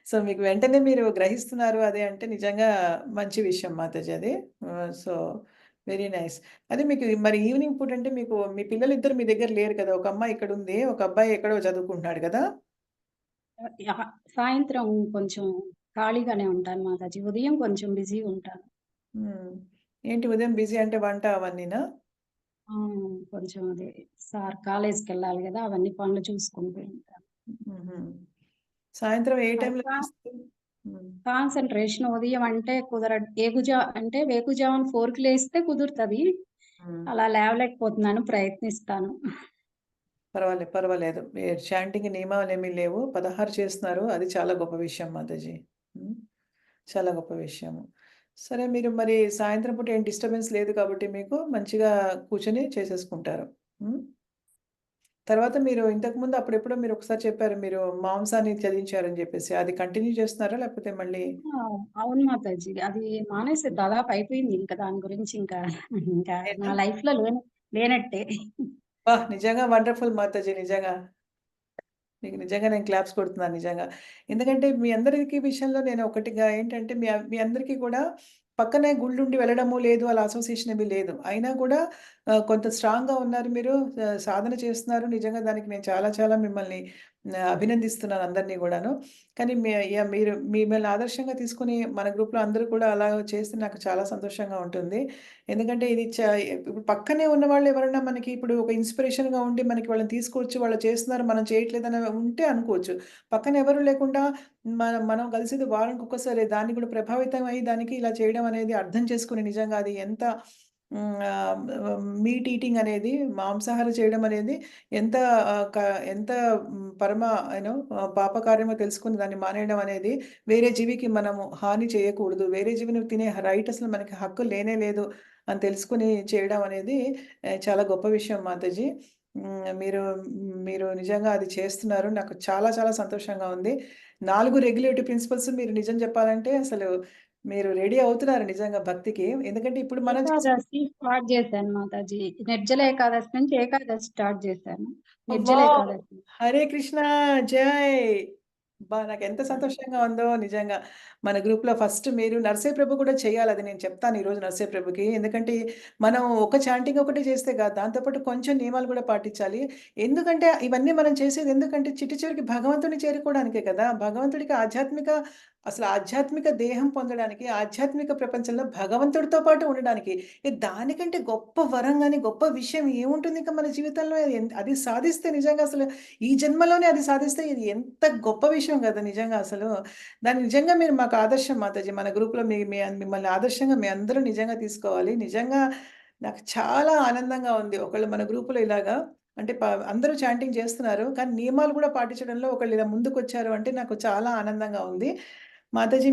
సో, మీకు వెంటనే మీరు గ్రహిస్తున్నారు అదే అంటే నిజంగా మంచి విషయం మాతాజీ అది. So, very nice. అదే మీకు మరి ఈవినింగ్ పూట అంటే మీకు మీ పిల్లలిద్దరు మీ దగ్గర లేరు కదా! ఒక అమ్మాయి ఇక్కడుంది. ఒక అబ్బాయి ఎక్కడో చదువుకుంటున్నాడు కదా! యాహ్! సాయంత్రం కొంచెం ఖాళీగానే ఉంటాను మాతాజీ. ఉదయం కొంచెం బిజీగా ఉంటాను. హ్మ్. ఏంటి ఉదయం బిజీ అంటే వంట అవన్నీనా? ఆ! కొంచెం అదే సార్ కాలేజ్‌కెళ్ళాలి గదా! అవన్నీ పనులు చూసుకుంటూ ఉంటాను. హుహు. సాయంత్రం ఏ అది టైంలో చేస్తారు? హ్మ్. కాన్సంట్రేషన్ ఉదయం అంటే వేకుజామున 4కి లేస్తే కుదురుతది. హ్మ్. అలా లేవలేకపోతున్నాను. ప్రయత్నిస్తాను. పర్వాలేదు. మీరు చాంటింగ్ నియమాలేమీ లేవు. 16 చేస్తున్నారు. అది చాలా గొప్ప విషయం మాతాజీ. హ్మ్. చాలా గొప్ప విషయము. సరే మీరు మరి సాయంత్రం పూట ఏం డిస్టర్బెన్స్ లేదు కాబట్టి మీకు మంచిగా కూర్చొని చేసేసుకుంటారు. హ్మ్. తర్వాత మీరు ఇంతకుముందు అప్పుడెప్పుడో మీరొకసారి చెప్పారు. మీరు మాంసాన్ని త్యజించారని జెప్పేసి. అది కంటిన్యూ చేస్తున్నారా? లేకపోతే మళ్ళీ ఆ! అవును మాతాజీ. అది మానేసి దాదాపు అయిపోయింది. ఇంకా దాని గురించి ఇంకా నా లేదా? లైఫ్‌లో లేనట్టే. నిజంగా వండర్‌ఫుల్ మాతాజీ నిజంగా. మీకు నిజంగా నేను క్లాప్స్ కొడుతున్నాను నిజంగా. ఎందుకంటే మీ అందరికి విషయంలో నేను ఒకటిగా ఏంటంటే మీ అందరికీ కూడా పక్కనే గుళ్ళుండి వెళ్ళడము లేదు. అలా అసోసియేషన్ ఏమీ లేదు. అయినా కూడా కొంత స్ట్రాంగ్‌గా ఉన్నారు మీరు. సాధన చేస్తున్నారు. నిజంగా దానికి నేను చాలా చాలా మిమ్మల్ని అభినందిస్తున్నాను అందరిని గూడాను. కానీ మీరు మిమ్మల్ని ఆదర్శంగా తీసుకొని మన గ్రూప్‌లో అందరూ కూడా అలా చేస్తే నాకు చాలా సంతోషంగా ఉంటుంది. ఎందుకంటే ఇది ఇప్పుడు పక్కనే ఉన్నవాళ్ళు ఎవరన్నా మనకి ఇప్పుడు ఒక ఇన్‌స్పిరేషన్‌గా ఉండి మనకి వాళ్ళని తీసుకొచ్చి వాళ్ళు చేస్తున్నారు, మనం చేయట్లేదని ఉంటే అనుకోవచ్చు. పక్కన ఎవరు లేకుండా మనం కలిసేది వారానికొక్కసారే. దాన్ని కూడా ప్రభావితం అయ్యి దానికి ఇలా చేయడం అనేది అర్థం చేసుకొని నిజంగా అది ఎంత మీట్ ఈటింగ్ అనేది మాంసాహారం చేయడం అనేది ఎంత ఆహ్, క ఎంత పరమ పాపకార్యమో తెలుసుకొని దాన్ని మానేయడం అనేది వేరే జీవికి మనము హాని చేయకూడదు. వేరే జీవిని తినే రైట్ అసలు మనకి హక్కు లేనే లేదు అని తెలుసుకొని చేయడం అనేది చాలా గొప్ప విషయం మాతాజీ. మీరు నిజంగా అది చేస్తున్నారు. నాకు చాలా చాలా సంతోషంగా ఉంది. 4 రెగ్యులేటివ్ ప్రిన్సిపల్స్ మీరు నిజం చెప్పాలంటే అసలు మీరు రెడీ అవుతున్నారు నిజంగా భక్తికి. ఎందుకంటే ఇప్పుడు మనం చేసే ఏకాదశి స్టార్ట్ చేశాను మాతాజీ. నిర్జల ఏకాదశి నుంచి ఏకాదశి స్టార్ట్ చేశాను. నిర్జల వావ్! ఏకాదశి. హరే కృష్ణ జై! నాకెంత సంతోషంగా ఉందో నిజంగా. మన గ్రూప్‌లో ఫస్ట్ మీరు నర్సయ్య ప్రభు కూడా చేయాలది నేను చెప్తాను ఈరోజు నర్సయ్య ప్రభుకి. ఎందుకంటే మనం ఒక చాంటింగ్ ఒకటే చేస్తే కాదు. దాంతో పాటు కొంచెం నియమాలు కూడా పాటించాలి. ఎందుకంటే ఇవన్నీ మనం చేసేది ఎందుకంటే చిట్ట చివరికి భగవంతుడిని చేరుకోవడానికే కదా! భగవంతుడికి ఆధ్యాత్మిక అసలు ఆధ్యాత్మిక దేహం పొందడానికి, ఆధ్యాత్మిక ప్రపంచంలో భగవంతుడితో పాటు ఉండడానికి, దానికంటే గొప్ప వరం గాని, గొప్ప విషయం ఏముంటుంది ఇంకా మన జీవితంలో? అది సాధిస్తే నిజంగా అసలు ఈ జన్మలోనే అది సాధిస్తే ఇది ఎంత గొప్ప విషయం కదా! నిజంగా అసలు. దాన్ని నిజంగా మీరు మాకు ఆదర్శం మాతాజీ. మన గ్రూప్‌లో మీ మీ మిమ్మల్ని ఆదర్శంగా మీ అందరూ నిజంగా తీసుకోవాలి. నిజంగా నాకు చాలా ఆనందంగా ఉంది. ఒకళ్ళు మన గ్రూప్‌లో ఇలాగా అంటే అందరూ చాంటింగ్ చేస్తున్నారు. కానీ నియమాలు కూడా పాటించడంలో ఒకళ్ళు ఇలా ముందుకొచ్చారు అంటే నాకు చాలా ఆనందంగా ఉంది. మాతాజీ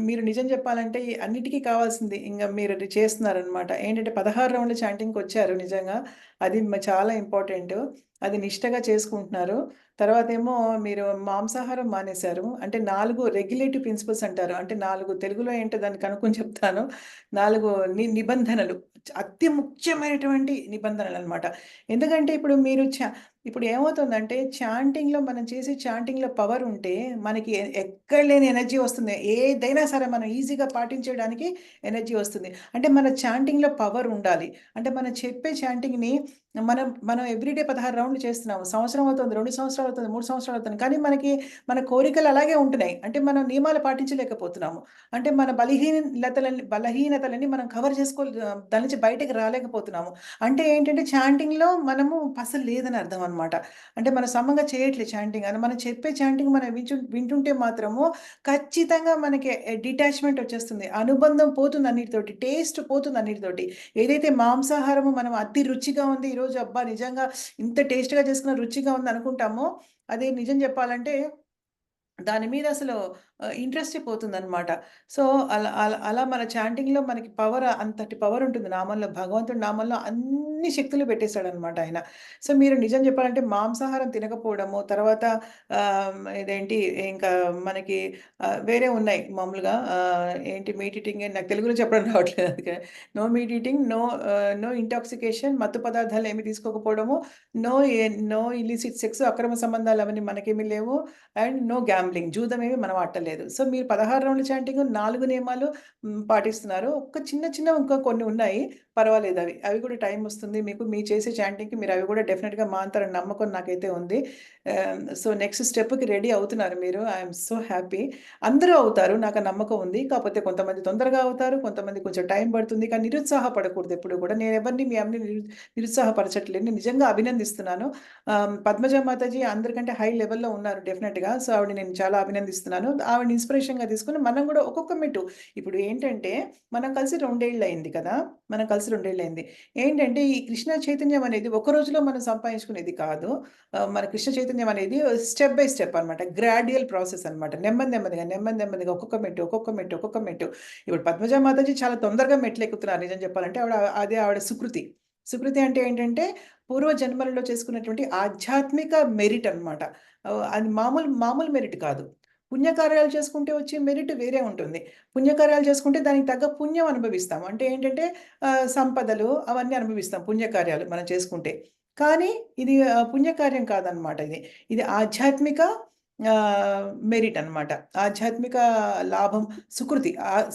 మీరు నిజం చెప్పాలంటే ఈ అన్నిటికి కావాల్సింది ఇంగ మీరు అది చేస్తున్నారనమాట. ఏంటంటే 16 రౌండ్ల చాంటింగ్‌కొచ్చారు నిజంగా. అది చాలా ఇంపార్టెంటు. అది నిష్టగా చేసుకుంటున్నారు. తర్వాతేమో మీరు మాంసాహారం మానేశారు. అంటే 4 రెగ్యులేటివ్ ప్రిన్సిపల్స్ అంటారు. అంటే 4 తెలుగులో ఏంటో దాన్ని కనుక్కొని చెప్తాను. 4 నిబంధనలు. అతి ముఖ్యమైనటువంటి నిబంధనలనమాట. ఎందుకంటే ఇప్పుడు ఏమవుతుందంటే చాంటింగ్‌లో మనం చేసే చాంటింగ్‌లో పవర్ ఉంటే మనకి ఎక్కడ లేని ఎనర్జీ వస్తుంది. ఏదైనా సరే మనం ఈజీగా పాటించేయడానికి ఎనర్జీ వస్తుంది. అంటే మన చాంటింగ్‌లో పవర్ ఉండాలి. అంటే మనం చెప్పే చాంటింగ్‌ని మనం ఎవ్రీడే 16 రౌండ్లు చేస్తున్నాము. సంవత్సరం అవుతుంది, 2 సంవత్సరాలు అవుతుంది, 3 సంవత్సరాలు అవుతుంది. కానీ మన కోరికలు అలాగే ఉంటున్నాయి. అంటే మనం నియమాలు పాటించలేకపోతున్నాము. అంటే మన బలహీనతలని మనం కవర్ దాని నుంచి బయటకి రాలేకపోతున్నాము. అంటే ఏంటంటే చాంటింగ్‌లో మనము పసలు లేదని అర్థం అనమాట. అంటే మనం సమంగా చేయట్లే చాంటింగ్ అని. మనం చెప్పే చాంటింగ్ మనం వింటుంటే మాత్రము ఖచ్చితంగా మనకి డిటాచ్‌మెంట్ వచ్చేస్తుంది. అనుబంధం పోతుంది అన్నిటితోటి. టేస్ట్ పోతుంది అన్నిటితోటి. ఏదైతే మాంసాహారము మనం అతి రుచిగా ఉంది ఈరోజు అబ్బా! నిజంగా ఇంత టేస్ట్‌గా చేసుకున్న రుచిగా ఉంది అనుకుంటామో, అది నిజం చెప్పాలంటే దాని మీద అసలు ఇంట్రెస్టే పోతుందనమాట. సో, అలా మన చాంటింగ్‌లో మనకి అంతటి పవర్ ఉంటుంది నామంలో. భగవంతుడి నామంలో అన్ని శక్తులు పెట్టేసాడనమాట ఆయన. సో, మీరు నిజం చెప్పాలంటే మాంసాహారం తినకపోవడము, తర్వాత ఇదేంటి ఇంకా మనకి వేరే ఉన్నాయి మామూలుగా ఏంటి మీట్ ఈటింగ్ నాకు తెలుగులో చెప్పడం రావట్లేదు అందుకే. No meat eating, no intoxication, మత్తు పదార్థాలు ఏమి తీసుకోకపోవడము, నో నో ఇల్లిసిట్ సెక్స్, అక్రమ సంబంధాలు అవన్నీ మనకేమి లేవు. And no gambling. జూదమేమి మనం ఆడట్లేదు. సో, మీరు 16 రౌండ్ల చాంటింగ్ 4 నియమాలు పాటిస్తున్నారు. ఒక చిన్నవి ఇంకా కొన్ని ఉన్నాయి. పర్వాలేదవి. అవి కూడా టైం వస్తుంది మీకు. మీరు చేసే చాంటింగ్‌కి మీరు అవి కూడా డెఫినిట్‌గా మానుతారని నమ్మకం నాకైతే ఉంది. సో, నెక్స్ట్ స్టెప్‌కి రెడీ అవుతున్నారు మీరు. I am so happy. అందరూ అవుతారు. నాకు ఆ నమ్మకం ఉంది. కాకపోతే కొంతమంది తొందరగా అవుతారు. కొంతమంది కొంచెం టైం పడుతుంది. కానీ నిరుత్సాహపడకూడదు ఎప్పుడు కూడా. నేను ఎవరిని మీ అందరిని నిరుత్సాహపరచట్లేదు. నేను నిజంగా అభినందిస్తున్నాను. పద్మజ మాతాజీ అందరికంటే హై లెవెల్‌లో ఉన్నారు డెఫినిట్‌గా. సో, ఆవిడని నేను చాలా అభినందిస్తున్నాను. ఆవిడని ఇన్‌స్పిరేషన్‌గా తీసుకొని మనం కూడా ఒక్కొక్క మెట్టు ఇప్పుడు ఏంటంటే మనం కలిసి 2 ఏళ్లయింది కదా! మనం కలిసి 2 ఏళ్లయింది. ఏంటంటే ఈ కృష్ణ చైతన్యం అనేది ఒక రోజులో మనం సంపాదించుకునేది కాదు. మన కృష్ణ చైతన్యం అనేది స్టెప్ బై స్టెప్ అనమాట. గ్రాడ్యుయల్ ప్రాసెస్ అనమాట. నెమ్మదిగా ఒక్కొక్క మెట్టు, ఒక్కొక్క మెట్టు, ఒక్కొక్క మెట్టు. ఇప్పుడు పద్మజ మాతాజీ చాలా తొందరగా మెట్లెక్కుతున్నారు నిజం చెప్పాలంటే. ఆవిడ సుకృతి. సుకృతి అంటే ఏంటంటే పూర్వ జన్మలలో చేసుకున్నటువంటి ఆధ్యాత్మిక మెరిట్ అనమాట. అది మామూలు మెరిట్ కాదు. పుణ్యకార్యాలు చేసుకుంటే వచ్చే మెరిట్ వేరే ఉంటుంది. పుణ్యకార్యాలు చేసుకుంటే దానికి తగ్గ పుణ్యం అనుభవిస్తాం. అంటే ఏంటంటే సంపదలు అవన్నీ అనుభవిస్తాం పుణ్యకార్యాలు మనం చేసుకుంటే. కానీ ఇది పుణ్యకార్యం కాదనమాట ఇది. ఇది ఆధ్యాత్మిక మెరిట్ అనమాట. ఆధ్యాత్మిక లాభం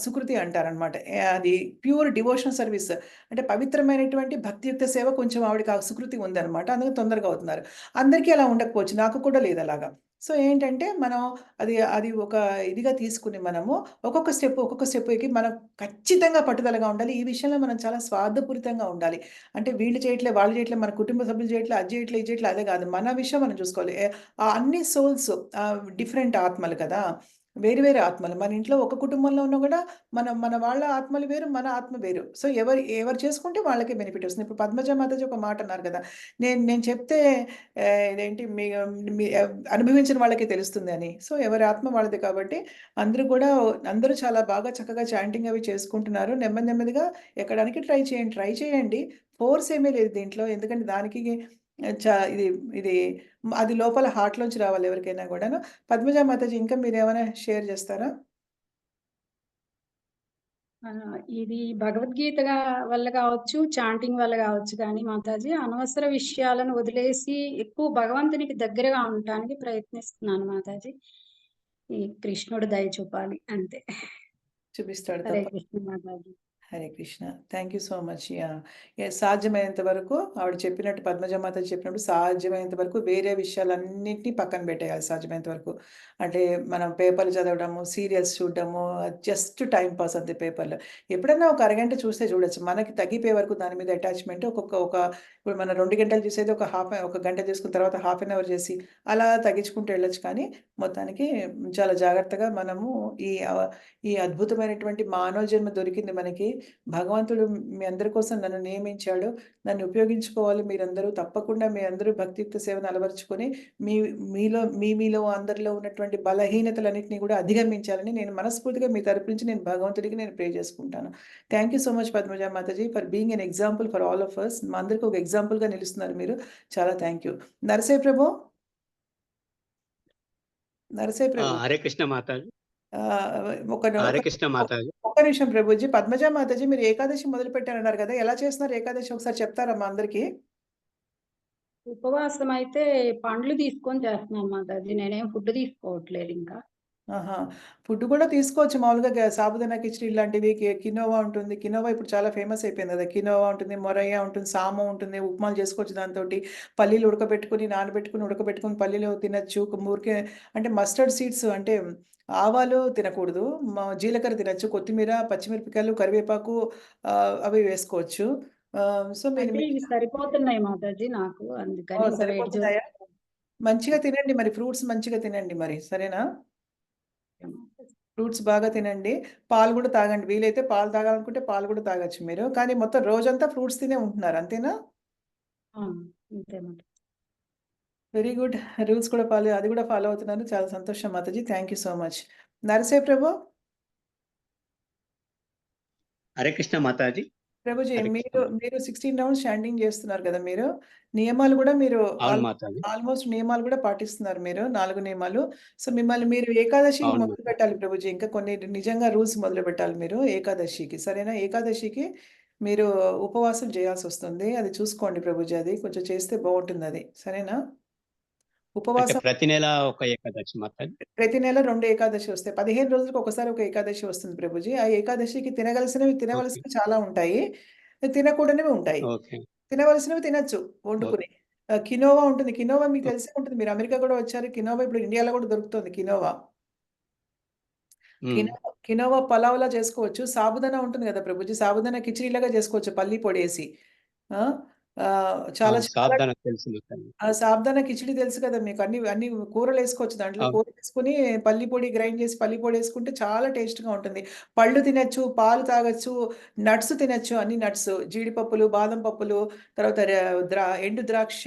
సుకృతి అంటారనమాట. అది ప్యూర్ డివోషనల్ సర్వీస్. అంటే పవిత్రమైనటువంటి భక్తియుక్త సేవ కొంచెం ఆవిడకి ఆ సుకృతి ఉందనమాట. అందుకని తొందరగా అవుతున్నారు. అందరికీ అలా ఉండకపోవచ్చు. నాకు కూడా లేదలాగా. సో, ఏంటంటే మనం అది ఒక ఇదిగా తీసుకొని మనము ఒక్కొక్క స్టెప్ ఎక్కి మనం ఖచ్చితంగా పట్టుదలగా ఉండాలి. ఈ విషయంలో మనం చాలా స్వార్థపూరితంగా ఉండాలి. అంటే వీళ్ళు చేయట్లే, వాళ్ళు చేయట్లే, మన కుటుంబ సభ్యులు చేయట్లే, అది చేయట్లే, ఇది చేయట్లే అదే కాదు. మన విషయం మనం చూసుకోవాలి. అన్ని సోల్స్ డిఫరెంట్ ఆత్మలు కదా! వేరు ఆత్మలు. మన ఇంట్లో ఒక కుటుంబంలో ఉన్నా కూడా మన వాళ్ళ ఆత్మలు వేరు, మన ఆత్మ వేరు. సో, ఎవరు చేసుకుంటే వాళ్ళకే బెనిఫిట్ వస్తుంది. ఇప్పుడు పద్మజ మాతాజీ ఒక మాట అన్నారు కదా! నేను చెప్తే ఇదేంటి మీ మీ అనుభవించిన వాళ్ళకే తెలుస్తుంది అని. సో, ఎవరి ఆత్మ వాళ్ళది కాబట్టి అందరూ చాలా బాగా చక్కగా చాంటింగ్ అవి చేసుకుంటున్నారు. నెమ్మదిగా ఎక్కడానికి ట్రై చేయండి. ఫోర్స్ ఏమీ లేదు దీంట్లో. ఎందుకంటే దానికి ఇది ఇది అది లోపల హార్ట్‌లోంచి రావాలి ఎవరికైనా గూడాను. పద్మజ మాతాజీ ఇంకా మీరేమైనా షేర్ చేస్తారా? ఇది భగవద్గీత వల్ల కావచ్చు, చాంటింగ్ వల్ల కావచ్చు కానీ మాతాజీ అనవసర విషయాలను వదిలేసి ఎక్కువ భగవంతునికి దగ్గరగా ఉండటానికి ప్రయత్నిస్తున్నాను మాతాజీ. ఈ కృష్ణుడు దయ చూపాలి అంతే. చూపిస్తాడు హరే తప్ప. Krishna Mataji. Hare Krishna. Thank you so much. సాధ్యమైనంత వరకు ఆవిడ చెప్పినట్టు పద్మజమాత చెప్పినప్పుడు సాధ్యమైనంత వరకు వేరే విషయాలన్నిటిని పక్కన పెట్టేయాలి సాధ్యమైనంత వరకు. అంటే మనం పేపర్లు చదవడము, సీరియల్స్ చూడడము జస్ట్ టైమ్ పాస్ అంతే పేపర్‌లో. ఎప్పుడన్నా ఒక అరగంట చూస్తే చూడొచ్చు. మనకి తగ్గిపోయే వరకు దాని మీద అటాచ్‌మెంట్ ఇప్పుడు మనం 2 గంటలు చూసేది ఒక గంట చేసుకున్న తర్వాత హాఫ్ అన్ అవర్ చేసి అలా తగ్గించుకుంటూ వెళ్ళొచ్చు. కానీ మొత్తానికి చాలా జాగ్రత్తగా మనము ఈ అద్భుతమైనటువంటి మానవ జన్మ దొరికింది మనకి. భగవంతుడు మీ అందరి కోసం నన్ను నియమించాడు. నన్ను ఉపయోగించుకోవాలి మీరందరూ. తప్పకుండా మీ అందరూ భక్తియుక్త సేవను అలవరుచుకొని మీలో అందరిలో ఉన్నటువంటి బలహీనతలన్నిటిని కూడా అధిగమించాలని నేను మనస్ఫూర్తిగా మీ తరపు నుంచి నేను భగవంతుడికి నేను ప్రే చేసుకుంటాను. Thank you so much Padmaja Mataji for being an example for all of us. మా అందరికి ఒక ఎగ్జాంపుల్‌గా నిలుస్తున్నారు మీరు. చాలా థ్యాంక్ యూ. నరసయ్య ప్రభు. నరసయ్య ప్రభు. హరే కృష్ణ మాతాజీ. హరే కృష్ణ మాతాజీ. ఒక్క నిమిషం ప్రభుజీ. పద్మజ మాతాజీ మీరు ఏకాదశి మొదలుపెట్టారన్నారు కదా! ఎలా చేస్తున్నారు ఏకాదశి ఒకసారి చెప్తారా మా అందరికి? ఉపవాసం అయితే పండ్లు తీసుకొని చేస్తున్నాను మాతాజీ. నేనేం ఫుడ్ తీసుకోవట్లేదు ఇంకా. ఆహా! ఫుడ్ కూడా తీసుకోవచ్చు మామూలుగా సాబుదానా కిచిడి ఇలాంటివి కినోవా ఉంటుంది. కినోవా ఇప్పుడు చాలా ఫేమస్ అయిపోయింది కదా! కినోవా ఉంటుంది, మొరయ్య ఉంటుంది, సామో ఉంటుంది. ఉప్మాలు చేసుకోవచ్చు దాంతోటి. పల్లీలు ఉడకబెట్టుకొని పల్లీలు తినొచ్చు. ఊరికే అంటే మస్టర్డ్ సీడ్స్ అంటే ఆవాలు తినకూడదు. జీలకర్ర తినొచ్చు. కొత్తిమీర, పచ్చిమిరపకాయలు, కరివేపాకు అవి వేసుకోవచ్చు. సో మీరు అంటే ఇవి సరిపోతున్నాయి మాతాజీ నాకు. అందుకని ఇంకా వేడి సరిపోతున్నాయా? మంచిగా తినండి మరి. ఫ్రూట్స్ మంచిగా తినండి మరి. సరేనా? ఫ్రూట్స్ బాగా తినండి. పాలు కూడా తాగండి. వీలైతే పాలు తాగాలనుకుంటే పాలు కూడా తాగొచ్చు మీరు. కానీ మొత్తం రోజంతా ఫ్రూట్స్ తినే ఉంటున్నారు. అంతేనా? అంతే మాతాజీ. Very good. రూల్స్ కూడా అది కూడా ఫాలో అవుతున్నారు. చాలా సంతోషం మాతాజీ. Thank you so much. Narasayya ప్రభు. హరే కృష్ణ మాతాజీ. ప్రభుజీ హరే మీరు కృష్ణ. మీరు 16 రౌండ్స్ చాంటింగ్ చేస్తున్నారు కదా మీరు. నియమాలు కూడా మీరు అవును మాతాజీ. ఆల్మోస్ట్ నియమాలు కూడా పాటిస్తున్నారు మీరు. 4 నియమాలు. సో మీరు ఏకాదశికి అవును మాతాజీ. మొదలుపెట్టాలి ప్రభుజీ. ఇంకా కొన్ని నిజంగా రూల్స్ మొదలుపెట్టాలి మీరు ఏకాదశికి. సరేనా? ఏకాదశికి మీరు ఉపవాసం చేయాల్సొస్తుంది. అది చూసుకోండి ప్రభుజీ. అది కొంచెం చేస్తే బావుంటుందది. సరేనా? అంటే ఉపవాసం ప్రతి నెల ఒక ఏకాదశి మాతాజీ. ప్రతి నెల 2 ఏకాదశి వస్తాయి. 15 రోజులకు ఒకసారి ఒక ఏకాదశి వస్తుంది ప్రభుజీ. ఆ ఏకాదశికి ఓకే. తినవలసినవి చాలా ఉంటాయి. తినకూడనివి ఉంటాయి. ఓకే. తినవలసినవి తినొచ్చు ఓకే. వండుకుని. కినోవా ఉంటుంది. కినోవా మీకు తెలిసే ఉంటుంది. మీరు అమెరికా కూడా వచ్చారు. కినోవా ఇప్పుడు ఇండియాలో కూడా దొరుకుతుంది కినోవా. హ్మ్. కినోవా పలావ్‌లా చేసుకోవచ్చు. సాబుదానా ఉంటుంది కదా ప్రభుజీ. సాబుదానా కిచిడీలాగా చేసుకోవచ్చు పల్లి పొడేసి. ఆ! చాలా అవును. చాలా సాబుదానా తెలుసు మాతాజీ. సాబుదానా కిచిడి తెలుసు కదా మీకు. అన్ని కూరలేసుకోవచ్చు. దాంట్లో అవును. కూరలేసుకొని పల్లి పొడి గ్రైండ్ చేసి పల్లి పొడేసుకుంటే చాలా టేస్ట్‌గా ఉంటుంది. పళ్ళు తినొచ్చు, పాలు తాగొచ్చు, నట్స్ తినొచ్చు. అన్ని నట్స్ జీడిపప్పులు, బాదం పప్పులు, తర్వాత ఎండు ద్రాక్ష,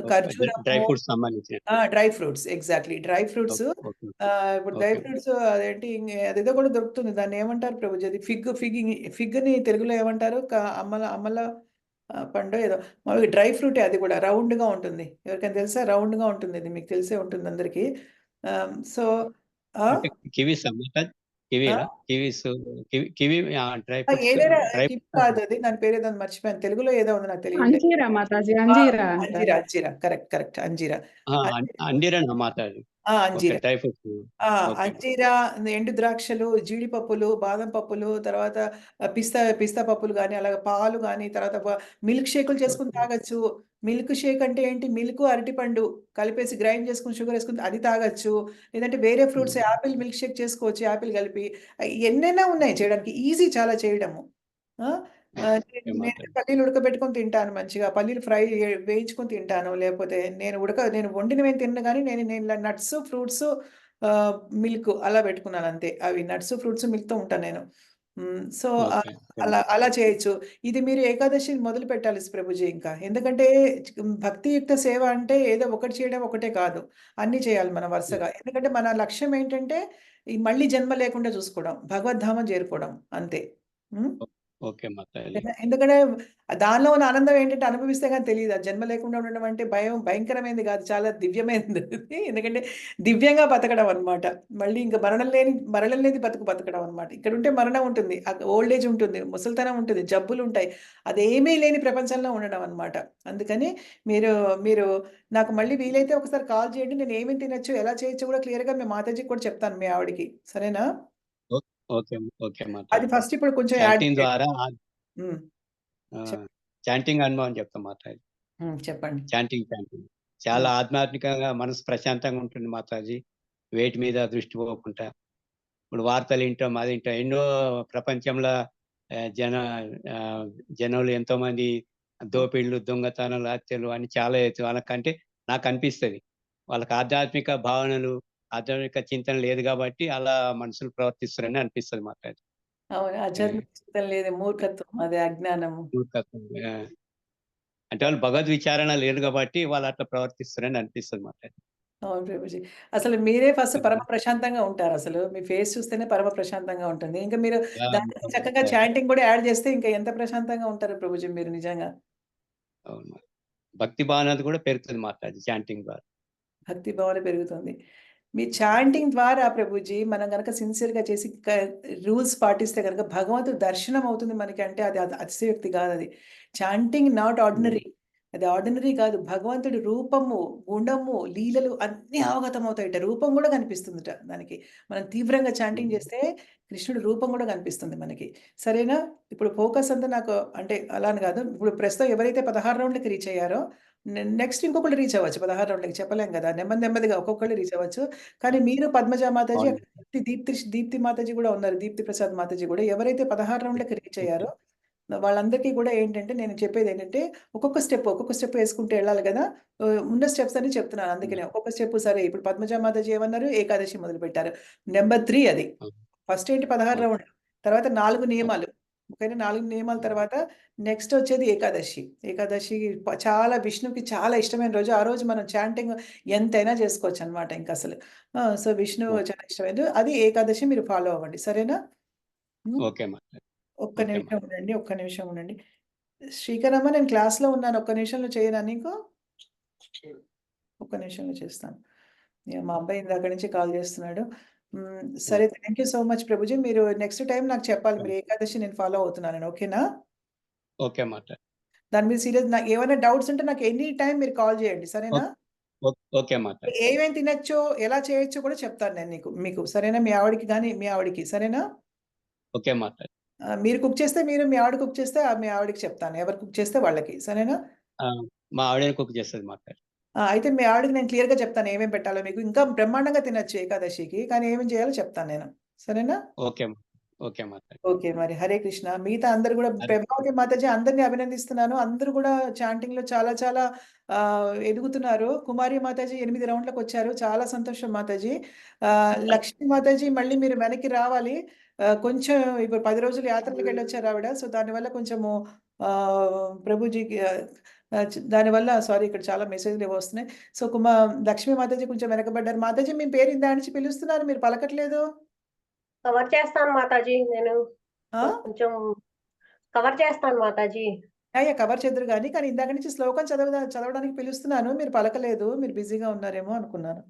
ఓకే. డ్రై ఖర్జూరము, ఫ్రూట్స్ సంబంధించిన. Dry fruits exactly. Dry fruits. Okay. Okay. ఇప్పుడు డ్రై ఓకే. ఫ్రూట్స్ అదేంటి అదేదో కూడా దొరుకుతుంది. దాన్నేమంటారు ప్రభుజీ అది? ఫిగ్‌ని తెలుగులో ఏమంటారు? అమ్మల పండో ఏదో మామూలుగా డ్రై ఫ్రూటే అది కూడా రౌండ్‌గా ఉంటుంది. ఎవరికైనా తెలుసా? రౌండ్‌గా ఉంటుంది ఇది. మీకు తెలిసే ఉంటుంది అందరికి. సో అంటే కివీసా మాతాజీ? ఆ! కివీనా? కివి డ్రై ఫ్రూట్స్ ఏదైనా డ్రై కివి ఫ్రూట్స్ కాదు అది. దాని పేరేదో మర్చిపోయాను. తెలుగులో ఏదో ఉంది నాకు తెలియట్లేదు. అంజీరా మాతాజీ. ఆ! అంజీరా అంటారు. అంజీరా. కరెక్ట్. అంజీరా. అండిరనా మాతాజీ? ఓకే. అంజీరా. Dry fruits. ఓకే. అంజీరా, ఎండు ద్రాక్షలు, జీడిపప్పులు, బాదం పప్పులు, తర్వాత పిస్తా పప్పులు గాని, అలాగే పాలు గాని, తర్వాత మిల్క్ షేకులు చేసుకొని ఓకే. తాగొచ్చు. మిల్క్ షేక్ అంటే ఏంటి? మిల్క్, అరటిపండు కలిపేసి గ్రైండ్ చేసుకొని షుగర్ ఏసుకొని అది తాగొచ్చు. లేదంటే వేరే ఫ్రూట్స్ హ్మ్. యాపిల్ మిల్క్ షేక్ చేసుకోవచ్చు. యాపిల్ కలిపి. ఎన్నైనా ఉన్నాయి చేయడానికి. ఈజీ చాలా చేయడము. ఆ! ఓకే నేనైతే మాతాజీ. పల్లీలు ఉడకబెట్టుకొని తింటాను మంచిగా. పల్లీలు వేయించుకొని తింటాను. లేకపోతే నేను వండినవేం తినను గానీ నేను ఇలా నట్స్, ఫ్రూట్స్, మిల్క్ అలా పెట్టుకున్నాను అంతే. అవి నట్స్, ఫ్రూట్స్, మిల్క్‌తో ఉంటాను నేను. So, okay. ఓకే అలా మాతాజీ. అలా చేయొచ్చు. ఇది మీరు ఏకాదశి మొదలు పెట్టాలి ప్రభుజీ ఇంకా. ఎందుకంటే భక్తియుక్త సేవ అంటే ఏదో ఒకటి చేయడం ఒకటే కాదు. అన్నీ చేయాలి మనం వరుసగా. ఎందుకంటే మన లక్ష్యం ఏంటంటే ఈ మళ్ళీ జన్మ లేకుండా చూసుకోవడం. భగవద్ధామం చేరుకోవడం అంతే. హ్మ్. ఓకే మాతాజీ. ఎందుకంటే దానిలో ఉన్న ఆనందం ఏంటంటే అనుభవిస్తే గాని తెలీదు. ఆ జన్మ లేకుండా ఉండడం అంటే భయంకరమైనది కాదు. చాలా దివ్యమైనది అది. ఎందుకంటే దివ్యంగా బతకడం అన్నమాట. మళ్ళీ ఇంక మరణం లేని బతకడం అన్నమాట. ఇక్కడుంటే మరణం ఉంటుంది. ఓల్డ్ ఏజ్ ఉంటుంది. ముసలితనం ఉంటుంది. జబ్బులుంటాయి. అదేమీ లేని ప్రపంచంలో ఉండడం అన్నమాట. అందుకని మీరు మీరు నాకు మళ్ళీ వీలైతే ఒకసారి కాల్ చేయండి. నేను ఏమేమి తినొచ్చు, ఎలా చేయొచ్చో కూడా క్లియర్‌గా మీ మాతాజీకి కూడా చెప్తాను మీ ఆవిడకి. సరేనా? ఓకే. ఓకే అది మాతాజీ. ఫస్ట్ ఇప్పుడు కొంచెం యాడ్ చాంటింగ్ చేయండి. ద్వారా హ్మ్. చెప్ చాంటింగ్ అనుభవం చెప్తాం మాతాజీ. చెప్పండి. చాంటింగ్. చాలా ఆధ్యాత్మికంగా మనసు ప్రశాంతంగా ఉంటుంది మాతాజీ. వేటి మీద దృష్టి పోకుండా. ఇప్పుడు వార్తలు వింటాం, అది వింటాం. ఎన్నో ప్రపంచంలో జనాలు ఎంతోమంది దోపిళ్ళు, దొంగతనాలు, హత్యలు అని చాలా వాళ్ళకంటే నాకు అనిపిస్తది. వాళ్ళకి ఆధ్యాత్మిక భావనలు, ఆధ్యాత్మిక చింతన లేదు కాబట్టి అలా మనుషులు ప్రవర్తిస్తారని అనిపిస్తది మాతాజీ. అవును. ఆధ్యాత్మిక చింతన లేదు. మూర్ఖత్వం. అది అజ్ఞానము. మూర్ఖత్వం. అంటే వాళ్ళు భగవద్ విచారణ లేదు కాబట్టి వాళ్ళు అట్లా ప్రవర్తిస్తారని అనిపిస్తది మాతాజీ. అవును ప్రభుజీ. అసలు మీరే ఫస్ట్ పరమ ప్రశాంతంగా ఉంటారసలు. మీ ఫేస్ చూస్తేనే పరమ ప్రశాంతంగా ఉంటుంది. ఇంకా మీరు దానికి చక్కగా చాంటింగ్ కూడా యాడ్ చేస్తే ఇంకా ఎంత ప్రశాంతంగా ఉంటారో ప్రభుజీ మీరు నిజంగా. అవును. భక్తి భావన కూడా పెరుగుతుంది మాతాజీ చాంటింగ్ ద్వారా. భక్తి భావన పెరుగుతుంది. మీ చాంటింగ్ ద్వారా ప్రభుజీ మనం గనక సిన్సియర్‌గా చేసి రూల్స్ పాటిస్తే గనక భగవంతుడి దర్శనం అవుతుంది మనకి అంటే అది అతిశయోక్తి కాదది. Chanting not ordinary. అది ఆర్డినరీ కాదు. భగవంతుడి రూపము, గుణము, లీలలు అన్నీ అవగతమవుతాయట. రూపం కూడా కనిపిస్తుందట దానికి. మనం తీవ్రంగా చాంటింగ్ చేస్తే కృష్ణుడి రూపం కూడా కనిపిస్తుంది మనకి. సరేనా? ఇప్పుడు ఫోకస్ అంతా నాకు అంటే అలా అని కాదు. ఇప్పుడు ప్రస్తుతం ఎవరైతే 16 రౌండ్‌లకి రీచ్ అయ్యారో నెక్స్ట్ ఇంకొకళ్ళు రీచ్ అవ్వచ్చు. 16 రౌండ్‌లకి చెప్పలేం కదా! నెమ్మదిగా ఒక్కొక్కళ్ళు రీచ్ అవ్వచ్చు. కానీ మీరు పద్మజ మాతాజీ, అవును. దీప్తి మాతాజీ కూడా ఉన్నారు. దీప్తి ప్రసాద్ మాతాజీ కూడా ఎవరైతే 16 రౌండ్‌లకి రీచ్ అయ్యారో వాళ్ళందరికీ కూడా ఏంటంటే నేను చెప్పేదేంటంటే ఒక్కొక్క స్టెప్ వేసుకుంటూ ఎళ్ళాలి గదా! ఉన్న స్టెప్స్ అన్ని చెప్తున్నాను అందుకనే. ఒక్కొక్క స్టెప్ సరే ఇప్పుడు పద్మజ మాతాజీ ఏమన్నారు? ఏకాదశి మొదలుపెట్టారు. నంబర్ 3 అది. ఫస్ట్ ఏంటి 16 రౌండ్లు. తర్వాత 4 నియమాలు. ఓకేనా? 4 నియమాల తర్వాత నెక్స్ట్ వచ్చేది ఏకాదశి. ఏకాదశి చాలా విష్ణువుకి చాలా ఇష్టమైన రోజు. ఆ రోజు మనం చాంటింగ్ ఎంతైనా చేసుకోవచ్చనమాట ఇంకసలు. సో, విష్ణువు చాలా ఇష్టమైనది. అది ఏకాదశి మీరు ఫాలో అవ్వండి. సరేనా? హ్మ్. ఓకే మాతాజీ. ఒక్క ఓకే నిమిషం ఉండండి. ఒక్క నిమిషం ఉండండి. శ్రీకరమ్మ నేను క్లాస్‌లో ఉన్నాను. ఒక్క నిమిషంలో చేయనా నీకు? ఒక్క నిమిషంలో చేస్తాను. యాహ్! మా అబ్బాయి ఇందాక నుంచి కాల్ చేస్తున్నాడు. సరే thank you so much Prabhuji. మీరు నెక్స్ట్ టైమ్ నాకు చెప్పాలి. మీరు ఏకాదశి నేను ఫాలో అవుతున్నానని. ఓకేనా? ఓకే మాతాజీ. దాని మీద సీరియస్ నాకు ఏమైనా డౌట్స్ ఉంటే నాకు ఎనీ టైమ్ మీరు కాల్ చేయండి. సరేనా? ఓకే మాతాజీ. ఏమేం తినొచ్చో, ఎలా చేయొచ్చో కూడా చెప్తాను నేను మీకు. సరేనా? మీ ఆవిడకి గాని, మీ ఆవిడకి. సరేనా? ఓకే మాతాజీ. మీరు కుక్ చేస్తే మీరు, మీ ఆవిడ కుక్ చేస్తే మీ ఆవిడకి చెప్తాను. ఎవరు కుక్ చేస్తే వాళ్ళకి. సరేనా? మా ఆవిడనే కుక్ చేస్తది మాతాజీ. అయితే మీ ఆవిడకి నేను క్లియర్‌గా చెప్తాను ఏమేం పెట్టాలో మీకు. ఇంకా బ్రహ్మాండంగా తినొచ్చు ఏకాదశికి. కానీ ఏమేం చేయాలో చెప్తాను నేను. సరేనా? ఓకే మాతాజీ. ఓకే. మరి హరే కృష్ణ. మిగతా అందరూ గూడా హరే ప్రభావతి మాతాజీ అందరిని అభినందిస్తున్నాను. అందరూ గూడా చాంటింగ్‌లో చాలా చాలా ఎదుగుతున్నారు. కుమారి మాతాజీ 8 రౌండ్‌లకొచ్చారు. చాలా సంతోషం మాతాజీ. లక్ష్మీ మాతాజీ మళ్ళీ మీరు వెనక్కి రావాలి. కొంచెం ఇప్పుడు 10 రోజులు యాత్రలకెళ్ళొచ్చారు ఆవిడ. సో, దానివల్ల కొంచెము ప్రభుజీకి దానివల్ల సారీ ఇక్కడ చాలా మెసేజ్‌లేవో వస్తున్నాయి. సో, లక్ష్మీ మాతాజీ కొంచెం వెనకబడ్డారు. మాతాజీ మీ పేరు ఇందాక నుంచి పిలుస్తున్నారు. మీరు పలకట్లేదు. కవర్ చేస్తాను మాతాజీ నేను. ఆ? కొంచెం కవర్ చేస్తాను మాతాజీ. యాహ్! కవర్ చేద్దురు గానీ, కానీ ఇందాక నుంచి శ్లోకం చదవడానికి పిలుస్తున్నాను. మీరు పలకలేదు. మీరు బిజీగా ఉన్నారేమో అనుకున్నాను.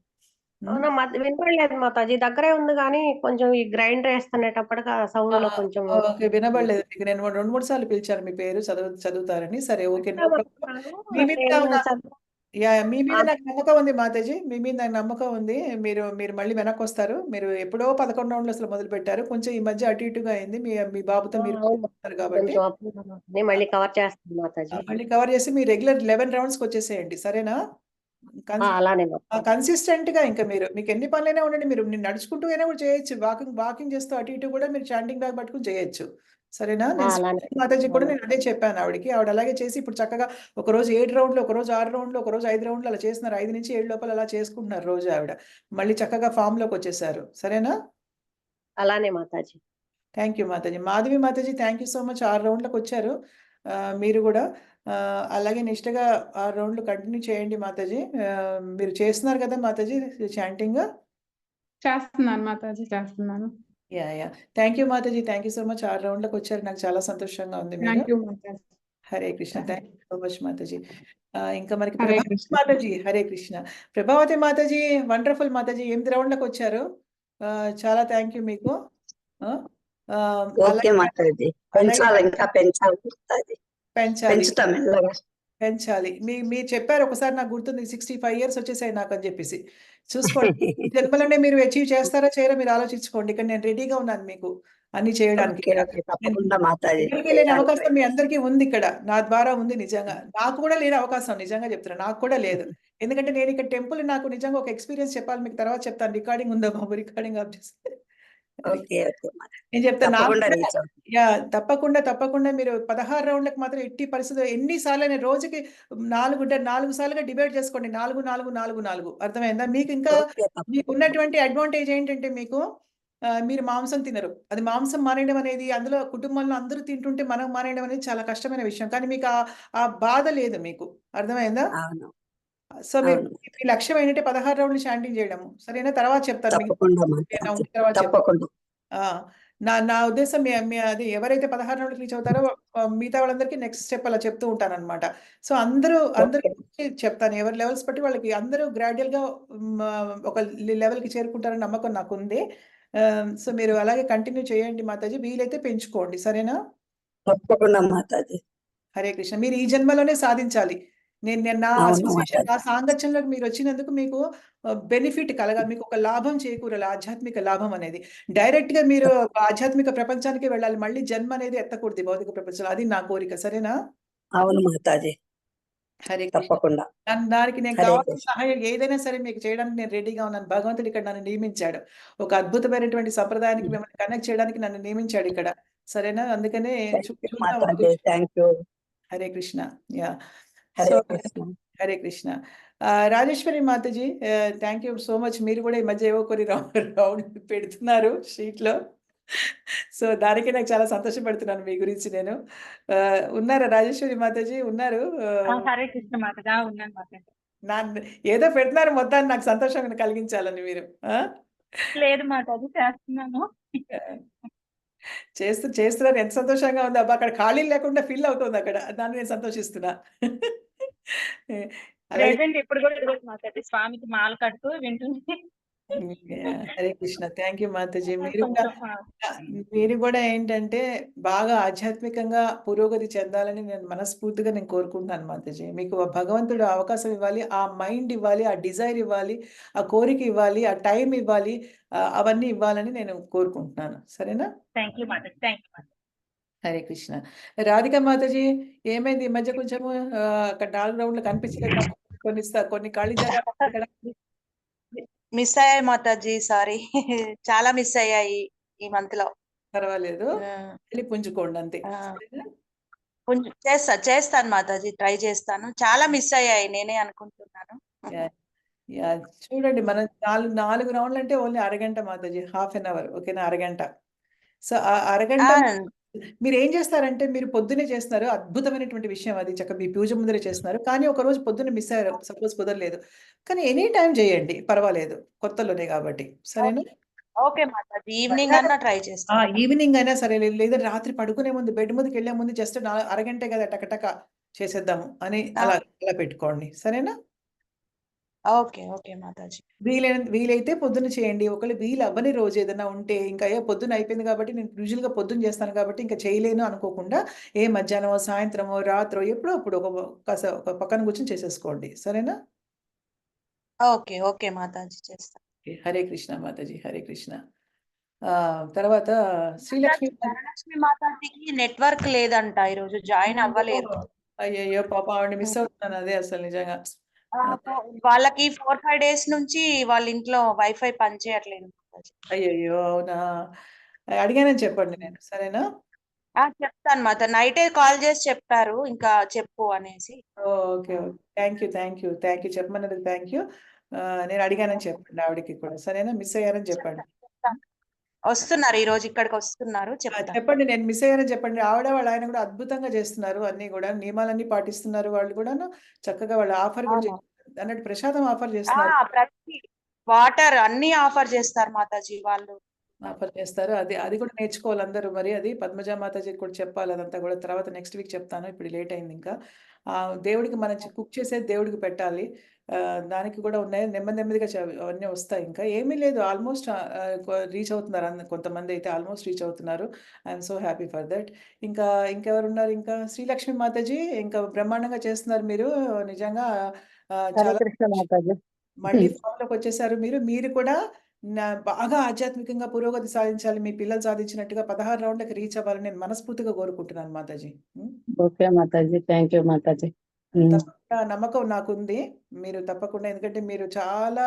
అవునా వినపడలేదు మాతాజీ. దగ్గరే ఉంది గానీ, కొంచెం ఈ గ్రైండర్ ఏస్తునేటప్పటికి ఆ ఆ! సౌండ్‌లో కొంచెం ఓకే. వినబడలేదు మీకు. నేను 2, 3 సార్లు పిలిచాను మీ పేరు చదువుతారని. సరే ఓకే. No problem. మీ మీద నేను యాహ్! మీ మీద నాకు నమ్మకం ఉంది మాతాజీ. మీ మీద నాకు నమ్మకం ఉంది. మీరు మళ్ళీ వెనక్కొస్తారు. మీరు ఎప్పుడో 11 రౌండ్‌లు అసలు మొదలుపెట్టారు. కొంచెం ఈ మధ్య అటు ఇటుగా అయింది. మీ బాబుతో మీరు అవును. ఉన్నారు కాబట్టి కొంచెం నేను మళ్ళీ కవర్ చేస్తాను మాతాజీ. మళ్ళీ కవర్ చేసి మీ రెగ్యులర్ 11 రౌండ్స్‌కొచ్చేసేయండి. సరేనా? అలానే మాతాజీ. కన్సిస్టెంట్‌గా ఇంక మీకు ఎన్ని పనులైనా ఉండండి. మీరు నడుచుకుంటూ అయినా కూడా చేయొచ్చు. వాకింగ్ చేస్తూ అటు ఇటు కూడా మీరు చాంటింగ్ బ్యాగ్ పట్టుకొని చేయొచ్చు. సరేనా? నేను అలానే. మాతాజీ కూడా నేను అదే చెప్పాను ఆవిడకి. ఆవిడ అలాగే చేసి ఇప్పుడు చక్కగా ఒకరోజు 7 రౌండ్‌లు, ఒకరోజు 6 రౌండ్‌లు, ఒకరోజు 5 రౌండ్‌లు అలా చేస్తున్నారు. 5-7 లోపల అలా చేసుకుంటున్నారు రోజు ఆవిడ. మళ్ళీ చక్కగా ఫార్మ్‌లోకొచ్చేసారు. సరేనా? అలానే Mataji. Thank you Mataji. Madhavi Mataji thank you so much 6 రౌండ్‌లకొచ్చారు. మీరు గూడా అలాగే నిష్టగా 6 రౌండ్‌లు కంటిన్యూ చేయండి మాతాజీ. మీరు చేస్తున్నారు కదా మాతాజీ చాంటింగ్? చేస్తున్నాను మాతాజీ. చేస్తున్నాను. Yeah! Thank you Mataji. Thank you so much 6 రౌండ్‌లకొచ్చారు. నాకు చాలా సంతోషంగా ఉంది మీరు. థాంక్ యూ మాతాజీ. Hare Krishna. Thank you so much Mataji. ఇంకా మనకి హరే ప్రభావతి కృష్ణ. మాతాజీ హరే కృష్ణ. ప్రభావతి మాతాజీ వండర్‌ఫుల్ మాతాజీ 8 రౌండ్‌లకొచ్చారు. చాలా థాంక్ యూ మీకు. ఆ! ఓకే అలాగే మాతాజీ. అలాగే పెంచాలి, ఇంకా పెంచాలి మాతాజీ. పెంచాలి. పెంచుతాం మెల్లగా. పెంచాలి. మీరు చెప్పారు ఒకసారి నాకు గుర్తుంది 65 ఇయర్స్ వచ్చేసాయి నాకని జెప్పేసి. చూసుకోండి. ఈ జన్మలోనే మీరు అచీవ్ చేస్తారా? చేయరా? మీరు ఆలోచించుకోండి. ఇక్కడ నేను రెడీగా ఉన్నాను మీకు అన్ని చేయడానికి ఓకే ఇక్కడ. ఓకే నేను తప్పకుండా మాతాజీ ఎవరికీ లేని అవకాశం మీ అందరికీ ఉంది ఇక్కడ. నా ద్వారా ఉంది నిజంగా. నాకు కూడా లేని అవకాశం నిజంగా చెప్తున్నా. నాకు కూడా లేదు. ఎందుకంటే నేను ఇక్కడ టెంపుల్ నాకు నిజంగా ఒక ఎక్స్‌పీరియన్స్ చెప్పాలి మీకు తర్వాత చెప్తాను. రికార్డింగ్ ఉందా బాబు? రికార్డింగ్ ఆఫ్ చేస్తే. ఓకే ఓకే మాతాజీ నేను చెప్తాను. నాకు తప్పకుండా కూడా రీచ్ అవుతాను. యాహ్! తప్పకుండా మీరు 16 రౌండ్‌లకి మాత్రం ఎట్టి పరిస్థితిలో ఎన్ని సార్లైనా రోజుకి 4 సార్లుగా డివైడ్ చేసుకోండి. 4, 4, 4, 4 అర్థమైందా? మీకు ఇంకా ఓకే తప్పకుండా మీకున్నటువంటి అడ్వాంటేజ్ ఏంటంటే మీకు మీరు మాంసం తినరు. అది మాంసం మానేయడం అనేది అందులో కుటుంబంలో అందరూ తింటుంటే మనం మానేయడం అనేది చాలా కష్టమైన విషయం. కానీ మీకు ఆ బాధ లేదు మీకు. అర్థమైందా? అవును సో మీరు అవును మీ లక్ష్యం ఏంటంటే 16 రౌండ్‌లు చాంటింగ్ చేయడము. సరేనా? తర్వాత చెప్తాను. తప్పకుండా నేను మాతాజీ ఉంచిన తర్వాత చెప్తాను. తప్పకుండా ఆ! నా ఉద్దేశ్యం మీ మీ అది ఎవరైతే 16 రౌండ్‌లకి రీచ్ అవుతారో మిగతా వాళ్ళందరికీ నెక్స్ట్ స్టెప్ అలా చెప్తూ ఉంటానన్నమాట. సో ఓకే అందరికి చెప్తాను. ఎవరి లెవెల్స్ బట్టి వాళ్ళకి అందరూ గ్రాడ్యుయల్‌గా ఒక లెవెల్‌కి చేరుకుంటారని నమ్మకం నాకుంది. సో మీరు అలాగే కంటిన్యూ చేయండి మాతాజీ. వీలైతే పెంచుకోండి. సరేనా? తప్పకుండా మాతాజీ హరే కృష్ణ. మీరు ఈ జన్మలోనే సాధించాలి. నేను నేను నా అవును అసోసియేషన్ నా మాతాజీ సాంగత్యంలోకి మీరొచ్చినందుకు మీకు బెనిఫిట్ కలగాలి. మీకు ఒక లాభం చేకూరాలి. ఆధ్యాత్మిక లాభం అనేది. డైరెక్ట్‌గా మీరు ఆధ్యాత్మిక ప్రపంచానికే వెళ్ళాలి. మళ్ళీ జన్మ అనేది ఎత్తకూడదు ఈ భౌతిక ప్రపంచంలో. అది నా కోరిక. సరేనా? అవును మాతాజీ హరే కృష్ణ. తప్పకుండా దానికి నేను హరే కావాల్సిన కృష్ణ సహాయం ఏదైనా సరే మీకు చేయడానికి నేను రెడీగా ఉన్నాను. భగవంతుడు ఇక్కడ నన్ను నియమించాడు. ఒక అద్భుతమైనటువంటి సంప్రదాయానికి మిమ్మల్ని కనెక్ట్ చేయడానికి నన్ను నియమించాడు ఇక్కడ. సరేనా? అందుకనే థ్యాంక్ యూ చూద్దాం Mataji thank you Hare Krishna. Yeah! So Hare Krishna Hare Krishna. Rajeshwari Mataji thank you so much. మీరు కూడా ఈ మధ్య ఏవో కొన్ని రౌండ్ పెడుతున్నారు షీట్‌లో. సో దానికి నాకు చాలా సంతోషపడుతున్నాను మీ గురించి నేను. ఉన్నారా రాజేశ్వరి మాతాజీ? ఉన్నారు. హరే కృష్ణ మాతాజీ. ఉన్నాను మాతాజీ. నా ఏదో పెడుతున్నారు మొత్తాన్ని నాకు సంతోషం కలిగించాలని మీరు. ఆ! లేదు మాతాజీ చేస్తున్నాను. చేస్తున్నారు. ఎంత సంతోషంగా ఉంది. అబ్బా! అక్కడ ఖాళీలు లేకుండా ఫిల్ అవుతుందక్కడ. దాన్ని నేను సంతోషిస్తున్నా. అలాగే ప్రెజెంట్ ఇప్పుడు కూడా ఇదిగోండి మాతాజీ స్వామికి మాల కడుతూ వింటుంది. హరే కృష్ణ. థాంక్ యూ మాతాజీ. కొంచెం మీరు కూడా ఏంటంటే బాగా ఆధ్యాత్మికంగా పురోగతి చెందాలని నేను మనస్ఫూర్తిగా కోరుకుంటున్నాను మాతాజీ. మీకు భగవంతుడు అవకాశం ఇవ్వాలి. ఆ మైండ్ ఇవ్వాలి. ఆ డిజైర్ ఇవ్వాలి. ఆ కోరిక ఇవ్వాలి. ఆ టైం ఇవ్వాలి. అవన్నీ ఇవ్వాలని నేను కోరుకుంటున్నాను. సరేనా? Thank you Mataji. Thank you మాతాజీ. హరే కృష్ణ. రాధిక మాతాజీ ఏమైంది ఈ మధ్య కొంచెము అక్కడ 4 రౌండ్‌లు కనిపించలేదు నాకు. కొన్ని ఖాళీ జాగాలు ఇక్కడ. మిస్ అయ్యాయి మాతాజీ సారీ. చాలా మిస్ అయ్యాయి ఈ మంత్ లో. పర్వాలేదు. ఆ, వెళ్ళి పుంజుకోండి అంతే. ఆ, సరేనా? చేస్తాను మాతాజీ ట్రై చేస్తాను. చాలా మిస్ అయ్యాయి నేనే అనుకుంటున్నాను. యాహ్! యాహ్! చూడండి మనం 4 రౌండ్‌లు అంటే ఓన్లీ అరగంట మాతాజీ. హాఫ్ ఎన్ అవర్ ఓకేనా? అరగంట. సో, ఆ అరగంట ఆ, మీరేం చేస్తారంటే మీరు పొద్దున్నే చేస్తున్నారు. అద్భుతమైనటువంటి విషయం అది. చక్కగా మీ పూజ ముందరే చేస్తున్నారు. కానీ ఒకరోజు పొద్దున్న మిస్ అయ్యారు. సపోజ్ కుదరలేదు. కానీ ఎనీ టైమ్ చేయండి. పర్వాలేదు. కొత్తలోనే కాబట్టి. సరేనా? ఓకే మాతాజీ ఈవినింగ్ అన్నా ట్రై ఆ! చేస్తాను. ఈవినింగ్ అయినా సరే లేదా రాత్రి పడుకునే ముందు బెడ్ మీదకెళ్ళే ముందు జస్ట్ అరగంటే కదా టకటక చేసేద్దాము అని అలా పెట్టుకోండి. సరేనా? Okay okay Mataji. వీలైతే పొద్దున్న చేయండి. ఒకవేళ వీలు అవ్వని రోజు ఏదైనా ఉంటే ఇంకా పొద్దున్న అయిపోయింది కాబట్టి నేను యూజువల్‌గా పొద్దున్న చేస్తాను కాబట్టి ఇంకా చేయలేను అనుకోకుండా మధ్యాహ్నమో, సాయంత్రమో, రాత్రో ఎప్పుడో అప్పుడు ఒక పక్కన కూర్చొని చేసేసుకోండి. సరేనా? ఓకే ఓకే మాతాజీ చేస్తాను. ఓకే. హరే కృష్ణ మాతాజీ. హరే కృష్ణ. తర్వాత శ్రీలక్ష్మి మాతాజీ ధనలక్ష్మి మాతాజీకి నెట్వర్క్ లేదంట ఈరోజు జాయిన్ అవ్వలేదు. అయ్యయ్యో! పాపం ఆవిడని మిస్ అవుతున్నాను అదే అసలు నిజంగా. వాళ్ళకి 4-5 డేస్ నుంచి వాళ్ళ ఇంట్లో వైఫై పనిచేయట్లేదు మాతాజీ. అయ్యయ్యో! అవునా? అడిగానని చెప్పండి నేను. సరేనా? చెప్తాను మాత నైటే కాల్ చేసి చెప్పారు ఇంకా చెప్పు అనేసి. ఓకే. Thank you. చెప్పమన్నందుకు థాంక్ యూ. నేను అడిగానని చెప్పండి ఆవిడకి కూడా. సరేనా? మిస్ అయ్యారని చెప్పండి. చెప్తాను. వస్తున్నారు ఈ రోజు ఇక్కడికి వస్తున్నారు చెప్తాను. చెప్పండి నేను మిస్ అయ్యానని చెప్పండి. వాళ్ళ ఆయన కూడా అద్భుతంగా చేస్తున్నారు అన్నీ గూడా. నియమాలన్నీ పాటిస్తున్నారు వాళ్ళు కూడాను. చక్కగా వాళ్ళు ఆఫర్ కూడా అవును. అన్నట్టు ప్రసాదం ఆఫర్ చేస్తున్నారు. ప్రతి వాటర్ అన్ని ఆఫర్ చేస్తారు మాతాజీ వాళ్ళు. ఆఫర్ చేస్తారు. అది కూడా నేర్చుకోవాలి అందరూ మరి అది పద్మజ మాతాజీకి కూడా చెప్పాలి అదంతా కూడా. తర్వాత నెక్స్ట్ వీక్ చెప్తాను. ఇప్పుడు లేట్ అయింది ఇంకా. దేవుడికి మనం కుక్ చేసేది దేవుడికి పెట్టాలి. దానికి కూడా ఉన్నాయి. నెమ్మదిగా అవన్నీ వస్తాయి ఇంకా. ఏమీ లేదు ఆల్మోస్ట్ రీచ్ అవుతున్నారు కొంతమంది అయితే ఆల్మోస్ట్ రీచ్ అవుతున్నారు. I'm so happy for that. ఇంకెవరున్నారు ఇంకా? శ్రీలక్ష్మి మాతాజీ ఇంకా బ్రహ్మాండంగా చేస్తున్నారు మీరు. నిజంగా హరే చాలా కృష్ణ మాతాజీ మళ్ళీ ఫామ్‌లోకొచ్చేసారు మీరు. మీరు కూడా బాగా ఆధ్యాత్మికంగా పురోగతి సాధించాలి. మీ పిల్లలు సాధించినట్టుగా 16 రౌండ్‌లకి రీచ్ అవ్వాలని నేను మనస్ఫూర్తిగా కోరుకుంటున్నాను మాతాజీ. హ్మ్. Okay Mataji. Thank you Mataji. తప్పకుండా నమ్మకం నాకుంది. మీరు తప్పకుండా ఎందుకంటే మీరు చాలా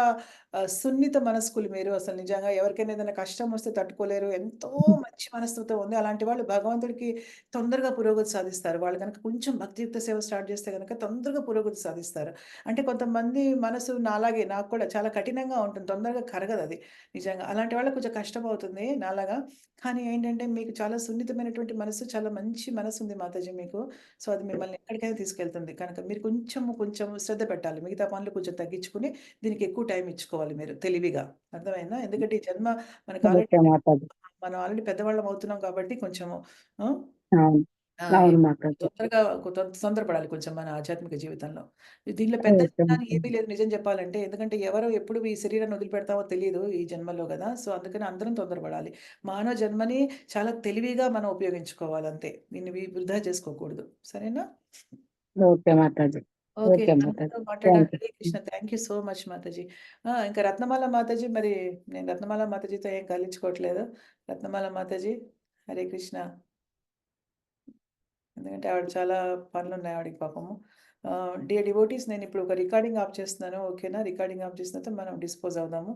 సున్నిత మనస్కులు మీరు. అసలు నిజంగా ఎవరికైనా ఏదైనా కష్టం వస్తే తట్టుకోలేరు. ఎంతో మంచి మనస్తత్వం ఉంది. అలాంటి వాళ్ళు భగవంతుడికి తొందరగా పురోగతి సాధిస్తారు. వాళ్ళు గనక కొంచెం భక్తియుక్త సేవ స్టార్ట్ చేస్తే గనక తొందరగా పురోగతి సాధిస్తారు. అంటే కొంతమంది మనసు నాలాగే నాకు కూడా చాలా కఠినంగా ఉంటుంది. తొందరగా కరగదది. నిజంగా. అలాంటి వాళ్ళకి కొంచెం కష్టమవుతుంది నాలాగా. కానీ ఏంటంటే మీకు చాలా సున్నితమైనటువంటి మనసు, చాలా మంచి మనసుంది మాతాజీ మీకు. సో, అది మిమ్మల్ని ఎక్కడికైనా తీసుకెళ్తుంది. కనుక మీరు కొంచెం శ్రద్ధ పెట్టాలి. మిగతా పనులు కొంచెం తగ్గించుకొని, దీనికి ఎక్కువ టైం ఇచ్చుకోవాలి మీరు తెలివిగా. అర్థమైందా? ఎందుకంటే ఈ జన్మ మనకు ఓకే మాతాజీ. మనం ఆల్రెడీ పెద్దవాళ్ళం అవుతున్నాం కాబట్టి కొంచెము ఆ! అవును. ఆ! అవును మాతాజీ. తొందరగా తొందరపడాలి కొంచెం మన ఆధ్యాత్మిక జీవితంలో. దీనిలో పెద్ద ఓకే చిన్న అని మాతాజీ. ఏమీ లేదు నిజం చెప్పాలంటే. ఎందుకంటే ఎవరు ఎప్పుడు ఈ శరీరాన్ని వదిలిపెడతామో తెలీదు ఈ జన్మలో గదా! సో, అందుకని అందరం తొందరపడాలి. మానవ జన్మని చాలా తెలివిగా మనం ఉపయోగించుకోవాలి అంతే. దీన్ని వృధా చేసుకోకూడదు. సరేనా? ఓకే మాతాజీ. ఓకే. ఓకే నమ్మకంతో మాతాజీ. మాట్లాడారు. Thank you. Hare Krishna. Thank you so much Mataji. ఇంకా రత్నమాల మాతాజీ మరి నేను రత్నమాల మాతాజీతో ఏం కలించుకోవట్లేదు. రత్నమాల మాతాజీ హరే కృష్ణ. ఎందుకంటే ఆవిడ చాలా పనులున్నాయి ఆవిడకి పాపము. డియర్ డివోటీస్ నేనిప్పుడు ఒక రికార్డింగ్ ఆఫ్ చేస్తున్నాను. ఓకేనా? రికార్డింగ్ ఆఫ్ చేసిన తర్వాత మనం డిస్పోజ్ అవుదాము.